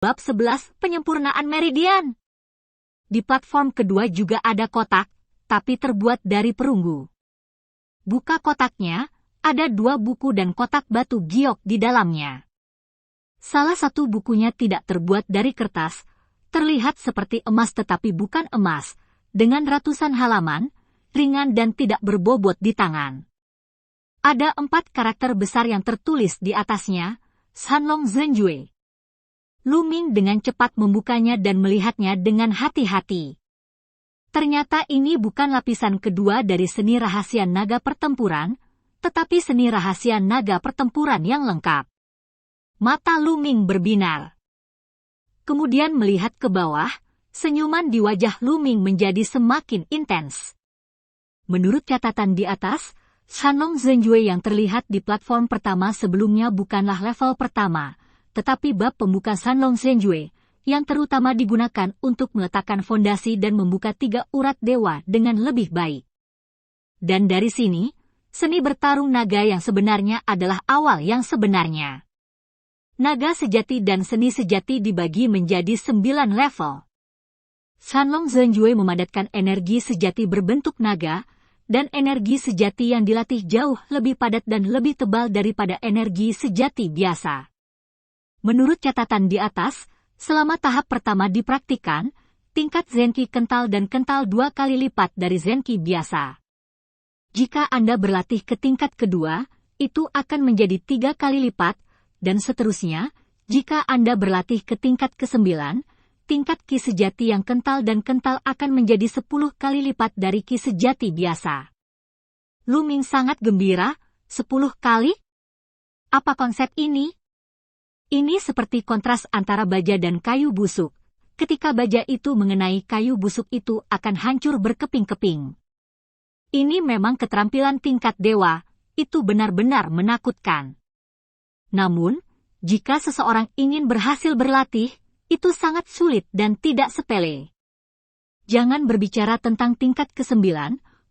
Bab 11, Penyempurnaan Meridian. Di platform kedua juga ada kotak, tapi terbuat dari perunggu. Buka kotaknya, ada 2 buku dan kotak batu giok di dalamnya. Salah satu bukunya tidak terbuat dari kertas, terlihat seperti emas tetapi bukan emas, dengan ratusan halaman, ringan dan tidak berbobot di tangan. Ada 4 karakter besar yang tertulis di atasnya, Shanlong Zhenjue. Lu Ming dengan cepat membukanya dan melihatnya dengan hati-hati. Ternyata ini bukan lapisan kedua dari seni rahasia naga pertempuran, tetapi seni rahasia naga pertempuran yang lengkap. Mata Lu Ming berbinar. Kemudian melihat ke bawah, senyuman di wajah Lu Ming menjadi semakin intens. Menurut catatan di atas, Shanlong Zhenjue yang terlihat di platform pertama sebelumnya bukanlah level pertama, tetapi bab pembuka Shanlong Zhenjue, yang terutama digunakan untuk meletakkan fondasi dan membuka 3 urat dewa dengan lebih baik. Dan dari sini, seni bertarung naga yang sebenarnya adalah awal yang sebenarnya. Naga sejati dan seni sejati dibagi menjadi 9 level. Shanlong Zhenjue memadatkan energi sejati berbentuk naga, dan energi sejati yang dilatih jauh lebih padat dan lebih tebal daripada energi sejati biasa. Menurut catatan di atas, selama tahap pertama dipraktikkan, tingkat Zenki kental dan kental 2 kali lipat dari Zenki biasa. Jika Anda berlatih ke tingkat kedua, itu akan menjadi 3 kali lipat, dan seterusnya, jika Anda berlatih ke tingkat ke-9, tingkat Ki sejati yang kental dan kental akan menjadi 10 kali lipat dari Ki sejati biasa. Lu Ming sangat gembira, 10 kali? Apa konsep ini? Ini seperti kontras antara baja dan kayu busuk. Ketika baja itu mengenai kayu busuk itu akan hancur berkeping-keping. Ini memang keterampilan tingkat dewa, itu benar-benar menakutkan. Namun, jika seseorang ingin berhasil berlatih, itu sangat sulit dan tidak sepele. Jangan berbicara tentang tingkat ke-9,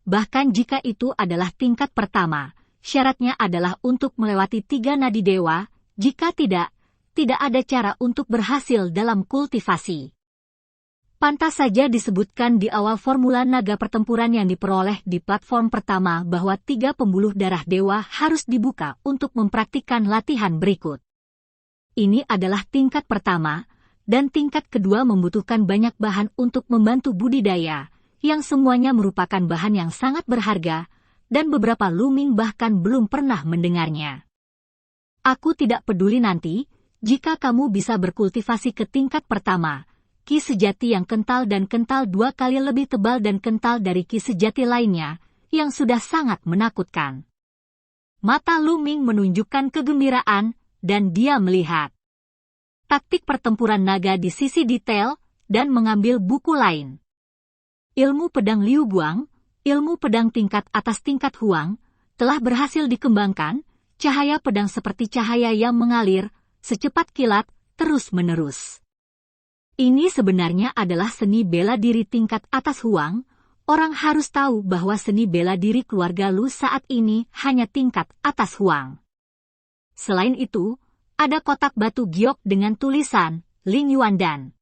bahkan jika itu adalah tingkat pertama, syaratnya adalah untuk melewati 3 nadi dewa, jika tidak ada cara untuk berhasil dalam kultivasi. Pantas saja disebutkan di awal formula naga pertempuran yang diperoleh di platform pertama bahwa 3 pembuluh darah dewa harus dibuka untuk mempraktikkan latihan berikut. Ini adalah tingkat pertama, dan tingkat kedua membutuhkan banyak bahan untuk membantu budidaya, yang semuanya merupakan bahan yang sangat berharga, dan beberapa Lu Ming bahkan belum pernah mendengarnya. Aku tidak peduli nanti, jika kamu bisa berkultivasi ke tingkat pertama, Ki sejati yang kental dan kental 2 kali lebih tebal dan kental dari Ki sejati lainnya, yang sudah sangat menakutkan. Mata Lu Ming menunjukkan kegembiraan, dan dia melihat taktik pertempuran naga di sisi detail, dan mengambil buku lain. Ilmu pedang Liu Guang, ilmu pedang tingkat atas tingkat Huang, telah berhasil dikembangkan, cahaya pedang seperti cahaya yang mengalir, secepat kilat, terus-menerus. Ini sebenarnya adalah seni bela diri tingkat atas Huang. Orang harus tahu bahwa seni bela diri keluarga Lu saat ini hanya tingkat atas Huang. Selain itu, ada kotak batu giok dengan tulisan Ling Yuan dan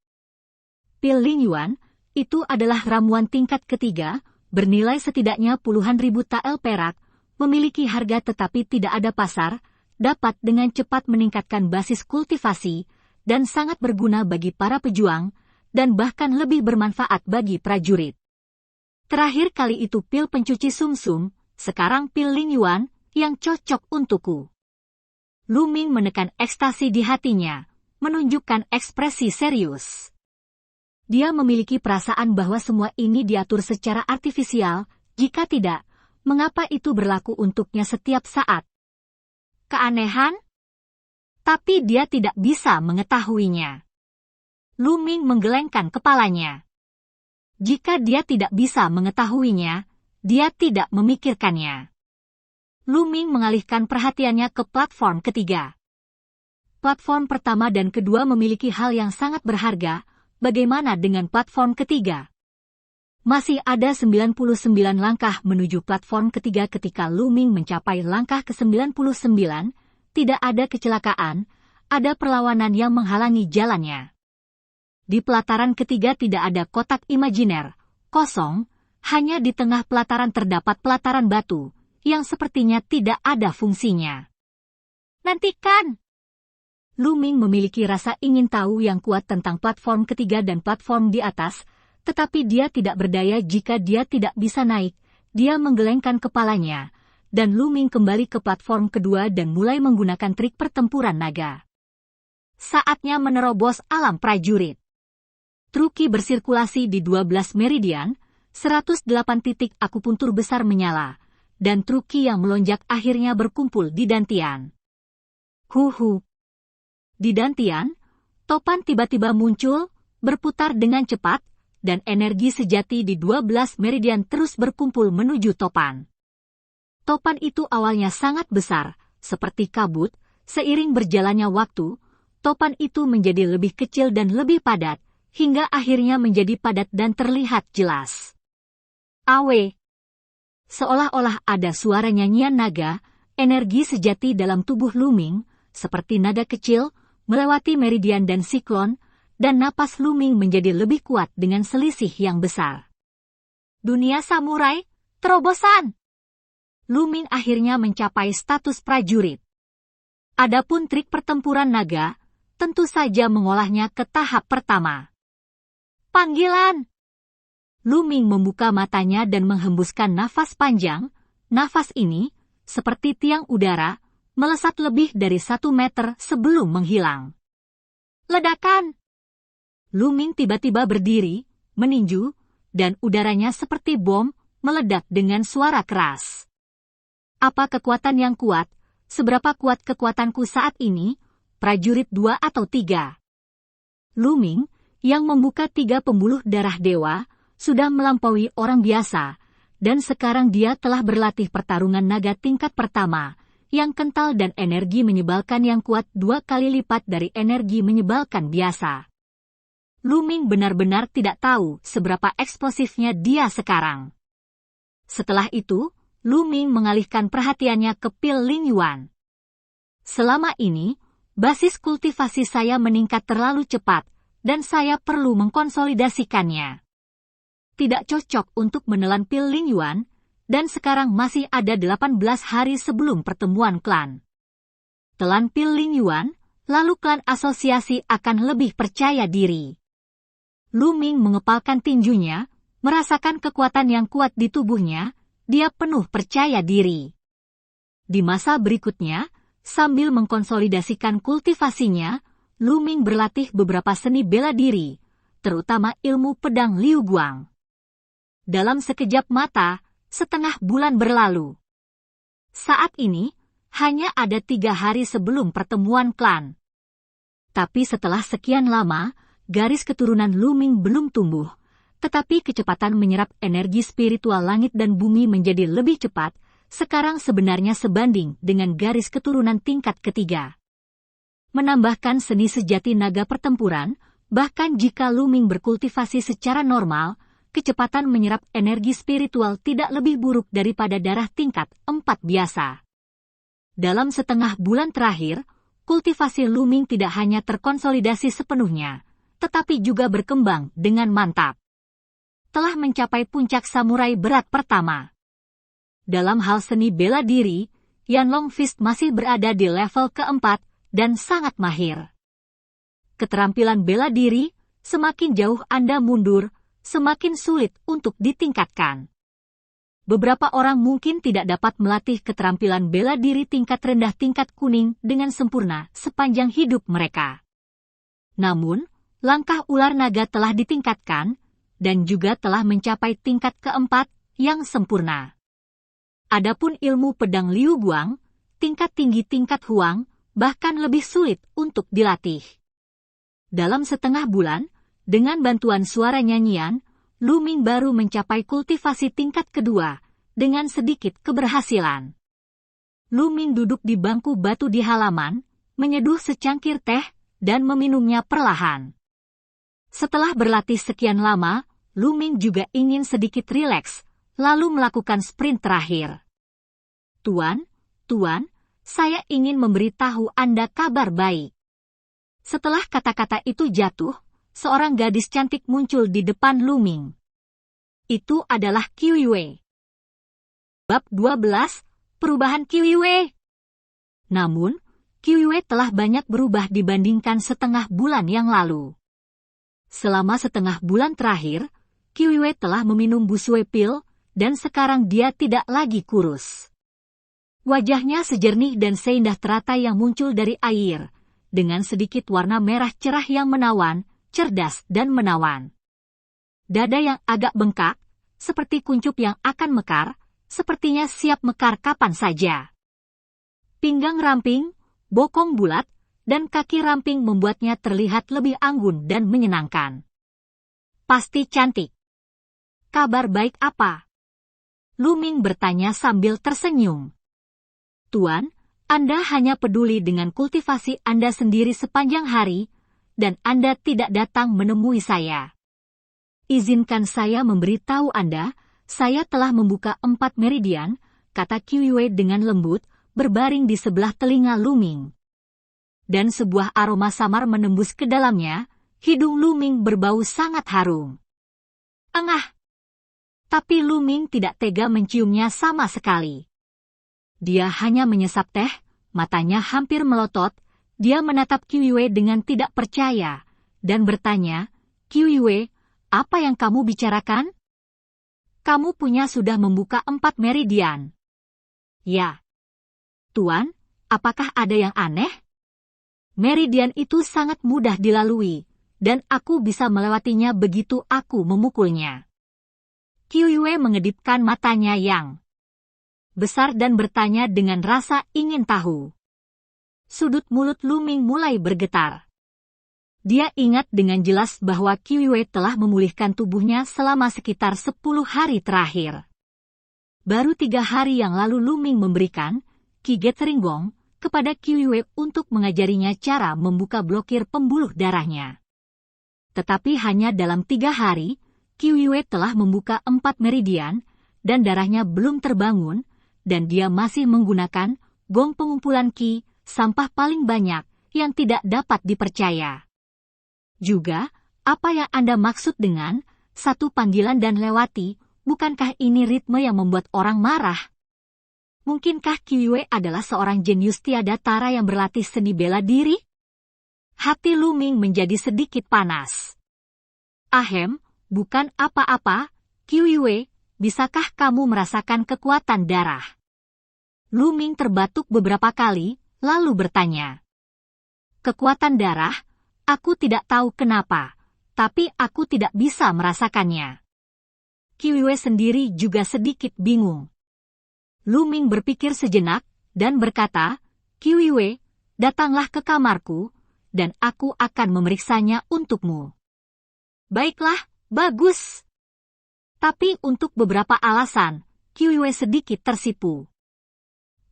pil Ling Yuan, itu adalah ramuan tingkat ketiga, bernilai setidaknya puluhan ribu tael perak, memiliki harga tetapi tidak ada pasar, dapat dengan cepat meningkatkan basis kultivasi, dan sangat berguna bagi para pejuang, dan bahkan lebih bermanfaat bagi prajurit. Terakhir kali itu pil pencuci sumsum, sekarang pil Ling Yuan, yang cocok untukku. Lu Ming menekan ekstasi di hatinya, menunjukkan ekspresi serius. Dia memiliki perasaan bahwa semua ini diatur secara artifisial, jika tidak, mengapa itu berlaku untuknya setiap saat? Keanehan? Tapi dia tidak bisa mengetahuinya. Lu Ming menggelengkan kepalanya. Jika dia tidak bisa mengetahuinya, dia tidak memikirkannya. Lu Ming mengalihkan perhatiannya ke platform ketiga. Platform pertama dan kedua memiliki hal yang sangat berharga, bagaimana dengan platform ketiga? Masih ada 99 langkah menuju platform ketiga ketika Lu Ming mencapai langkah ke-99, tidak ada kecelakaan, ada perlawanan yang menghalangi jalannya. Di pelataran ketiga tidak ada kotak imajiner, kosong, hanya di tengah pelataran terdapat pelataran batu, yang sepertinya tidak ada fungsinya. Nantikan! Lu Ming memiliki rasa ingin tahu yang kuat tentang platform ketiga dan platform di atas, tetapi dia tidak berdaya jika dia tidak bisa naik. Dia menggelengkan kepalanya, dan Lu Ming kembali ke platform kedua dan mulai menggunakan trik pertempuran naga. Saatnya menerobos alam prajurit. Truki bersirkulasi di 12 meridian, 108 titik akupuntur besar menyala, dan Truki yang melonjak akhirnya berkumpul di Dantian. Huhu. Di Dantian, topan tiba-tiba muncul, berputar dengan cepat, dan energi sejati di 12 meridian terus berkumpul menuju topan. Topan itu awalnya sangat besar, seperti kabut, seiring berjalannya waktu, topan itu menjadi lebih kecil dan lebih padat, hingga akhirnya menjadi padat dan terlihat jelas. Awe! Seolah-olah ada suara nyanyian naga, energi sejati dalam tubuh Lu Ming, seperti naga kecil, melewati meridian dan siklon, dan napas Lu Ming menjadi lebih kuat dengan selisih yang besar. Dunia samurai, terobosan! Lu Ming akhirnya mencapai status prajurit. Adapun trik pertempuran naga, tentu saja mengolahnya ke tahap pertama. Panggilan! Lu Ming membuka matanya dan menghembuskan nafas panjang. Nafas ini, seperti tiang udara, melesat lebih dari 1 meter sebelum menghilang. Ledakan! Lu Ming tiba-tiba berdiri, meninju, dan udaranya seperti bom, meledak dengan suara keras. Apa kekuatan yang kuat? Seberapa kuat kekuatanku saat ini? Prajurit 2 atau 3? Lu Ming, yang membuka 3 pembuluh darah dewa, sudah melampaui orang biasa, dan sekarang dia telah berlatih pertarungan naga tingkat pertama, yang kental dan energi menyebalkan yang kuat 2 kali lipat dari energi menyebalkan biasa. Lu Ming benar-benar tidak tahu seberapa eksplosifnya dia sekarang. Setelah itu, Lu Ming mengalihkan perhatiannya ke pil Ling Yuan. Selama ini, basis kultivasi saya meningkat terlalu cepat, dan saya perlu mengkonsolidasikannya. Tidak cocok untuk menelan pil Ling Yuan, dan sekarang masih ada 18 hari sebelum pertemuan klan. Telan pil Ling Yuan, lalu klan asosiasi akan lebih percaya diri. Lu Ming mengepalkan tinjunya, merasakan kekuatan yang kuat di tubuhnya, dia penuh percaya diri. Di masa berikutnya, sambil mengkonsolidasikan kultivasinya, Lu Ming berlatih beberapa seni bela diri, terutama ilmu pedang Liu Guang. Dalam sekejap mata, setengah bulan berlalu. Saat ini, hanya ada 3 hari sebelum pertemuan klan. Tapi setelah sekian lama, garis keturunan Lu Ming belum tumbuh, tetapi kecepatan menyerap energi spiritual langit dan bumi menjadi lebih cepat, sekarang sebenarnya sebanding dengan garis keturunan tingkat ketiga. Menambahkan seni sejati naga pertempuran, bahkan jika Lu Ming berkultivasi secara normal, kecepatan menyerap energi spiritual tidak lebih buruk daripada darah tingkat 4 biasa. Dalam setengah bulan terakhir, kultivasi Lu Ming tidak hanya terkonsolidasi sepenuhnya, tetapi juga berkembang dengan mantap. Telah mencapai puncak samurai berat pertama. Dalam hal seni bela diri, Yanlong Fist masih berada di level keempat dan sangat mahir. Keterampilan bela diri, semakin jauh Anda mundur, semakin sulit untuk ditingkatkan. Beberapa orang mungkin tidak dapat melatih keterampilan bela diri tingkat rendah tingkat kuning dengan sempurna sepanjang hidup mereka. Namun, langkah ular naga telah ditingkatkan, dan juga telah mencapai tingkat keempat yang sempurna. Adapun ilmu pedang Liu Guang, tingkat tinggi tingkat Huang, bahkan lebih sulit untuk dilatih. Dalam setengah bulan, dengan bantuan suara nyanyian, Lu Ming baru mencapai kultivasi tingkat kedua, dengan sedikit keberhasilan. Lu Ming duduk di bangku batu di halaman, menyeduh secangkir teh, dan meminumnya perlahan. Setelah berlatih sekian lama, Lu Ming juga ingin sedikit rileks, lalu melakukan sprint terakhir. Tuan, saya ingin memberitahu Anda kabar baik. Setelah kata-kata itu jatuh, seorang gadis cantik muncul di depan Lu Ming. Itu adalah Qiu Yue. Bab 12, Perubahan Qiu Yue. Namun, Qiu Yue telah banyak berubah dibandingkan setengah bulan yang lalu. Selama setengah bulan terakhir, Qiu Yue telah meminum busue pil, dan sekarang dia tidak lagi kurus. Wajahnya sejernih dan seindah teratai yang muncul dari air, dengan sedikit warna merah cerah yang menawan, cerdas dan menawan. Dada yang agak bengkak, seperti kuncup yang akan mekar, sepertinya siap mekar kapan saja. Pinggang ramping, bokong bulat, dan kaki ramping membuatnya terlihat lebih anggun dan menyenangkan. Pasti cantik. Kabar baik apa? Lu Ming bertanya sambil tersenyum. Tuan, Anda hanya peduli dengan kultivasi Anda sendiri sepanjang hari, dan Anda tidak datang menemui saya. Izinkan saya memberitahu Anda, saya telah membuka 4 meridian, kata Qiu Yue dengan lembut, berbaring di sebelah telinga Lu Ming. Dan sebuah aroma samar menembus ke dalamnya, hidung Lu Ming berbau sangat harum. Engah! Tapi Lu Ming tidak tega menciumnya sama sekali. Dia hanya menyesap teh, matanya hampir melotot, dia menatap Qiu Yue dengan tidak percaya, dan bertanya, Qiu Yue, apa yang kamu bicarakan? Kamu sudah membuka 4 meridian. Ya. Tuan, apakah ada yang aneh? Meridian itu sangat mudah dilalui, dan aku bisa melewatinya begitu aku memukulnya. Qiu Yue mengedipkan matanya yang besar dan bertanya dengan rasa ingin tahu. Sudut mulut Lu Ming mulai bergetar. Dia ingat dengan jelas bahwa Qiu Yue telah memulihkan tubuhnya selama sekitar 10 hari terakhir. Baru 3 hari yang lalu Lu Ming memberikan Qi Gathering Gong kepada Qiu Yue untuk mengajarinya cara membuka blokir pembuluh darahnya. Tetapi hanya dalam 3 hari, Qiu Yue telah membuka 4 meridian, dan darahnya belum terbangun, dan dia masih menggunakan gong pengumpulan Qi, sampah paling banyak, yang tidak dapat dipercaya. Juga, apa yang Anda maksud dengan satu panggilan dan lewati, bukankah ini ritme yang membuat orang marah? Mungkinkah Qiu Yue adalah seorang jenius tiada tara yang berlatih seni bela diri? Hati Lu Ming menjadi sedikit panas. Ahem, bukan apa-apa, Qiu Yue, bisakah kamu merasakan kekuatan darah? Lu Ming terbatuk beberapa kali, lalu bertanya. Kekuatan darah? Aku tidak tahu kenapa, tapi aku tidak bisa merasakannya. Qiu Yue sendiri juga sedikit bingung. Lu Ming berpikir sejenak, dan berkata, Qiu Yue, datanglah ke kamarku, dan aku akan memeriksanya untukmu. Baiklah, bagus. Tapi untuk beberapa alasan, Qiu Yue sedikit tersipu.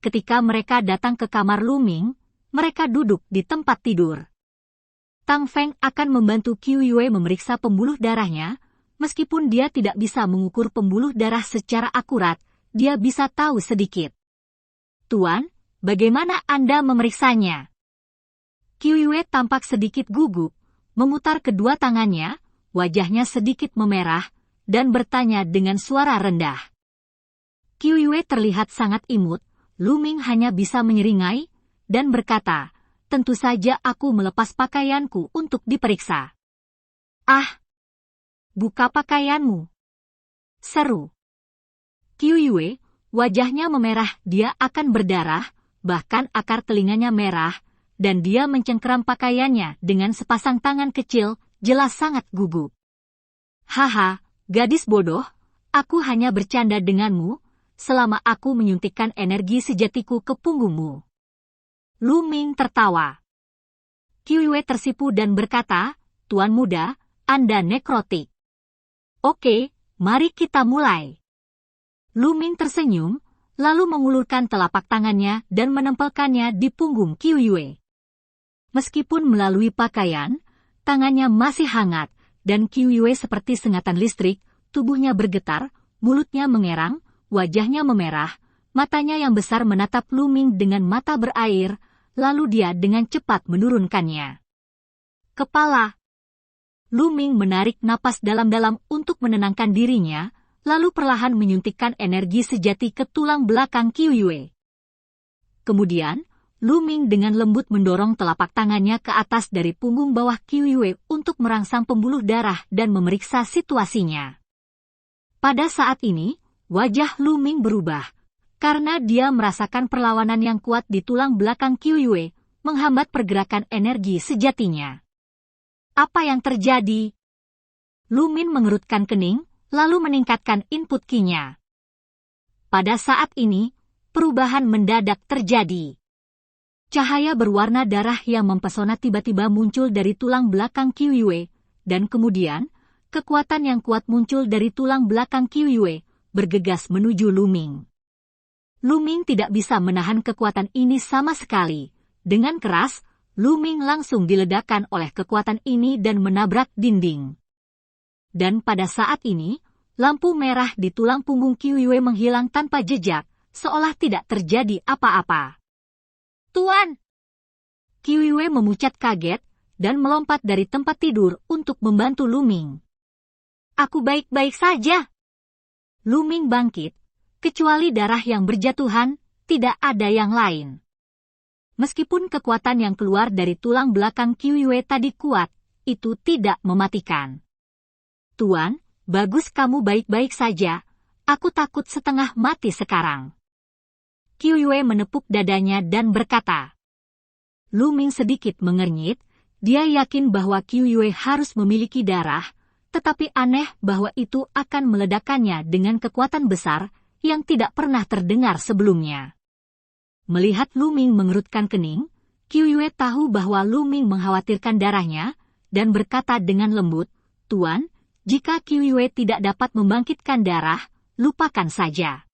Ketika mereka datang ke kamar Lu Ming, mereka duduk di tempat tidur. Tang Feng akan membantu Qiu Yue memeriksa pembuluh darahnya, meskipun dia tidak bisa mengukur pembuluh darah secara akurat, dia bisa tahu sedikit. Tuan, bagaimana Anda memeriksanya? Qiu Yue tampak sedikit gugup, memutar kedua tangannya, wajahnya sedikit memerah, dan bertanya dengan suara rendah. Qiu Yue terlihat sangat imut, Lu Ming hanya bisa menyeringai, dan berkata, tentu saja aku melepas pakaianku untuk diperiksa. Ah! Buka pakaianmu. Seru. Qiu Yue, wajahnya memerah, dia akan berdarah, bahkan akar telinganya merah, dan dia mencengkeram pakaiannya dengan sepasang tangan kecil, jelas sangat gugup. Haha, gadis bodoh, aku hanya bercanda denganmu, selama aku menyuntikkan energi sejatiku ke punggungmu. Lu Ming tertawa. Qiu Yue tersipu dan berkata, Tuan muda, Anda nekrotik. Oke, mari kita mulai. Lu Ming tersenyum, lalu mengulurkan telapak tangannya dan menempelkannya di punggung Qiu Yue. Meskipun melalui pakaian, tangannya masih hangat, dan Qiu Yue seperti sengatan listrik, tubuhnya bergetar, mulutnya mengerang, wajahnya memerah, matanya yang besar menatap Lu Ming dengan mata berair, lalu dia dengan cepat menurunkannya. Kepala. Lu Ming menarik napas dalam-dalam untuk menenangkan dirinya, lalu perlahan menyuntikkan energi sejati ke tulang belakang Qiu Yue. Kemudian, Lu Ming dengan lembut mendorong telapak tangannya ke atas dari punggung bawah Qiu Yue untuk merangsang pembuluh darah dan memeriksa situasinya. Pada saat ini, wajah Lu Ming berubah, karena dia merasakan perlawanan yang kuat di tulang belakang Qiu Yue, menghambat pergerakan energi sejatinya. Apa yang terjadi? Lu Ming mengerutkan kening, lalu meningkatkan input Qi-nya. Pada saat ini, perubahan mendadak terjadi. Cahaya berwarna darah yang mempesona tiba-tiba muncul dari tulang belakang Qiu Yue, dan kemudian, kekuatan yang kuat muncul dari tulang belakang Qiu Yue, bergegas menuju Lu Ming. Lu Ming tidak bisa menahan kekuatan ini sama sekali. Dengan keras, Lu Ming langsung diledakkan oleh kekuatan ini dan menabrak dinding. Dan pada saat ini, lampu merah di tulang punggung Qiu Yue menghilang tanpa jejak, seolah tidak terjadi apa-apa. Tuan! Qiu Yue memucat kaget, dan melompat dari tempat tidur untuk membantu Lu Ming. Aku baik-baik saja. Lu Ming bangkit, kecuali darah yang berjatuhan, tidak ada yang lain. Meskipun kekuatan yang keluar dari tulang belakang Qiu Yue tadi kuat, itu tidak mematikan. Tuan, bagus kamu baik-baik saja, aku takut setengah mati sekarang. Qiu Yue menepuk dadanya dan berkata. Lu Ming sedikit mengernyit, dia yakin bahwa Qiu Yue harus memiliki darah, tetapi aneh bahwa itu akan meledakkannya dengan kekuatan besar yang tidak pernah terdengar sebelumnya. Melihat Lu Ming mengerutkan kening, Qiu Yue tahu bahwa Lu Ming mengkhawatirkan darahnya, dan berkata dengan lembut, Tuan, jika Qiu Yue tidak dapat membangkitkan darah, lupakan saja.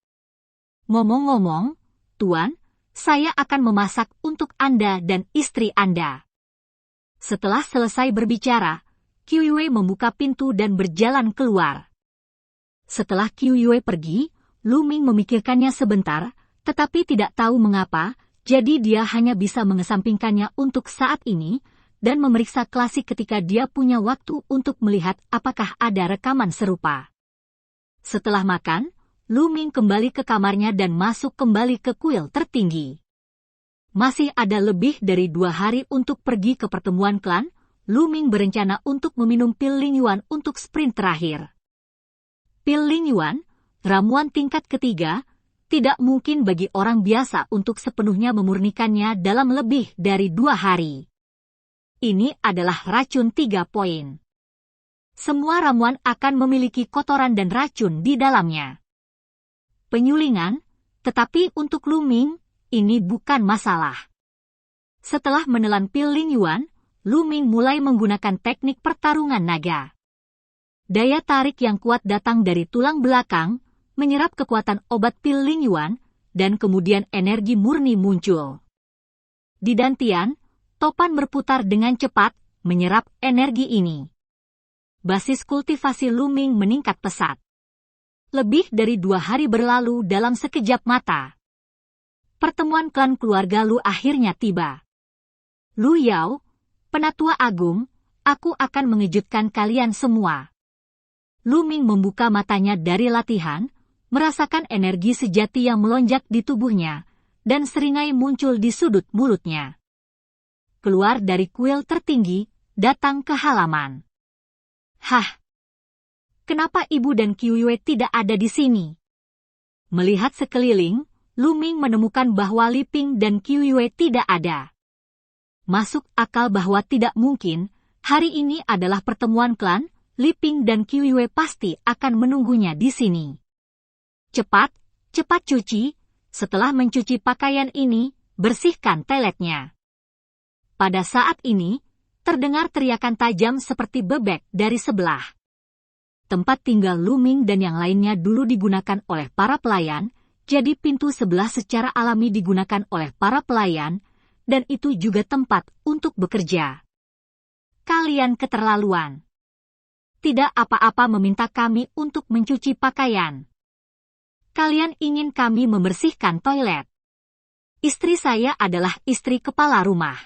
Ngomong-ngomong, Tuan, saya akan memasak untuk Anda dan istri Anda. Setelah selesai berbicara, Qiu Yue membuka pintu dan berjalan keluar. Setelah Qiu Yue pergi, Lu Ming memikirkannya sebentar, tetapi tidak tahu mengapa, jadi dia hanya bisa mengesampingkannya untuk saat ini, dan memeriksa klasik ketika dia punya waktu untuk melihat apakah ada rekaman serupa. Setelah makan, Lu Ming kembali ke kamarnya dan masuk kembali ke kuil tertinggi. Masih ada lebih dari 2 hari untuk pergi ke pertemuan klan, Lu Ming berencana untuk meminum pil Lingyuan untuk sprint terakhir. Pil Lingyuan, ramuan tingkat ketiga, tidak mungkin bagi orang biasa untuk sepenuhnya memurnikannya dalam lebih dari 2 hari. Ini adalah racun 3 poin. Semua ramuan akan memiliki kotoran dan racun di dalamnya. Penyulingan, tetapi untuk Lu Ming, ini bukan masalah. Setelah menelan pil Lingyuan, Lu Ming mulai menggunakan teknik pertarungan naga. Daya tarik yang kuat datang dari tulang belakang, menyerap kekuatan obat pil Lingyuan, dan kemudian energi murni muncul. Di dantian, topan berputar dengan cepat, menyerap energi ini. Basis kultivasi Lu Ming meningkat pesat. Lebih dari 2 hari berlalu dalam sekejap mata. Pertemuan klan keluarga Lu akhirnya tiba. Lu Yao, Penatua Agung, aku akan mengejutkan kalian semua. Lu Ming membuka matanya dari latihan, merasakan energi sejati yang melonjak di tubuhnya, dan seringai muncul di sudut mulutnya. Keluar dari kuil tertinggi, datang ke halaman. Hah? Kenapa ibu dan Qiu Yue tidak ada di sini? Melihat sekeliling, Lu Ming menemukan bahwa Li Ping dan Qiu Yue tidak ada. Masuk akal bahwa tidak mungkin, hari ini adalah pertemuan klan, Li Ping dan Qiu Yue pasti akan menunggunya di sini. Cepat, cepat cuci, setelah mencuci pakaian ini, bersihkan toiletnya. Pada saat ini, terdengar teriakan tajam seperti bebek dari sebelah. Tempat tinggal Lu Ming dan yang lainnya dulu digunakan oleh para pelayan, jadi pintu sebelah secara alami digunakan oleh para pelayan, dan itu juga tempat untuk bekerja. Kalian keterlaluan. Tidak apa-apa meminta kami untuk mencuci pakaian. Kalian ingin kami membersihkan toilet. Istri saya adalah istri kepala rumah.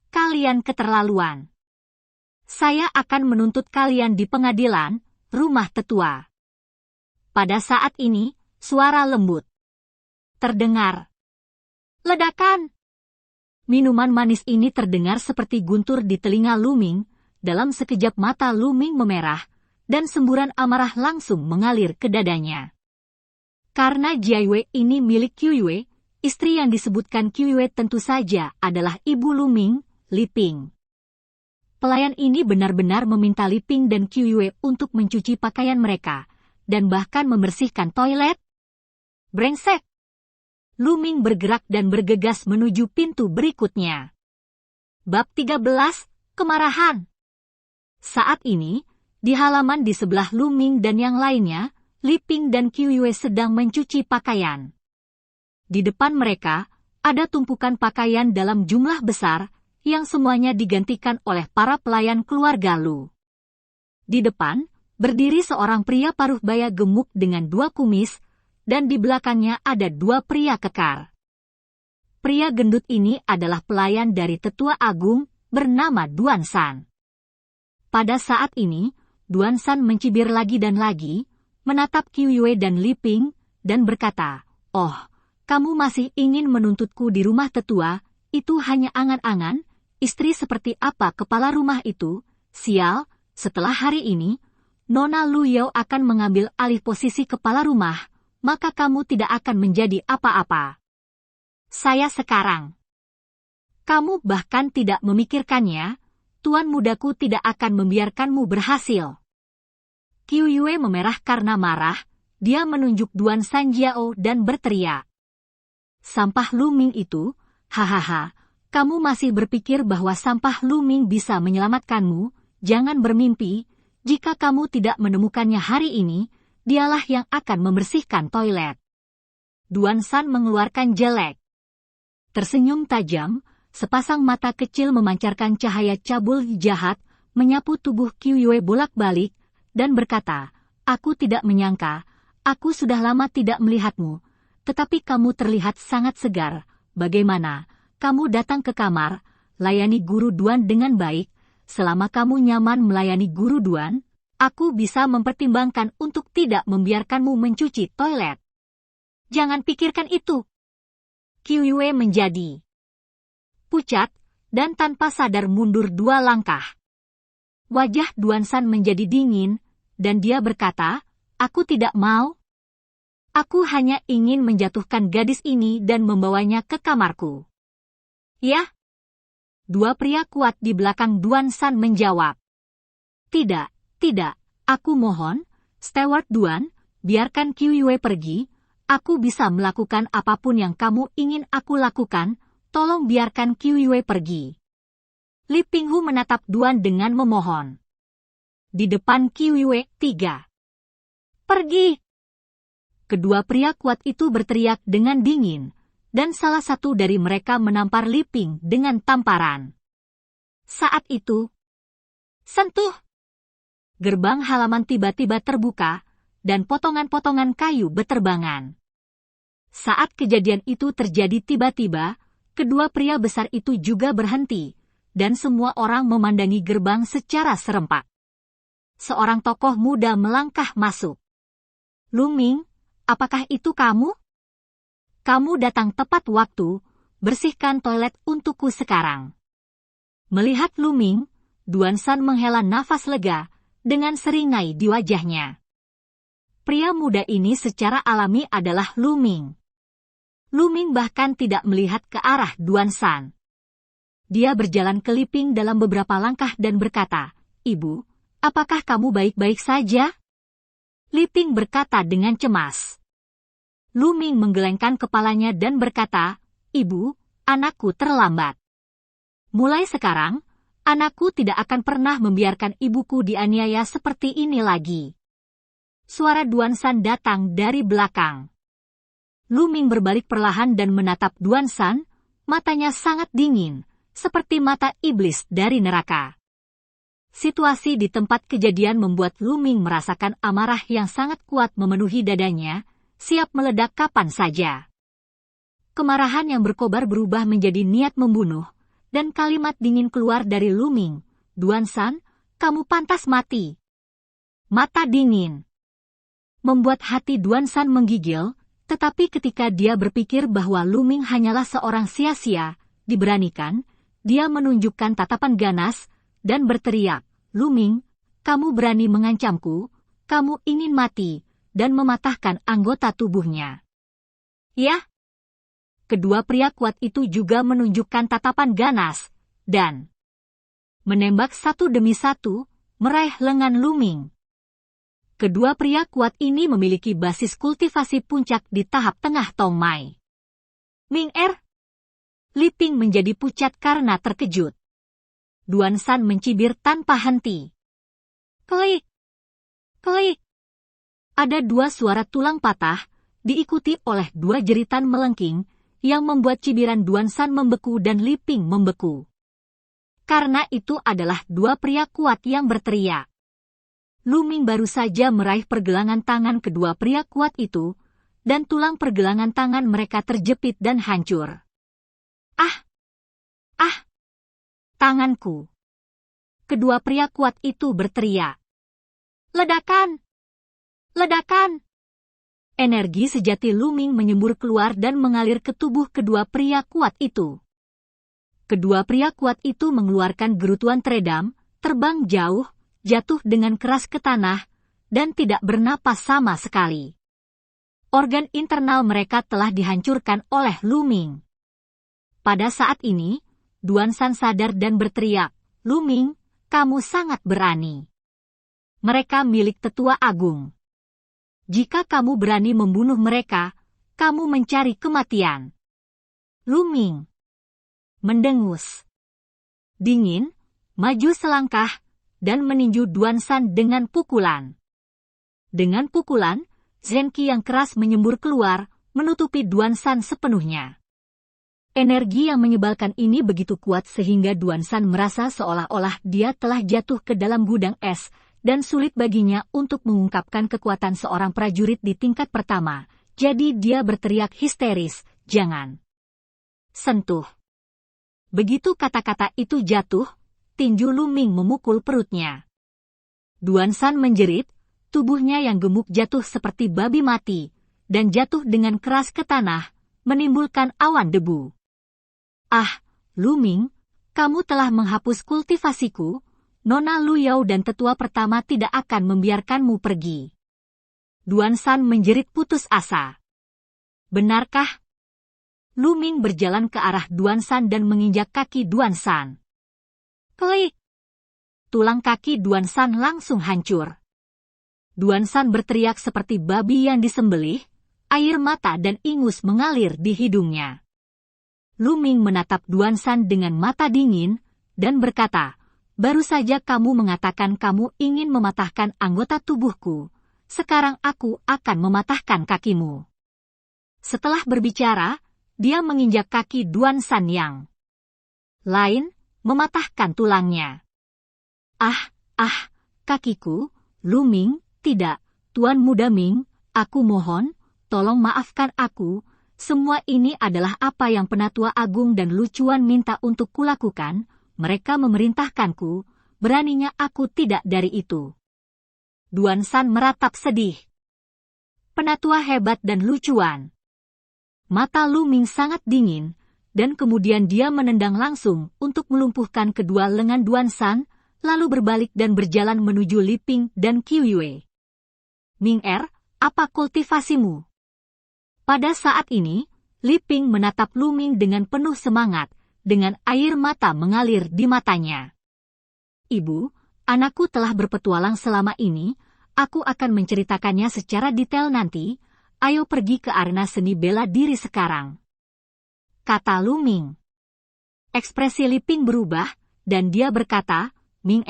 Kalian keterlaluan. Saya akan menuntut kalian di pengadilan, rumah tetua. Pada saat ini, suara lembut terdengar. Ledakan! Minuman manis ini terdengar seperti guntur di telinga Lu Ming. Dalam sekejap mata Lu Ming memerah, dan semburan amarah langsung mengalir ke dadanya. Karena Jiayue ini milik Qiuyue, istri yang disebutkan Qiuyue tentu saja adalah ibu Lu Ming, Li Ping. Pelayan ini benar-benar meminta Li Ping dan Qiuyue untuk mencuci pakaian mereka, dan bahkan membersihkan toilet. Brengsek! Lu Ming bergerak dan bergegas menuju pintu berikutnya. Bab 13, Kemarahan. Saat ini, di halaman di sebelah Lu Ming dan yang lainnya, Li Ping dan Qiuyue sedang mencuci pakaian. Di depan mereka, ada tumpukan pakaian dalam jumlah besar, yang semuanya digantikan oleh para pelayan keluarga Lu. Di depan, berdiri seorang pria paruh baya gemuk dengan 2 kumis, dan di belakangnya ada 2 pria kekar. Pria gendut ini adalah pelayan dari tetua agung, bernama Duan San. Pada saat ini, Duan San mencibir lagi dan lagi, menatap Qiuyue dan Li Ping, dan berkata, "Oh, kamu masih ingin menuntutku di rumah tetua, itu hanya angan-angan, istri seperti apa kepala rumah itu, sial, setelah hari ini, Nona Lu Yao akan mengambil alih posisi kepala rumah, maka kamu tidak akan menjadi apa-apa. Saya sekarang. Kamu bahkan tidak memikirkannya, tuan mudaku tidak akan membiarkanmu berhasil." Qiuyue memerah karena marah, dia menunjuk Duan Sanjiao dan berteriak. "Sampah Lu Ming itu, hahaha, kamu masih berpikir bahwa sampah Lu Ming bisa menyelamatkanmu, jangan bermimpi, jika kamu tidak menemukannya hari ini, dialah yang akan membersihkan toilet." Duan San mengeluarkan jelek. Tersenyum tajam, sepasang mata kecil memancarkan cahaya cabul jahat, menyapu tubuh Qiuyue bolak-balik, dan berkata, "Aku tidak menyangka, aku sudah lama tidak melihatmu, tetapi kamu terlihat sangat segar. Bagaimana, kamu datang ke kamar, layani guru Duan dengan baik, selama kamu nyaman melayani guru Duan, aku bisa mempertimbangkan untuk tidak membiarkanmu mencuci toilet. Jangan pikirkan itu." Qiuyue menjadi pucat, dan tanpa sadar mundur 2 langkah. Wajah Duan San menjadi dingin, dan dia berkata, "Aku tidak mau. Aku hanya ingin menjatuhkan gadis ini dan membawanya ke kamarku." "Ya?" 2 pria kuat di belakang Duan San menjawab. Tidak, aku mohon, Steward Duan, biarkan Qiuyue pergi, aku bisa melakukan apapun yang kamu ingin aku lakukan, tolong biarkan Qiuyue pergi." Li Pinghu menatap Duan dengan memohon. Di depan Qiuyue, 3. "Pergi!" Kedua pria kuat itu berteriak dengan dingin, dan salah satu dari mereka menampar Li Ping dengan tamparan. Saat itu, sentuh! Gerbang halaman tiba-tiba terbuka, dan potongan-potongan kayu beterbangan. Saat kejadian itu terjadi tiba-tiba, kedua pria besar itu juga berhenti, dan semua orang memandangi gerbang secara serempak. Seorang tokoh muda melangkah masuk. "Lu Ming, apakah itu kamu? Kamu datang tepat waktu, bersihkan toilet untukku sekarang." Melihat Lu Ming, Duan San menghela nafas lega, dengan seringai di wajahnya. Pria muda ini secara alami adalah Lu Ming. Lu Ming bahkan tidak melihat ke arah Duan San. Dia berjalan ke Li Ping dalam beberapa langkah dan berkata, "Ibu, apakah kamu baik-baik saja?" Li Ping berkata dengan cemas. Lu Ming menggelengkan kepalanya dan berkata, "Ibu, anakku terlambat. Mulai sekarang, anakku tidak akan pernah membiarkan ibuku dianiaya seperti ini lagi." Suara Duan San datang dari belakang. Lu Ming berbalik perlahan dan menatap Duan San, matanya sangat dingin, seperti mata iblis dari neraka. Situasi di tempat kejadian membuat Lu Ming merasakan amarah yang sangat kuat memenuhi dadanya, siap meledak kapan saja. Kemarahan yang berkobar berubah menjadi niat membunuh, dan kalimat dingin keluar dari Lu Ming, "Duan San, kamu pantas mati. Mata dingin membuat hati Duan San menggigil, tetapi ketika dia berpikir bahwa Lu Ming hanyalah seorang sia-sia, diberanikan, dia menunjukkan tatapan ganas, dan berteriak, Lu Ming, kamu berani mengancamku, kamu ingin mati, dan mematahkan anggota tubuhnya. Ya? Kedua pria kuat itu juga menunjukkan tatapan ganas, dan menembak satu demi satu, meraih lengan Lu Ming. Kedua pria kuat ini memiliki basis kultivasi puncak di tahap tengah Tongmai. Ming Li Ping menjadi pucat karena terkejut. Duan San mencibir tanpa henti. Klik! Klik! Ada dua suara tulang patah, diikuti oleh dua jeritan melengking, yang membuat cibiran Duan San membeku dan Li Ping membeku. Karena itu adalah dua pria kuat yang berteriak. Lu Ming baru saja meraih pergelangan tangan kedua pria kuat itu, dan tulang pergelangan tangan mereka terjepit dan hancur. Ah! Ah! Tanganku! Kedua pria kuat itu berteriak. Ledakan! Ledakan! Energi sejati Lu Ming menyembur keluar dan mengalir ke tubuh kedua pria kuat itu. Kedua pria kuat itu mengeluarkan gerutuan teredam, terbang jauh, jatuh dengan keras ke tanah, dan tidak bernapas sama sekali. Organ internal mereka telah dihancurkan oleh Lu Ming. Pada saat ini, Duan San sadar dan berteriak, Lu Ming, kamu sangat berani. Mereka milik Tetua Agung. Jika kamu berani membunuh mereka, kamu mencari kematian. Lu Ming mendengus. Dingin, maju selangkah, dan meninju Duan San dengan pukulan. Dengan pukulan, Zenki yang keras menyembur keluar, menutupi Duan San sepenuhnya. Energi yang menyebalkan ini begitu kuat sehingga Duan San merasa seolah-olah dia telah jatuh ke dalam gudang es, dan sulit baginya untuk mengungkapkan kekuatan seorang prajurit di tingkat pertama, jadi dia berteriak histeris, jangan sentuh. Begitu kata-kata itu jatuh, tinju Lu Ming memukul perutnya. Duan San menjerit, tubuhnya yang gemuk jatuh seperti babi mati, dan jatuh dengan keras ke tanah, menimbulkan awan debu. Ah, Lu Ming, kamu telah menghapus kultivasiku, Nona Lu Yao dan tetua pertama tidak akan membiarkanmu pergi. Duan San menjerit putus asa. Benarkah? Lu Ming berjalan ke arah Duan San dan menginjak kaki Duan San. Klik! Tulang kaki Duan San langsung hancur. Duan San berteriak seperti babi yang disembelih, air mata dan ingus mengalir di hidungnya. Lu Ming menatap Duan San dengan mata dingin, dan berkata, baru saja kamu mengatakan kamu ingin mematahkan anggota tubuhku, sekarang aku akan mematahkan kakimu. Setelah berbicara, dia menginjak kaki Duan San yang lain, mematahkan tulangnya. Ah, kakiku, Lu Ming, tidak, Tuan Muda Ming, aku mohon, tolong maafkan aku, semua ini adalah apa yang Penatua Agung dan Lu Chuan minta untuk kulakukan, mereka memerintahkanku, beraninya aku tidak dari itu. Duan San meratap sedih. Penatua hebat dan Lu Chuan. Mata Lu Ming sangat dingin, dan kemudian dia menendang langsung untuk melumpuhkan kedua lengan Duan San, lalu berbalik dan berjalan menuju Li Ping dan Qiu Yue. Ming apa kultivasimu? Pada saat ini, Li Ping menatap Lu Ming dengan penuh semangat, dengan air mata mengalir di matanya. Ibu, anakku telah berpetualang selama ini, aku akan menceritakannya secara detail nanti, ayo pergi ke arena seni bela diri sekarang. Kata Lu Ming. Ekspresi Li Ping berubah, dan dia berkata, Ming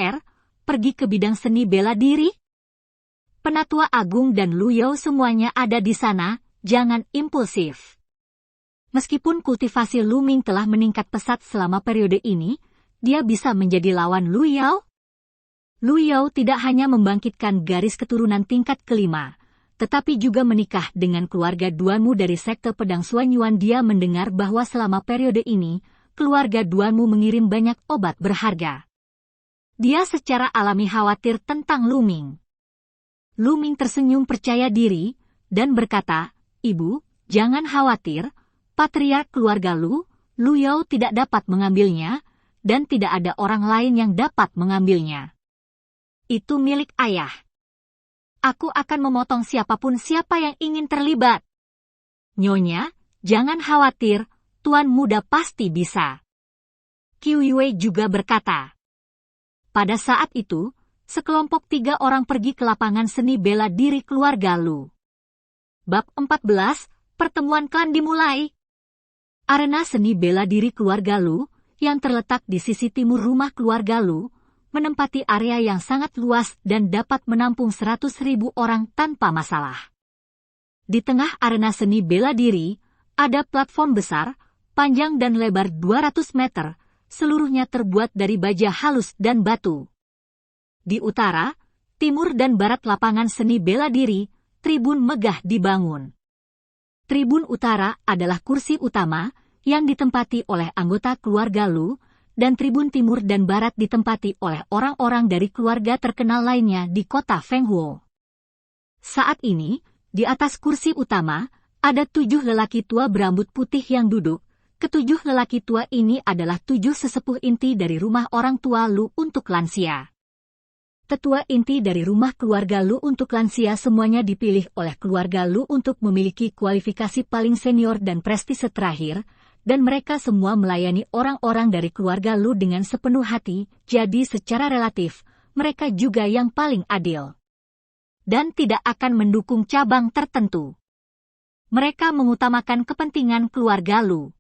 pergi ke bidang seni bela diri? Penatua Agung dan Lu Yao semuanya ada di sana, jangan impulsif. Meskipun kultivasi Lu Ming telah meningkat pesat selama periode ini, dia bisa menjadi lawan Lu Yao? Lu Yao tidak hanya membangkitkan garis keturunan tingkat kelima, tetapi juga menikah dengan keluarga Duanmu dari sekte pedang Suanyuan. Dia mendengar bahwa selama periode ini, keluarga Duanmu mengirim banyak obat berharga. Dia secara alami khawatir tentang Lu Ming. Lu Ming tersenyum percaya diri, dan berkata, "Ibu, jangan khawatir, patriark keluarga Lu Yao tidak dapat mengambilnya, dan tidak ada orang lain yang dapat mengambilnya. Itu milik ayah. Aku akan memotong siapapun siapa yang ingin terlibat. Nyonya, jangan khawatir, Tuan Muda pasti bisa." Qiu Yue juga berkata. Pada saat itu, sekelompok 3 orang pergi ke lapangan seni bela diri keluarga Lu. Bab 14, pertemuan klan dimulai. Arena seni bela diri keluarga Lu, yang terletak di sisi timur rumah keluarga Lu, menempati area yang sangat luas dan dapat menampung 100.000 orang tanpa masalah. Di tengah arena seni bela diri, ada platform besar, panjang dan lebar 200 meter, seluruhnya terbuat dari baja halus dan batu. Di utara, timur dan barat lapangan seni bela diri, tribun megah dibangun. Tribun utara adalah kursi utama yang ditempati oleh anggota keluarga Lu, dan tribun timur dan barat ditempati oleh orang-orang dari keluarga terkenal lainnya di kota Fenghuo. Saat ini, di atas kursi utama, ada 7 lelaki tua berambut putih yang duduk. Ketujuh lelaki tua ini adalah 7 sesepuh inti dari rumah orang tua Lu untuk lansia. Tetua inti dari rumah keluarga Lu untuk lansia semuanya dipilih oleh keluarga Lu untuk memiliki kualifikasi paling senior dan prestise terakhir, dan mereka semua melayani orang-orang dari keluarga Lu dengan sepenuh hati, jadi secara relatif, mereka juga yang paling adil. Dan tidak akan mendukung cabang tertentu. Mereka mengutamakan kepentingan keluarga Lu.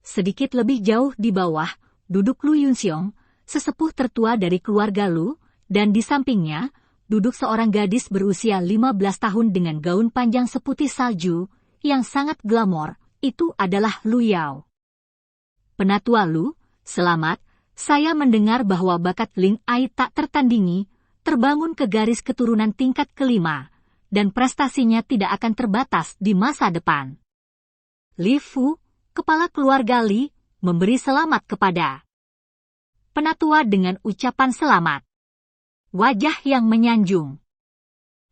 Sedikit lebih jauh di bawah, duduk Lu Yunxiong, sesepuh tertua dari keluarga Lu, dan di sampingnya, duduk seorang gadis berusia 15 tahun dengan gaun panjang seputih salju, yang sangat glamor, itu adalah Lu Yao. Penatua Lu, selamat, saya mendengar bahwa bakat Ling Ai tak tertandingi, terbangun ke garis keturunan tingkat kelima, dan prestasinya tidak akan terbatas di masa depan. Li Fu, kepala keluarga Li, memberi selamat kepada penatua dengan ucapan selamat. Wajah yang menyanjung.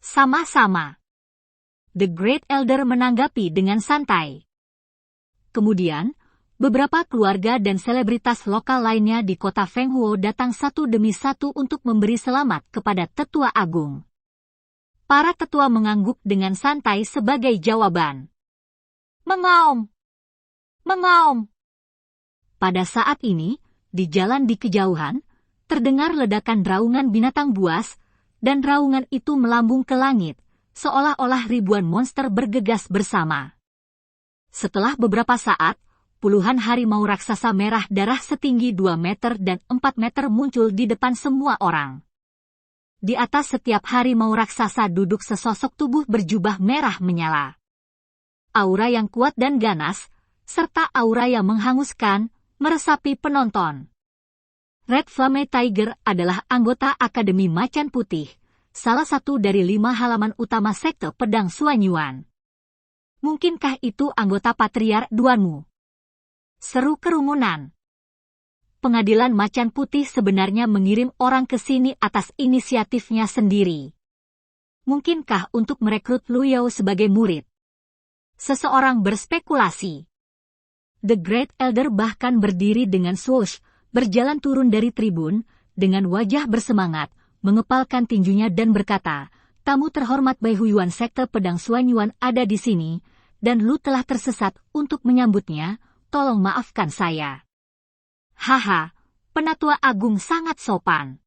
Sama-sama. The Great Elder menanggapi dengan santai. Kemudian, beberapa keluarga dan selebritas lokal lainnya di kota Fenghuo datang satu demi satu untuk memberi selamat kepada Tetua Agung. Para tetua mengangguk dengan santai sebagai jawaban. Mengaum. Mengaum. Pada saat ini, di jalan di kejauhan, terdengar ledakan raungan binatang buas, dan raungan itu melambung ke langit, seolah-olah ribuan monster bergegas bersama. Setelah beberapa saat, puluhan harimau raksasa merah darah setinggi 2 meter dan 4 meter muncul di depan semua orang. Di atas setiap harimau raksasa duduk sesosok tubuh berjubah merah menyala. Aura yang kuat dan ganas, serta aura yang menghanguskan, meresapi penonton. Red Flame Tiger adalah anggota Akademi Macan Putih, salah satu dari 5 halaman utama sekte pedang Suanyuan. Mungkinkah itu anggota Patriark Duanmu? Seru kerumunan. Pengadilan Macan Putih sebenarnya mengirim orang ke sini atas inisiatifnya sendiri. Mungkinkah untuk merekrut Lu Yao sebagai murid? Seseorang berspekulasi. The Great Elder bahkan berdiri dengan swoosh, berjalan turun dari tribun, dengan wajah bersemangat, mengepalkan tinjunya dan berkata, "Tamu terhormat Bai Huyuan Sekte Pedang Suanyuan ada di sini, dan Lu telah tersesat untuk menyambutnya, tolong maafkan saya." Haha, Penatua Agung sangat sopan.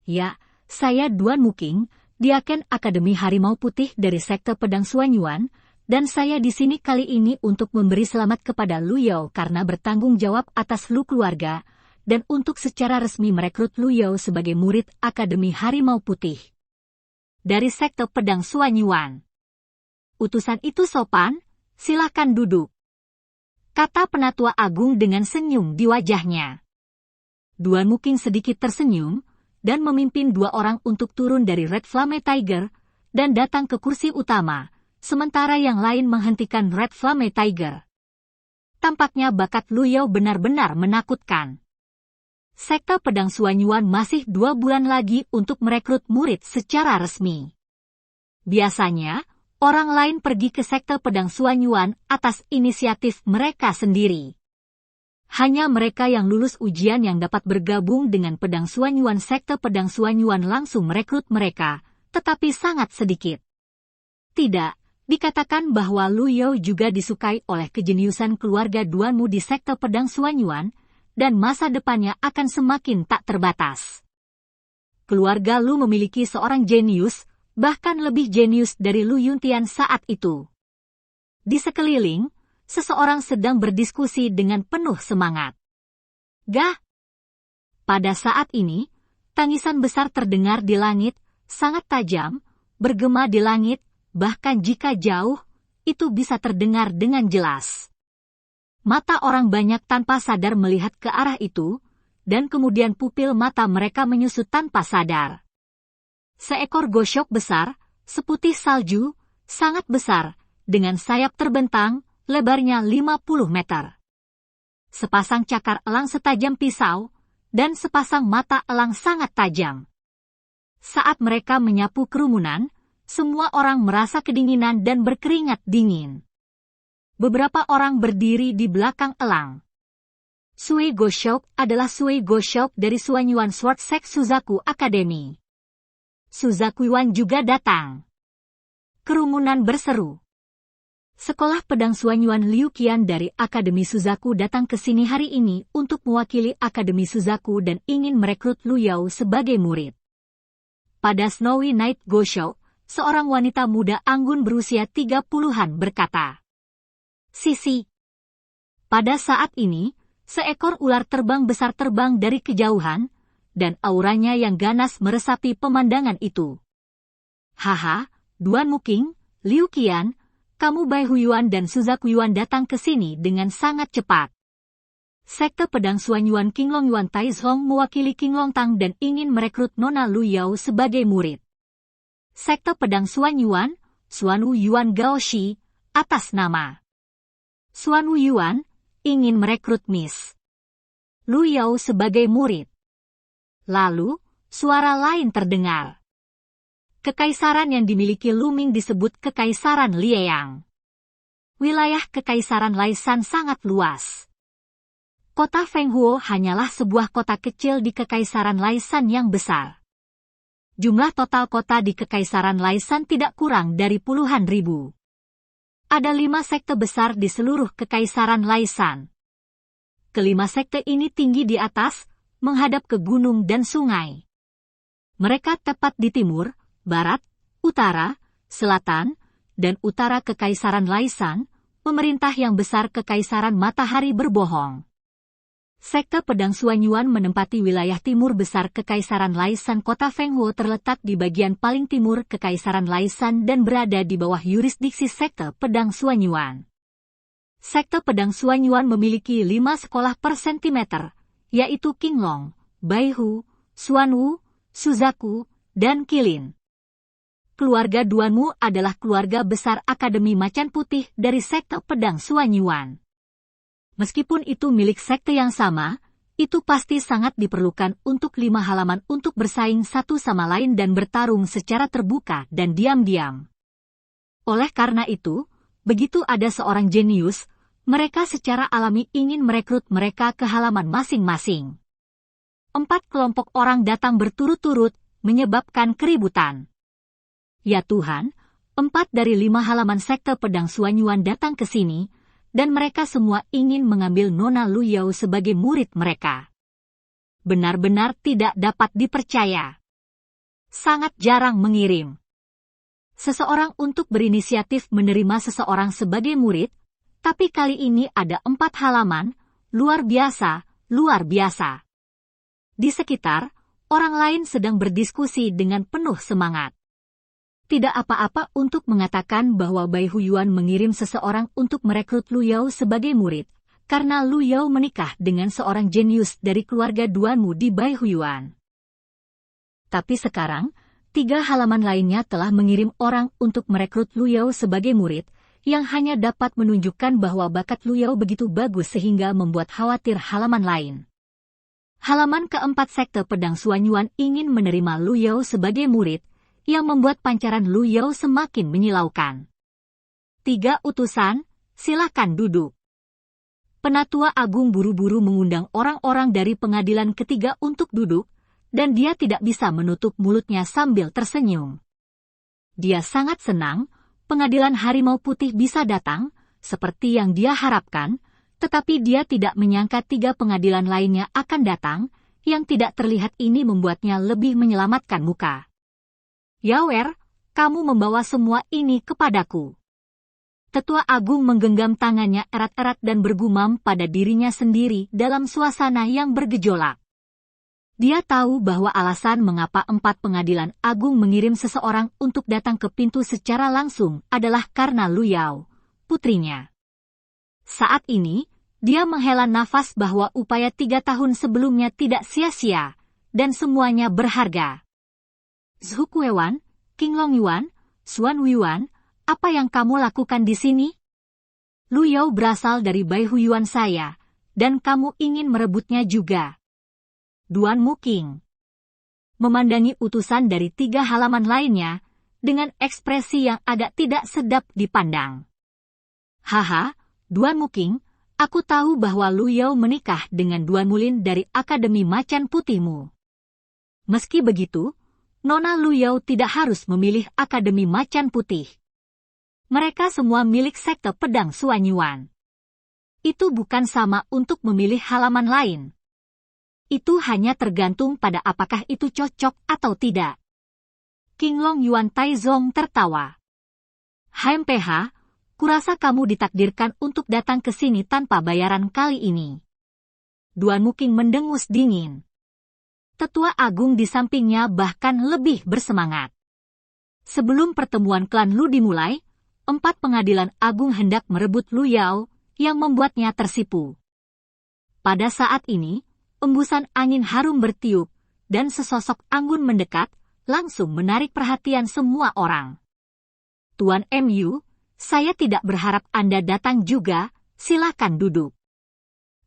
Ya, saya Duan Muking, Diaken Akademi Harimau Putih dari Sekte Pedang Suanyuan, dan saya di sini kali ini untuk memberi selamat kepada Lu Yao karena bertanggung jawab atas Lu keluarga, dan untuk secara resmi merekrut Lu Yao sebagai murid Akademi Harimau Putih dari Sekte Pedang Suanyuan. Utusan itu sopan, silakan duduk, kata Penatua Agung dengan senyum di wajahnya. Duan Muking sedikit tersenyum, dan memimpin 2 orang untuk turun dari Red Flame Tiger, dan datang ke kursi utama, sementara yang lain menghentikan Red Flame Tiger. Tampaknya bakat Lu Yao benar-benar menakutkan. Sekte Pedang Suanyuan masih 2 bulan lagi untuk merekrut murid secara resmi. Biasanya, orang lain pergi ke Sekte Pedang Suanyuan atas inisiatif mereka sendiri. Hanya mereka yang lulus ujian yang dapat bergabung dengan Pedang Suanyuan. Sekte Pedang Suanyuan langsung merekrut mereka, tetapi sangat sedikit. Tidak, dikatakan bahwa Lu Yao juga disukai oleh kejeniusan keluarga Duanmu di Sekte Pedang Suanyuan, dan masa depannya akan semakin tak terbatas. Keluarga Lu memiliki seorang jenius, bahkan lebih jenius dari Lu Yuntian saat itu. Di sekeliling, seseorang sedang berdiskusi dengan penuh semangat. Gah! Pada saat ini, tangisan besar terdengar di langit, sangat tajam, bergema di langit, bahkan jika jauh, itu bisa terdengar dengan jelas. Mata orang banyak tanpa sadar melihat ke arah itu, dan kemudian pupil mata mereka menyusut tanpa sadar. Seekor goshok besar, seputih salju, sangat besar, dengan sayap terbentang, lebarnya 50 meter. Sepasang cakar elang setajam pisau, dan sepasang mata elang sangat tajam. Saat mereka menyapu kerumunan, semua orang merasa kedinginan dan berkeringat dingin. Beberapa orang berdiri di belakang elang. Sui Goshok adalah Sui Goshok dari Suanyuan Sword Sect Suzaku Academy. Suzaku Yuan juga datang. Kerumunan berseru. Sekolah pedang Suanyuan Liu Qian dari Akademi Suzaku datang ke sini hari ini untuk mewakili Akademi Suzaku dan ingin merekrut Lu Yao sebagai murid. Pada Snowy Night Goshok, seorang wanita muda anggun berusia 30-an berkata, "Sisi." Pada saat ini, seekor ular terbang besar terbang dari kejauhan, dan auranya yang ganas meresapi pemandangan itu. "Haha, Duanmu King, Liu Qian, kamu Bai Huyuan dan Suzaku Yuan datang ke sini dengan sangat cepat." Sekte Pedang Suanyuan Qinglong Yuan Taizhong mewakili Qinglong Tang dan ingin merekrut Nona Lu Yao sebagai murid. Sekte Pedang Suanyuan, Suanwu Yuan Gaoshi, atas nama Suanwu Yuan, ingin merekrut Miss Lu Yao sebagai murid. Lalu, suara lain terdengar. Kekaisaran yang dimiliki Lu Ming disebut Kekaisaran Lieyang. Wilayah Kekaisaran Laisan sangat luas. Kota Fenghuo hanyalah sebuah kota kecil di Kekaisaran Laisan yang besar. Jumlah total kota di Kekaisaran Laisan tidak kurang dari puluhan ribu. Ada 5 sekte besar di seluruh Kekaisaran Laisan. Kelima sekte ini tinggi di atas, menghadap ke gunung dan sungai. Mereka tepat di timur, barat, utara, selatan, dan utara Kekaisaran Laisan, pemerintah yang besar Kekaisaran Matahari Berbohong. Sekte Pedang Suanyuan menempati wilayah timur besar Kekaisaran Laisan. Kota Fenghuo terletak di bagian paling timur Kekaisaran Laisan dan berada di bawah yurisdiksi Sekte Pedang Suanyuan. Sekte Pedang Suanyuan memiliki 5 sekolah per sentimeter, yaitu Qinglong, Baihu, Suanwu, Suzaku, dan Qilin. Keluarga Duanmu adalah keluarga besar Akademi Macan Putih dari Sekte Pedang Suanyuan. Meskipun itu milik sekte yang sama, itu pasti sangat diperlukan untuk 5 halaman untuk bersaing satu sama lain dan bertarung secara terbuka dan diam-diam. Oleh karena itu, begitu ada seorang jenius, mereka secara alami ingin merekrut mereka ke halaman masing-masing. 4 kelompok orang datang berturut-turut, menyebabkan keributan. Ya Tuhan, 4 dari 5 halaman Sekte Pedang Suanyuan datang ke sini, dan mereka semua ingin mengambil Nona Lu Yao sebagai murid mereka. Benar-benar tidak dapat dipercaya. Sangat jarang mengirim seseorang untuk berinisiatif menerima seseorang sebagai murid, tapi kali ini ada 4 halaman, luar biasa, luar biasa. Di sekitar, orang lain sedang berdiskusi dengan penuh semangat. Tidak apa-apa untuk mengatakan bahwa Bai Huyuan mengirim seseorang untuk merekrut Lu Yao sebagai murid, karena Lu Yao menikah dengan seorang jenius dari keluarga Duanmu di Bai Huyuan. Tapi sekarang, 3 halaman lainnya telah mengirim orang untuk merekrut Lu Yao sebagai murid, yang hanya dapat menunjukkan bahwa bakat Lu Yao begitu bagus sehingga membuat khawatir halaman lain. Halaman keempat sekte pedang Suanyuan ingin menerima Lu Yao sebagai murid, yang membuat pancaran Lu Yao semakin menyilaukan. 3 utusan, silakan duduk. Penatua Agung buru-buru mengundang orang-orang dari pengadilan ketiga untuk duduk, dan dia tidak bisa menutup mulutnya sambil tersenyum. Dia sangat senang, pengadilan Harimau Putih bisa datang, seperti yang dia harapkan, tetapi dia tidak menyangka 3 pengadilan lainnya akan datang, yang tidak terlihat ini membuatnya lebih menyelamatkan muka. Yawer, kamu membawa semua ini kepadaku. Tetua Agung menggenggam tangannya erat-erat dan bergumam pada dirinya sendiri dalam suasana yang bergejolak. Dia tahu bahwa alasan mengapa 4 pengadilan agung mengirim seseorang untuk datang ke pintu secara langsung adalah karena Lu Yao, putrinya. Saat ini, dia menghela nafas bahwa upaya 3 tahun sebelumnya tidak sia-sia, dan semuanya berharga. Zhu Kuewan, Qinglong Yuan, Xuan Yuan, apa yang kamu lakukan di sini? Lu Yao berasal dari Bai Huyuan saya, dan kamu ingin merebutnya juga. Duan Muking memandangi utusan dari 3 halaman lainnya, dengan ekspresi yang agak tidak sedap dipandang. Haha, Duan Muking, aku tahu bahwa Lu Yao menikah dengan Duan Mulin dari Akademi Macan Putihmu. Meski begitu, Nona Lu Yao tidak harus memilih Akademi Macan Putih. Mereka semua milik sekte pedang Suanyuan. Itu bukan sama untuk memilih halaman lain. Itu hanya tergantung pada apakah itu cocok atau tidak. Qinglong Yuan Taizong tertawa. HMPH, kurasa kamu ditakdirkan untuk datang ke sini tanpa bayaran kali ini. Duan Muking mendengus dingin. Tetua Agung di sampingnya bahkan lebih bersemangat. Sebelum pertemuan klan Lu dimulai, 4 pengadilan agung hendak merebut Lu Yao, yang membuatnya tersipu. Pada saat ini, embusan angin harum bertiup, dan sesosok anggun mendekat, langsung menarik perhatian semua orang. Tuan MU, saya tidak berharap Anda datang juga, silakan duduk.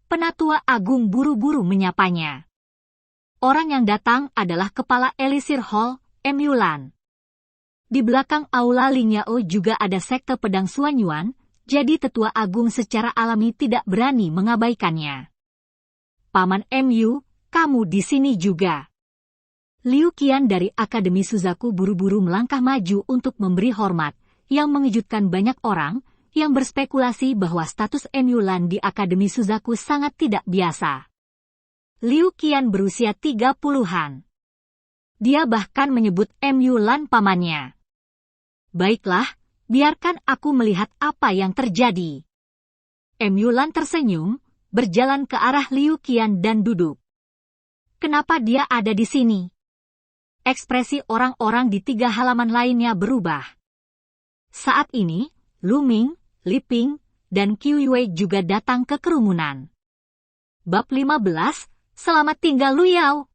Penatua Agung buru-buru menyapanya. Orang yang datang adalah Kepala Elisir Hall, MU Lan. Di belakang aula Lingyao juga ada sekte pedang Suanyuan, jadi Tetua Agung secara alami tidak berani mengabaikannya. Paman MU, kamu di sini juga. Liu Qian dari Akademi Suzaku buru-buru melangkah maju untuk memberi hormat, yang mengejutkan banyak orang, yang berspekulasi bahwa status MU Lan di Akademi Suzaku sangat tidak biasa. Liu Qian berusia 30-an. Dia bahkan menyebut MU Lan pamannya. Baiklah, biarkan aku melihat apa yang terjadi. MU Lan tersenyum, berjalan ke arah Liu Qian dan duduk. Kenapa dia ada di sini? Ekspresi orang-orang di 3 halaman lainnya berubah. Saat ini, Lu Ming, Li Ping, dan Qiu Yue juga datang ke kerumunan. Bab 15, Selamat tinggal Lu Yao.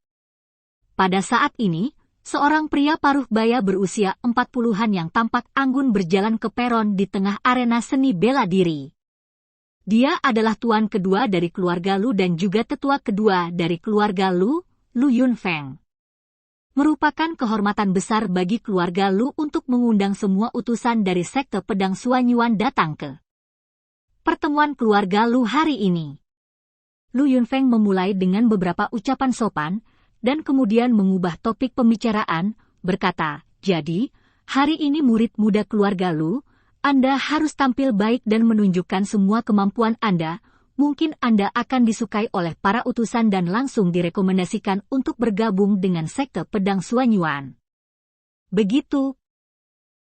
Pada saat ini, seorang pria paruh baya berusia 40-an yang tampak anggun berjalan ke peron di tengah arena seni bela diri. Dia adalah tuan kedua dari keluarga Lu dan juga tetua kedua dari keluarga Lu, Lu Yunfeng. Merupakan kehormatan besar bagi keluarga Lu untuk mengundang semua utusan dari sekte pedang Suanyuan datang ke pertemuan keluarga Lu hari ini. Lu Yunfeng memulai dengan beberapa ucapan sopan, dan kemudian mengubah topik pembicaraan, berkata, jadi, hari ini murid muda keluarga Lu, Anda harus tampil baik dan menunjukkan semua kemampuan Anda, mungkin Anda akan disukai oleh para utusan dan langsung direkomendasikan untuk bergabung dengan sekte pedang Suanyuan. Begitu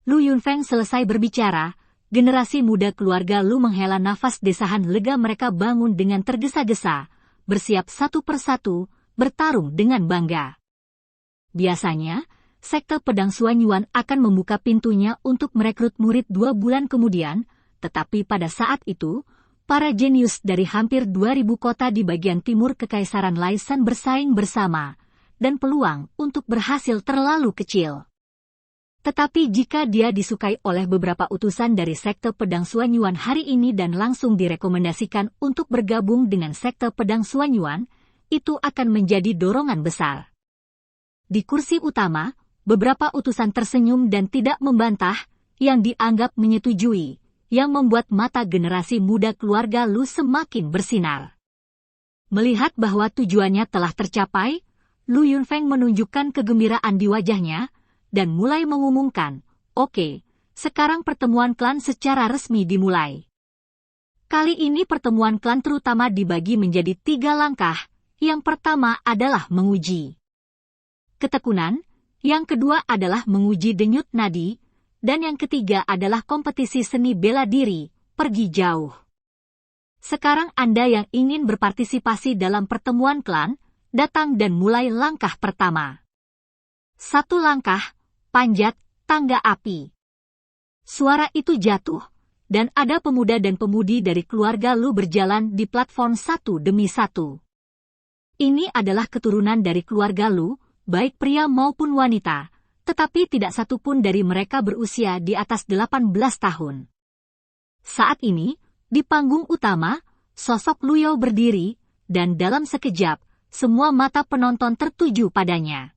Lu Yunfeng selesai berbicara, generasi muda keluarga Lu menghela nafas desahan lega, mereka bangun dengan tergesa-gesa, bersiap satu persatu, bertarung dengan bangga. Biasanya, sekte pedang Suanyuan akan membuka pintunya untuk merekrut murid 2 bulan kemudian, tetapi pada saat itu, para jenius dari hampir 2000 kota di bagian timur Kekaisaran Laisan bersaing bersama, dan peluang untuk berhasil terlalu kecil. Tetapi jika dia disukai oleh beberapa utusan dari sekte pedang Suanyuan hari ini dan langsung direkomendasikan untuk bergabung dengan sekte pedang Suanyuan, itu akan menjadi dorongan besar. Di kursi utama, beberapa utusan tersenyum dan tidak membantah, yang dianggap menyetujui, yang membuat mata generasi muda keluarga Lu semakin bersinar. Melihat bahwa tujuannya telah tercapai, Lu Yunfeng menunjukkan kegembiraan di wajahnya, dan mulai mengumumkan, "Oke, sekarang pertemuan klan secara resmi dimulai." Kali ini pertemuan klan terutama dibagi menjadi 3 langkah. Yang pertama adalah menguji ketekunan, yang kedua adalah menguji denyut nadi, dan yang ketiga adalah kompetisi seni bela diri, pergi jauh. Sekarang Anda yang ingin berpartisipasi dalam pertemuan klan, datang dan mulai langkah pertama. 1 langkah, panjat tangga api. Suara itu jatuh, dan ada pemuda dan pemudi dari keluarga Lu berjalan di platform satu demi satu. Ini adalah keturunan dari keluarga Lu, baik pria maupun wanita, tetapi tidak satu pun dari mereka berusia di atas 18 tahun. Saat ini, di panggung utama, sosok Lu Yao berdiri, dan dalam sekejap, semua mata penonton tertuju padanya.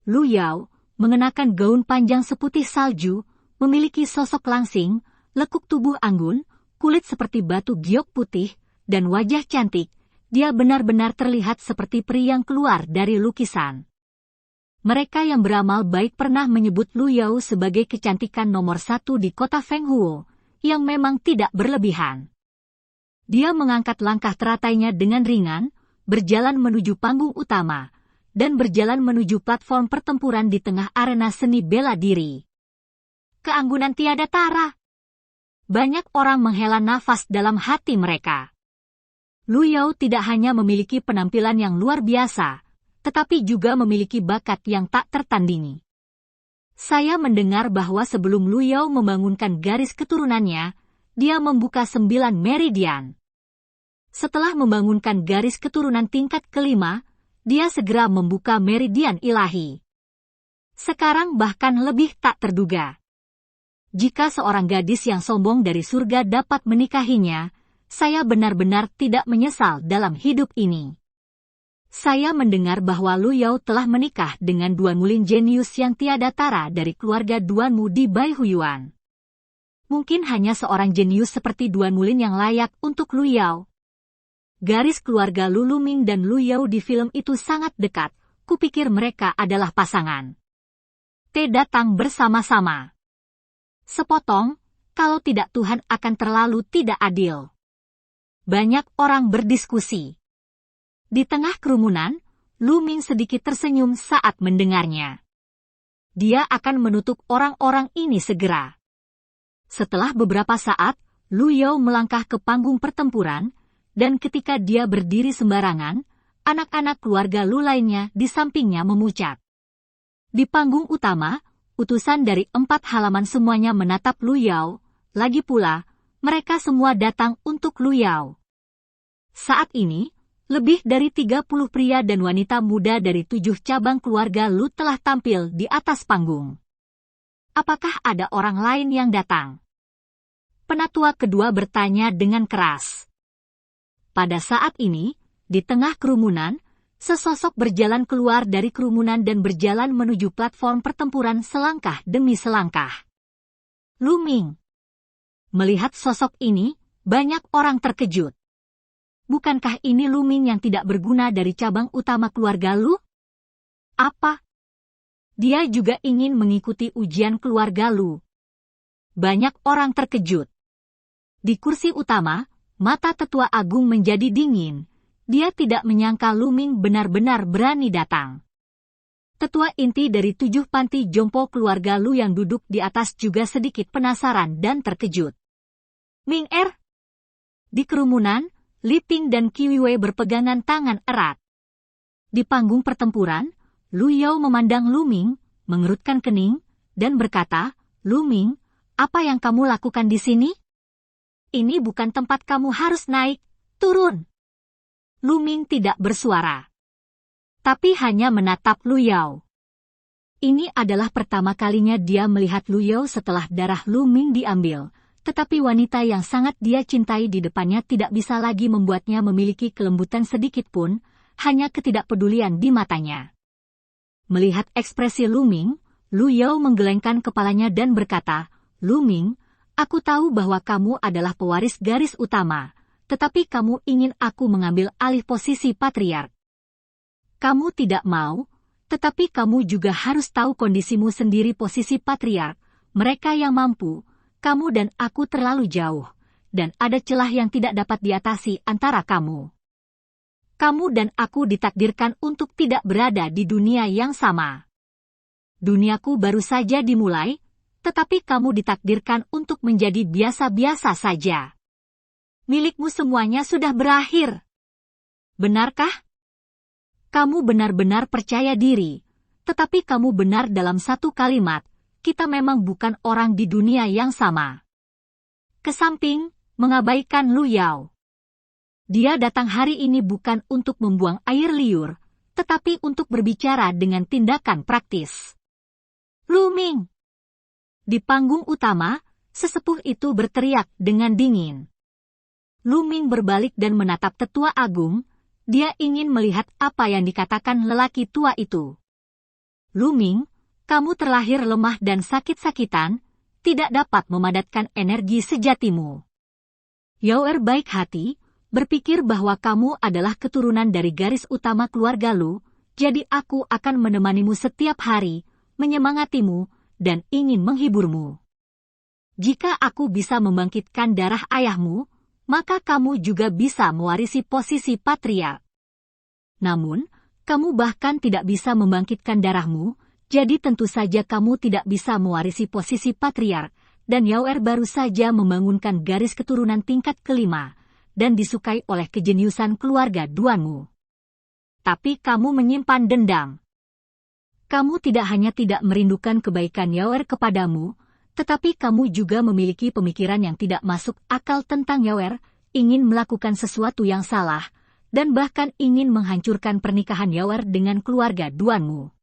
Lu Yao, mengenakan gaun panjang seputih salju, memiliki sosok langsing, lekuk tubuh anggun, kulit seperti batu giok putih, dan wajah cantik. Dia benar-benar terlihat seperti peri yang keluar dari lukisan. Mereka yang beramal baik pernah menyebut Lu Yao sebagai kecantikan nomor 1 di kota Fenghuo, yang memang tidak berlebihan. Dia mengangkat langkah teratainya dengan ringan, berjalan menuju panggung utama, dan berjalan menuju platform pertempuran di tengah arena seni bela diri. Keanggunan tiada tara. Banyak orang menghela nafas dalam hati mereka. Lu Yao tidak hanya memiliki penampilan yang luar biasa, tetapi juga memiliki bakat yang tak tertandingi. Saya mendengar bahwa sebelum Lu Yao membangunkan garis keturunannya, dia membuka 9 meridian. Setelah membangunkan garis keturunan tingkat kelima, dia segera membuka meridian ilahi. Sekarang bahkan lebih tak terduga. Jika seorang gadis yang sombong dari surga dapat menikahinya, saya benar-benar tidak menyesal dalam hidup ini. Saya mendengar bahwa Lu Yao telah menikah dengan Duan Mulin jenius yang tiada tara dari keluarga Duan Mu di Baihuyuan. Mungkin hanya seorang jenius seperti Duan Mulin yang layak untuk Lu Yao. Garis keluarga Lu Luming dan Lu Yao di film itu sangat dekat, kupikir mereka adalah pasangan. T datang bersama-sama. Sepotong, kalau tidak Tuhan akan terlalu tidak adil. Banyak orang berdiskusi. Di tengah kerumunan, Lu Ming sedikit tersenyum saat mendengarnya. Dia akan menutup orang-orang ini segera. Setelah beberapa saat, Lu Yao melangkah ke panggung pertempuran, dan ketika dia berdiri sembarangan, anak-anak keluarga Lu lainnya di sampingnya memucat. Di panggung utama, utusan dari 4 halaman semuanya menatap Lu Yao, lagi pula, mereka semua datang untuk Lu Yao. Saat ini, lebih dari 30 pria dan wanita muda dari 7 cabang keluarga Lu telah tampil di atas panggung. Apakah ada orang lain yang datang? Penatua kedua bertanya dengan keras. Pada saat ini, di tengah kerumunan, sesosok berjalan keluar dari kerumunan dan berjalan menuju platform pertempuran selangkah demi selangkah. Lu Ming. Melihat sosok ini, banyak orang terkejut. Bukankah ini Lu Ming yang tidak berguna dari cabang utama keluarga Lu? Apa? Dia juga ingin mengikuti ujian keluarga Lu. Banyak orang terkejut. Di kursi utama, mata tetua agung menjadi dingin. Dia tidak menyangka Lu Ming benar-benar berani datang. Tetua inti dari 7 panti jompo keluarga Lu yang duduk di atas juga sedikit penasaran dan terkejut. Ming Er? Di kerumunan, Li Ping dan Qi Wei berpegangan tangan erat. Di panggung pertempuran, Lu Yao memandang Lu Ming, mengerutkan kening, dan berkata, Lu Ming, apa yang kamu lakukan di sini? Ini bukan tempat kamu harus naik, turun. Lu Ming tidak bersuara, tapi hanya menatap Lu Yao. Ini adalah pertama kalinya dia melihat Lu Yao setelah darah Lu Ming diambil, tetapi wanita yang sangat dia cintai di depannya tidak bisa lagi membuatnya memiliki kelembutan sedikit pun, hanya ketidakpedulian di matanya. Melihat ekspresi Lu Ming, Lu Yao menggelengkan kepalanya dan berkata, "Lu Ming, aku tahu bahwa kamu adalah pewaris garis utama, tetapi kamu ingin aku mengambil alih posisi patriark. Kamu tidak mau, tetapi kamu juga harus tahu kondisimu sendiri posisi patriark, mereka yang mampu, kamu dan aku terlalu jauh, dan ada celah yang tidak dapat diatasi antara kamu. Kamu dan aku ditakdirkan untuk tidak berada di dunia yang sama. Duniaku baru saja dimulai, tetapi kamu ditakdirkan untuk menjadi biasa-biasa saja. Milikmu semuanya sudah berakhir. Benarkah? Kamu benar-benar percaya diri, tetapi kamu benar dalam satu kalimat, kita memang bukan orang di dunia yang sama." Kesamping, mengabaikan Lu Yao. Dia datang hari ini bukan untuk membuang air liur, tetapi untuk berbicara dengan tindakan praktis. "Lu Ming!" Di panggung utama, sesepuh itu berteriak dengan dingin. Lu Ming berbalik dan menatap tetua agung, dia ingin melihat apa yang dikatakan lelaki tua itu. "Lu Ming, kamu terlahir lemah dan sakit-sakitan, tidak dapat memadatkan energi sejatimu. Yao Er baik hati, berpikir bahwa kamu adalah keturunan dari garis utama keluarga Lu, jadi aku akan menemanimu setiap hari, menyemangatimu, dan ingin menghiburmu. Jika aku bisa membangkitkan darah ayahmu, maka kamu juga bisa mewarisi posisi patriark. Namun, kamu bahkan tidak bisa membangkitkan darahmu, jadi tentu saja kamu tidak bisa mewarisi posisi patriark, dan Yao Er baru saja membangunkan garis keturunan tingkat kelima, dan disukai oleh kejeniusan keluarga Duanmu. Tapi kamu menyimpan dendam. Kamu tidak hanya tidak merindukan kebaikan Yao Er kepadamu, tetapi kamu juga memiliki pemikiran yang tidak masuk akal tentang Yao Er, ingin melakukan sesuatu yang salah, dan bahkan ingin menghancurkan pernikahan Yao Er dengan keluarga Duanmu.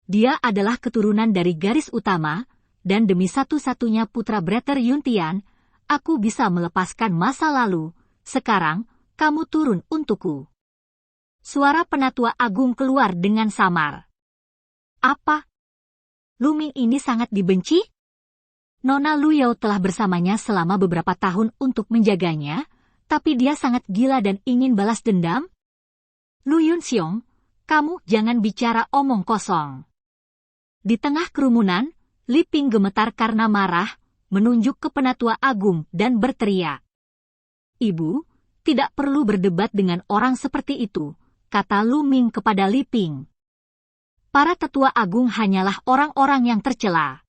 Dia adalah keturunan dari garis utama, dan demi satu-satunya putra Breter Yuntian, aku bisa melepaskan masa lalu. Sekarang, kamu turun untukku." Suara penatua agung keluar dengan samar. "Apa? Lu Ming ini sangat dibenci? Nona Lu Yao telah bersamanya selama beberapa tahun untuk menjaganya, tapi dia sangat gila dan ingin balas dendam? Lu Yunxiong, kamu jangan bicara omong kosong." Di tengah kerumunan, Li Ping gemetar karena marah, menunjuk ke penatua agung dan berteriak. "Ibu, tidak perlu berdebat dengan orang seperti itu," kata Lu Ming kepada Li Ping. "Para tetua agung hanyalah orang-orang yang tercela.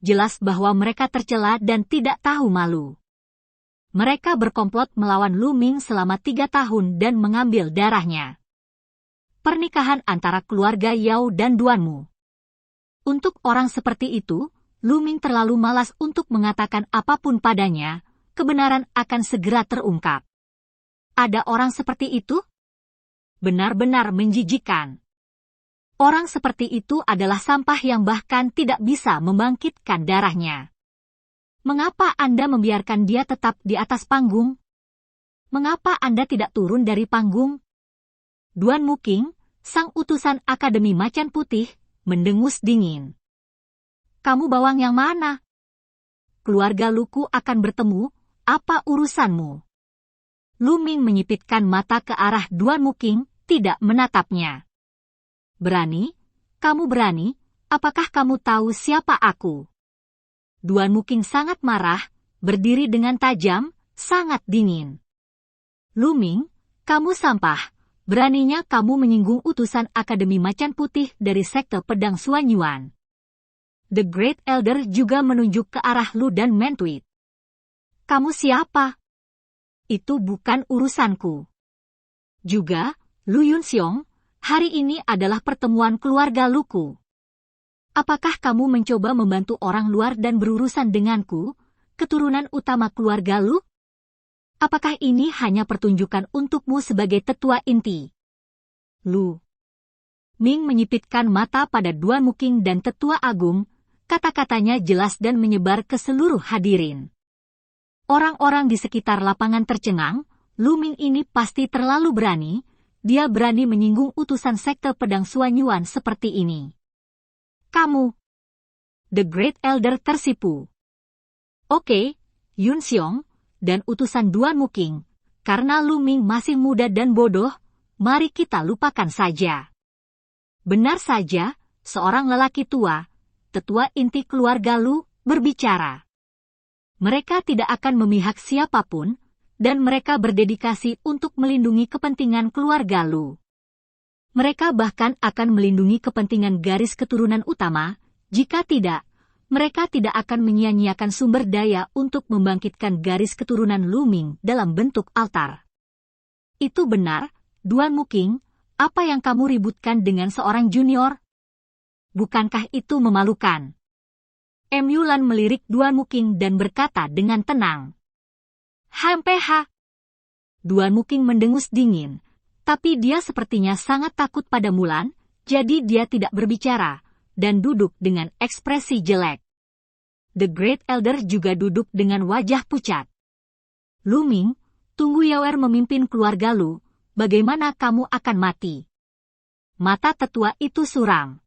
Jelas bahwa mereka tercela dan tidak tahu malu. Mereka berkomplot melawan Lu Ming selama 3 tahun dan mengambil darahnya. Pernikahan antara keluarga Yao dan Duanmu. Untuk orang seperti itu, Lu Ming terlalu malas untuk mengatakan apapun padanya, kebenaran akan segera terungkap. Ada orang seperti itu? Benar-benar menjijikkan. Orang seperti itu adalah sampah yang bahkan tidak bisa membangkitkan darahnya. Mengapa Anda membiarkan dia tetap di atas panggung? Mengapa Anda tidak turun dari panggung?" Duan Muking, sang utusan Akademi Macan Putih, mendengus dingin. "Kamu bawang yang mana? Keluarga Luku akan bertemu, apa urusanmu?" Lu Ming menyipitkan mata ke arah Duan Muking, tidak menatapnya. "Berani? Kamu berani? Apakah kamu tahu siapa aku?" Duan Muking sangat marah, berdiri dengan tajam, sangat dingin. "Lu Ming, kamu sampah. Beraninya kamu menyinggung utusan Akademi Macan Putih dari sekte pedang Suanyuan." The Great Elder juga menunjuk ke arah Lu dan Mentuit. "Kamu siapa? Itu bukan urusanku." Juga, Lu Yunxiong, hari ini adalah pertemuan keluarga Luku. Apakah kamu mencoba membantu orang luar dan berurusan denganku, keturunan utama keluarga Lu? Apakah ini hanya pertunjukan untukmu sebagai tetua inti?" Lu Ming menyipitkan mata pada Duan Muking dan tetua agung, kata-katanya jelas dan menyebar ke seluruh hadirin. Orang-orang di sekitar lapangan tercengang, Lu Ming ini pasti terlalu berani, dia berani menyinggung utusan sekte pedang Suanyuan seperti ini. Kamu, The Great Elder tersipu. Oke, Yun Xiong, dan utusan Duan Muking, karena Lu Ming masih muda dan bodoh, mari kita lupakan saja. Benar saja, seorang lelaki tua, tetua inti keluarga Lu, berbicara. Mereka tidak akan memihak siapapun, dan mereka berdedikasi untuk melindungi kepentingan keluarga Lu. Mereka bahkan akan melindungi kepentingan garis keturunan utama, jika tidak, mereka tidak akan menyia-nyiakan sumber daya untuk membangkitkan garis keturunan Lu Ming dalam bentuk altar. Itu benar, Duan Muking, apa yang kamu ributkan dengan seorang junior? Bukankah itu memalukan? Yulan melirik Duan Muking dan berkata dengan tenang. HMPH. Duan Muking mendengus dingin, tapi dia sepertinya sangat takut pada Mulan, jadi dia tidak berbicara, dan duduk dengan ekspresi jelek. The Great Elder juga duduk dengan wajah pucat. Lu Ming, tunggu Yawer memimpin keluarga Lu, bagaimana kamu akan mati? Mata tetua itu suram.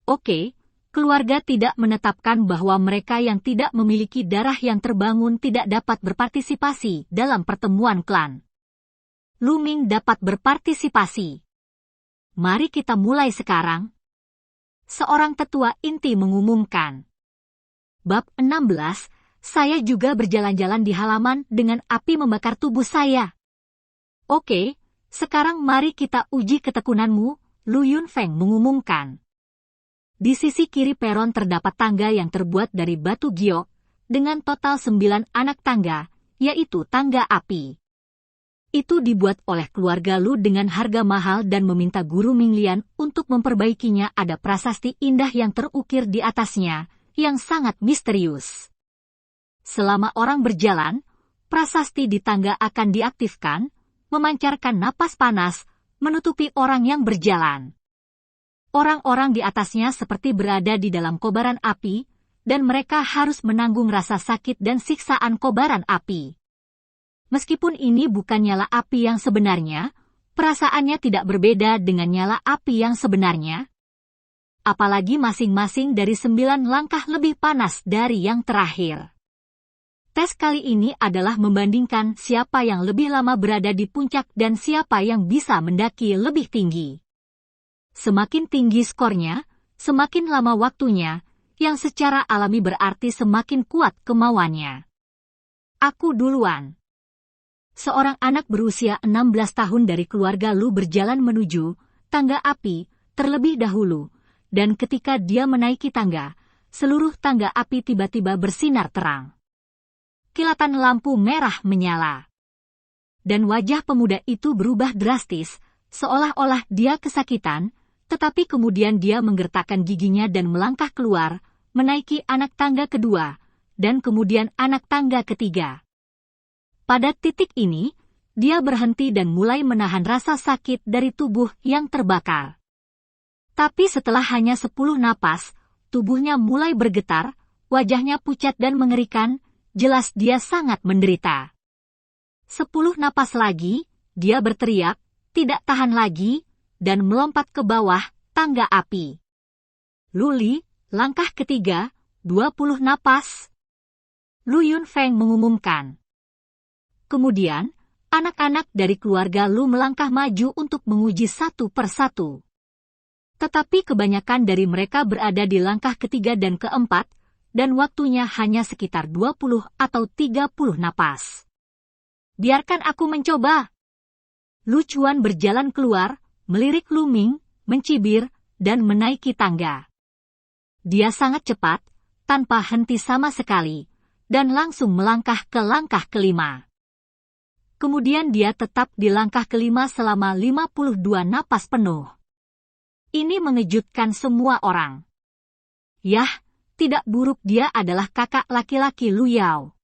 Oke, keluarga tidak menetapkan bahwa mereka yang tidak memiliki darah yang terbangun tidak dapat berpartisipasi dalam pertemuan klan. Lu Ming dapat berpartisipasi. Mari kita mulai sekarang. Seorang tetua inti mengumumkan. Bab 16, saya juga berjalan-jalan di halaman dengan api membakar tubuh saya. Oke, sekarang mari kita uji ketekunanmu, Lu Yunfeng mengumumkan. Di sisi kiri peron terdapat tangga yang terbuat dari batu giok, dengan total 9 anak tangga, yaitu tangga api. Itu dibuat oleh keluarga Lu dengan harga mahal dan meminta guru Minglian untuk memperbaikinya. Ada prasasti indah yang terukir di atasnya, yang sangat misterius. Selama orang berjalan, prasasti di tangga akan diaktifkan, memancarkan napas panas, menutupi orang yang berjalan. Orang-orang di atasnya seperti berada di dalam kobaran api, dan mereka harus menanggung rasa sakit dan siksaan kobaran api. Meskipun ini bukan nyala api yang sebenarnya, perasaannya tidak berbeda dengan nyala api yang sebenarnya. Apalagi masing-masing dari 9 langkah lebih panas dari yang terakhir. Tes kali ini adalah membandingkan siapa yang lebih lama berada di puncak dan siapa yang bisa mendaki lebih tinggi. Semakin tinggi skornya, semakin lama waktunya, yang secara alami berarti semakin kuat kemauannya. Aku duluan. Seorang anak berusia 16 tahun dari keluarga Lu berjalan menuju tangga api terlebih dahulu, dan ketika dia menaiki tangga, seluruh tangga api tiba-tiba bersinar terang. Kilatan lampu merah menyala. Dan wajah pemuda itu berubah drastis, seolah-olah dia kesakitan, tetapi kemudian dia menggertakkan giginya dan melangkah keluar, menaiki anak tangga kedua, dan kemudian anak tangga ketiga. Pada titik ini, dia berhenti dan mulai menahan rasa sakit dari tubuh yang terbakar. Tapi setelah hanya 10 napas, tubuhnya mulai bergetar, wajahnya pucat dan mengerikan, jelas dia sangat menderita. 10 napas lagi, dia berteriak, tidak tahan lagi, dan melompat ke bawah tangga api. Luli, langkah ketiga, 20 napas. Lu Yunfeng mengumumkan. Kemudian, anak-anak dari keluarga Lu melangkah maju untuk menguji satu persatu. Tetapi kebanyakan dari mereka berada di langkah ketiga dan keempat, dan waktunya hanya sekitar 20 atau 30 napas. Biarkan aku mencoba. Lu Chuan berjalan keluar, melirik Lu Ming, mencibir, dan menaiki tangga. Dia sangat cepat, tanpa henti sama sekali, dan langsung melangkah ke langkah kelima. Kemudian dia tetap di langkah kelima selama 52 napas penuh. Ini mengejutkan semua orang. Yah, tidak buruk, dia adalah kakak laki-laki Lu Yao.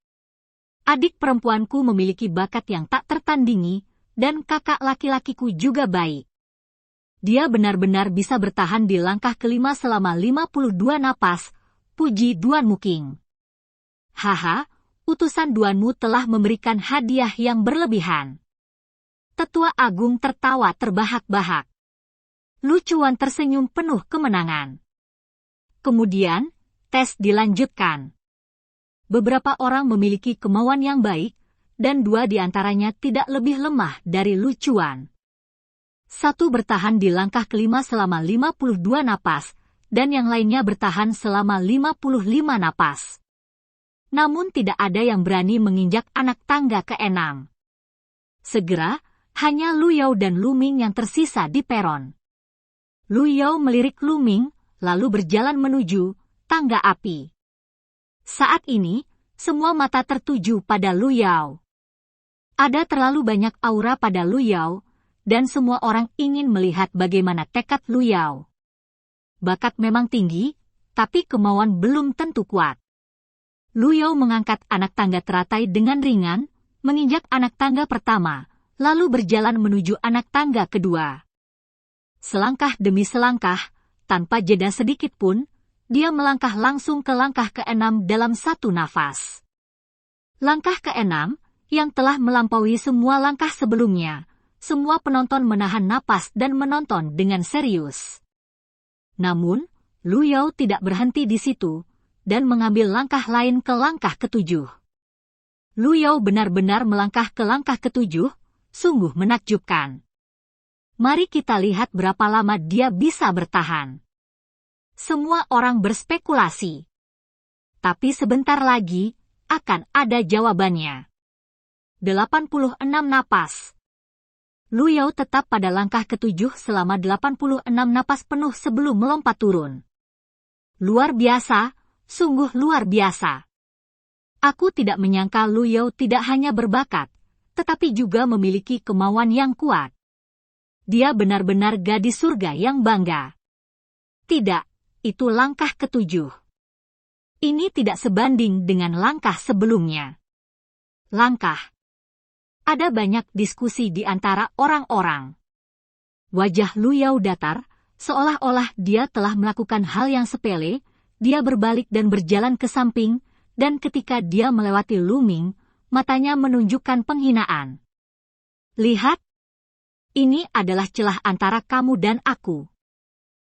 Adik perempuanku memiliki bakat yang tak tertandingi, dan kakak laki-lakiku juga baik. Dia benar-benar bisa bertahan di langkah kelima selama 52 napas, puji Duan Muking. Haha, utusan Duanmu telah memberikan hadiah yang berlebihan. Tetua Agung tertawa terbahak-bahak. Lu Chuan tersenyum penuh kemenangan. Kemudian, tes dilanjutkan. Beberapa orang memiliki kemauan yang baik, dan 2 di antaranya tidak lebih lemah dari Lu Chuan. 1 bertahan di langkah kelima selama 52 napas, dan yang lainnya bertahan selama 55 napas. Namun tidak ada yang berani menginjak anak tangga ke-6. Segera, hanya Lu Yao dan Lu Ming yang tersisa di peron. Lu Yao melirik Lu Ming, lalu berjalan menuju tangga api. Saat ini, semua mata tertuju pada Lu Yao. Ada terlalu banyak aura pada Lu Yao, dan semua orang ingin melihat bagaimana tekad Lu Yao. Bakat memang tinggi, tapi kemauan belum tentu kuat. Lu Yao mengangkat anak tangga teratai dengan ringan, menginjak anak tangga pertama, lalu berjalan menuju anak tangga kedua. Selangkah demi selangkah, tanpa jeda sedikit pun, dia melangkah langsung ke langkah ke-6 dalam 1 nafas. Langkah ke-6, yang telah melampaui semua langkah sebelumnya, semua penonton menahan napas dan menonton dengan serius. Namun, Lu Yao tidak berhenti di situ, dan mengambil langkah lain ke langkah ke-7. Lu Yao benar-benar melangkah ke langkah ke-7, sungguh menakjubkan. Mari kita lihat berapa lama dia bisa bertahan. Semua orang berspekulasi. Tapi sebentar lagi, akan ada jawabannya. 86 napas. Lu Yao tetap pada langkah ke-7 selama 86 napas penuh sebelum melompat turun. Luar biasa, sungguh luar biasa. Aku tidak menyangka Lu Yao tidak hanya berbakat, tetapi juga memiliki kemauan yang kuat. Dia benar-benar gadis surga yang bangga. Tidak, itu langkah ke-7. Ini tidak sebanding dengan langkah sebelumnya. Langkah. Ada banyak diskusi di antara orang-orang. Wajah Lu Yao datar, seolah-olah dia telah melakukan hal yang sepele. Dia berbalik dan berjalan ke samping, dan ketika dia melewati Lu Ming, matanya menunjukkan penghinaan. Lihat, ini adalah celah antara kamu dan aku.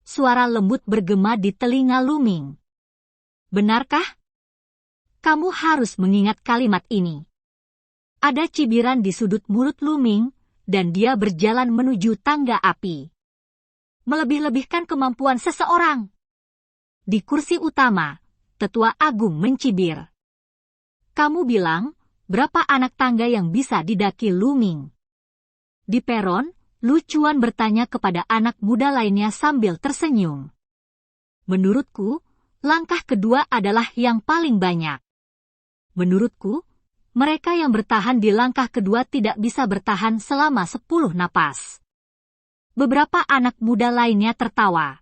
Suara lembut bergema di telinga Lu Ming. Benarkah? Kamu harus mengingat kalimat ini. Ada cibiran di sudut mulut Lu Ming, dan dia berjalan menuju tangga api. Melebih-lebihkan kemampuan seseorang. Di kursi utama, Tetua Agung mencibir. Kamu bilang, berapa anak tangga yang bisa didaki Lu Ming? Di peron, Lu Chuan bertanya kepada anak muda lainnya sambil tersenyum. Menurutku, langkah kedua adalah yang paling banyak. Menurutku, mereka yang bertahan di langkah kedua tidak bisa bertahan selama 10 napas. Beberapa anak muda lainnya tertawa.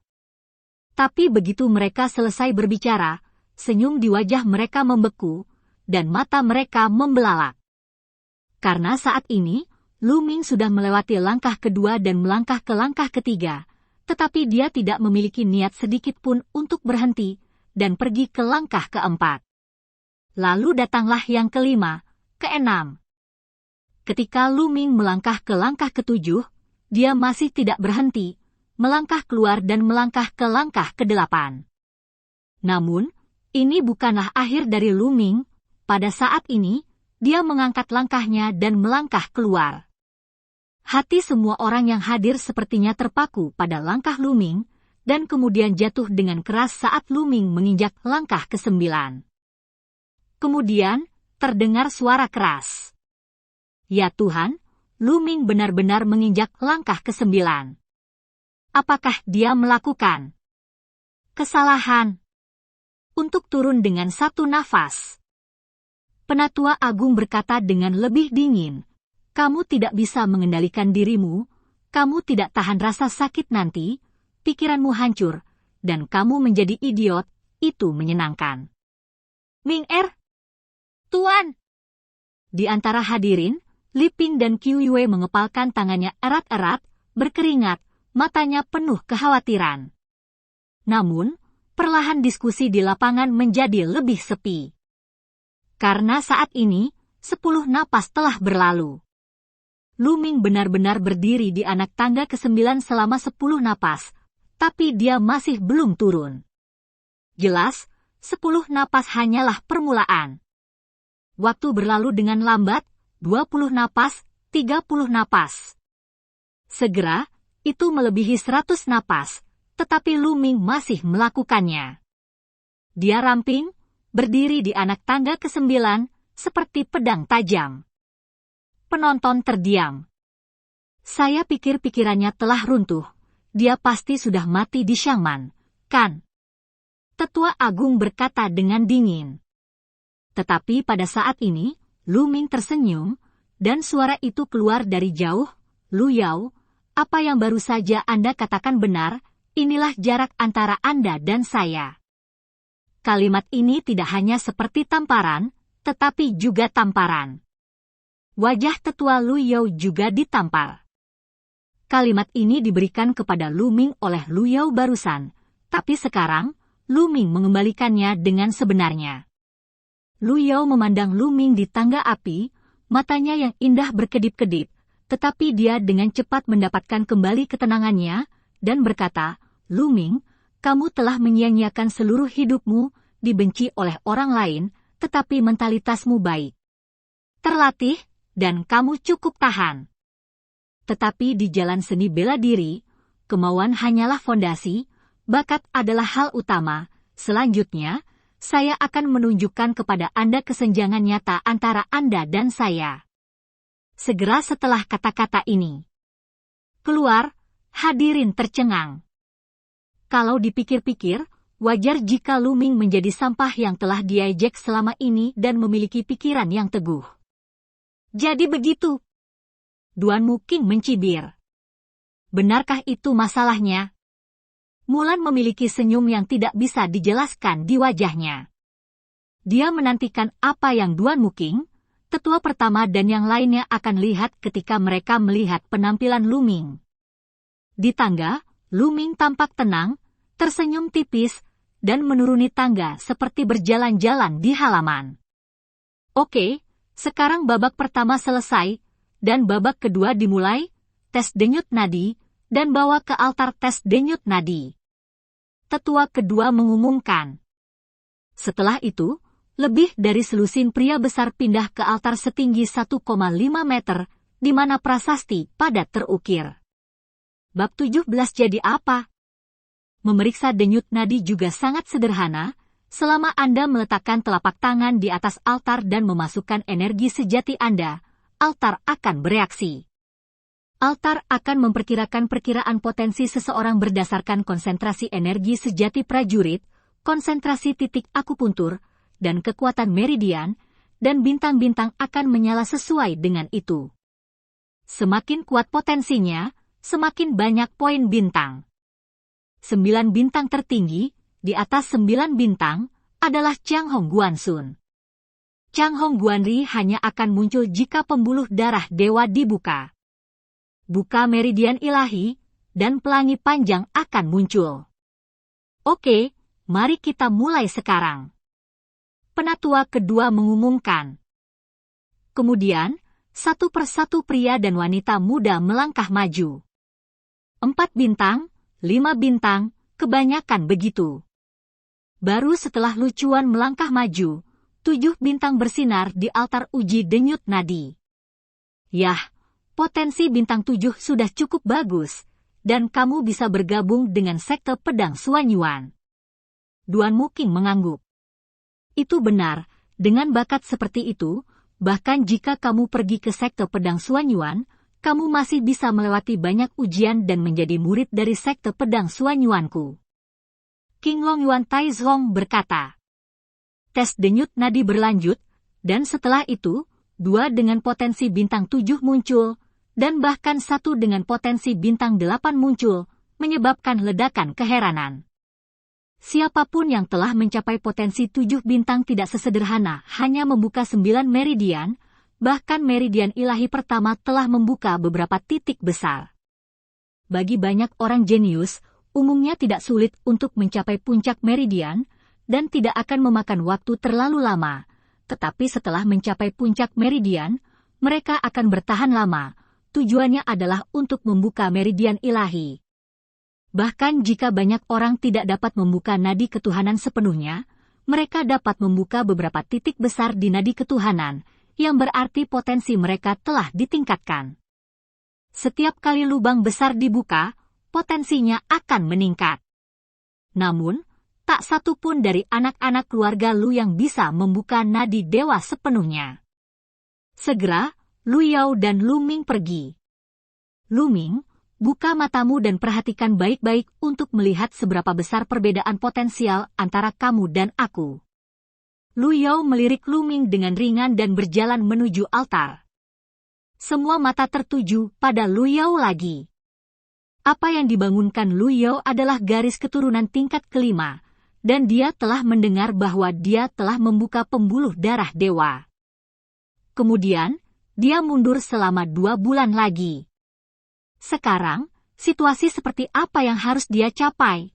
Tapi begitu mereka selesai berbicara, senyum di wajah mereka membeku, dan mata mereka membelalak. Karena saat ini, Lu Ming sudah melewati langkah kedua dan melangkah ke langkah ketiga, tetapi dia tidak memiliki niat sedikit pun untuk berhenti, dan pergi ke langkah keempat. Lalu datanglah yang kelima, keenam. Ketika Lu Ming melangkah ke langkah ketujuh, dia masih tidak berhenti, melangkah keluar dan melangkah ke langkah ke-8. Namun, ini bukanlah akhir dari Lu Ming. Pada saat ini, dia mengangkat langkahnya dan melangkah keluar. Hati semua orang yang hadir sepertinya terpaku pada langkah Lu Ming, dan kemudian jatuh dengan keras saat Lu Ming menginjak langkah ke-9. Kemudian, terdengar suara keras. Ya Tuhan, Lu Ming benar-benar menginjak langkah ke-9. Apakah dia melakukan kesalahan untuk turun dengan 1 nafas? Penatua Agung berkata dengan lebih dingin, kamu tidak bisa mengendalikan dirimu, kamu tidak tahan rasa sakit nanti, pikiranmu hancur, dan kamu menjadi idiot, itu menyenangkan. Ming Er, Tuan! Di antara hadirin, Li Ping dan Qiu Yue mengepalkan tangannya erat-erat, berkeringat, matanya penuh kekhawatiran. Namun, perlahan diskusi di lapangan menjadi lebih sepi. Karena saat ini, 10 napas telah berlalu. Lu Ming benar-benar berdiri di anak tangga ke-9 selama 10 napas, tapi dia masih belum turun. Jelas, 10 napas hanyalah permulaan. Waktu berlalu dengan lambat, 20 napas, 30 napas. Segera, itu melebihi 100 napas, tetapi Lu Ming masih melakukannya. Dia ramping, berdiri di anak tangga ke-9, seperti pedang tajam. Penonton terdiam. Saya pikir pikirannya telah runtuh. Dia pasti sudah mati di Xiangman, kan? Tetua Agung berkata dengan dingin. Tetapi pada saat ini, Lu Ming tersenyum, dan suara itu keluar dari jauh. Lu Yao, apa yang baru saja Anda katakan benar, inilah jarak antara Anda dan saya. Kalimat ini tidak hanya seperti tamparan, tetapi juga tamparan. Wajah tetua Lu Yao juga ditampar. Kalimat ini diberikan kepada Lu Ming oleh Lu Yao barusan, tapi sekarang, Lu Ming mengembalikannya dengan sebenarnya. Lu Yao memandang Lu Ming di tangga api, matanya yang indah berkedip-kedip, tetapi dia dengan cepat mendapatkan kembali ketenangannya, dan berkata, Lu Ming, kamu telah menyia-nyiakan seluruh hidupmu, dibenci oleh orang lain, tetapi mentalitasmu baik. Terlatih, dan kamu cukup tahan. Tetapi di jalan seni bela diri, kemauan hanyalah fondasi, bakat adalah hal utama. Selanjutnya, saya akan menunjukkan kepada Anda kesenjangan nyata antara Anda dan saya. Segera setelah kata-kata ini keluar, hadirin tercengang. Kalau dipikir-pikir, wajar jika Lu Ming menjadi sampah yang telah diejek selama ini dan memiliki pikiran yang teguh. Jadi begitu. Duan Muking mencibir. Benarkah itu masalahnya? Mulan memiliki senyum yang tidak bisa dijelaskan di wajahnya. Dia menantikan apa yang Duan Muking, tetua pertama dan yang lainnya akan lihat ketika mereka melihat penampilan Lu Ming. Di tangga, Lu Ming tampak tenang, tersenyum tipis, dan menuruni tangga seperti berjalan-jalan di halaman. Oke. Sekarang babak pertama selesai, dan babak kedua dimulai, tes denyut nadi, dan bawa ke altar tes denyut nadi. Tetua kedua mengumumkan. Setelah itu, lebih dari selusin pria besar pindah ke altar setinggi 1,5 meter, di mana prasasti padat terukir. Bab 17 jadi apa? Memeriksa denyut nadi juga sangat sederhana, selama Anda meletakkan telapak tangan di atas altar dan memasukkan energi sejati Anda, altar akan bereaksi. Altar akan memperkirakan perkiraan potensi seseorang berdasarkan konsentrasi energi sejati prajurit, konsentrasi titik akupuntur, dan kekuatan meridian, dan bintang-bintang akan menyala sesuai dengan itu. Semakin kuat potensinya, semakin banyak poin bintang. 9 bintang tertinggi, di atas 9 bintang, adalah Chang Hong Guan Sun. Chang Hong Guan Ri hanya akan muncul jika pembuluh darah dewa dibuka. Buka meridian ilahi, dan pelangi panjang akan muncul. Oke, mari kita mulai sekarang. Penatua kedua mengumumkan. Kemudian, satu persatu pria dan wanita muda melangkah maju. 4 bintang, 5 bintang, kebanyakan begitu. Baru setelah lucuan melangkah maju, 7 bintang bersinar di altar uji denyut nadi. Yah, potensi bintang 7 sudah cukup bagus, dan kamu bisa bergabung dengan sekte pedang Suanyuan. Duan Muking mengangguk. Itu benar, dengan bakat seperti itu, bahkan jika kamu pergi ke sekte pedang Suanyuan, kamu masih bisa melewati banyak ujian dan menjadi murid dari sekte pedang Suanyuanku. King Long Yuan Taizong berkata. Tes denyut nadi berlanjut, dan setelah itu, 2 dengan potensi bintang 7 muncul, dan bahkan 1 dengan potensi bintang 8 muncul, menyebabkan ledakan keheranan. Siapapun yang telah mencapai potensi 7 bintang tidak sesederhana hanya membuka 9 meridian, bahkan meridian ilahi pertama telah membuka beberapa titik besar. Bagi banyak orang jenius, umumnya tidak sulit untuk mencapai puncak meridian, dan tidak akan memakan waktu terlalu lama. Tetapi setelah mencapai puncak meridian, mereka akan bertahan lama, tujuannya adalah untuk membuka meridian ilahi. Bahkan jika banyak orang tidak dapat membuka nadi ketuhanan sepenuhnya, mereka dapat membuka beberapa titik besar di nadi ketuhanan, yang berarti potensi mereka telah ditingkatkan. Setiap kali lubang besar dibuka, potensinya akan meningkat. Namun, tak satu pun dari anak-anak keluarga Lu yang bisa membuka nadi dewa sepenuhnya. Segera, Lu Yao dan Lu Ming pergi. Lu Ming, buka matamu dan perhatikan baik-baik untuk melihat seberapa besar perbedaan potensial antara kamu dan aku. Lu Yao melirik Lu Ming dengan ringan dan berjalan menuju altar. Semua mata tertuju pada Lu Yao lagi. Apa yang dibangunkan Lu Yao adalah garis keturunan tingkat kelima, dan dia telah mendengar bahwa dia telah membuka pembuluh darah dewa. Kemudian, dia mundur selama 2 bulan lagi. Sekarang, situasi seperti apa yang harus dia capai?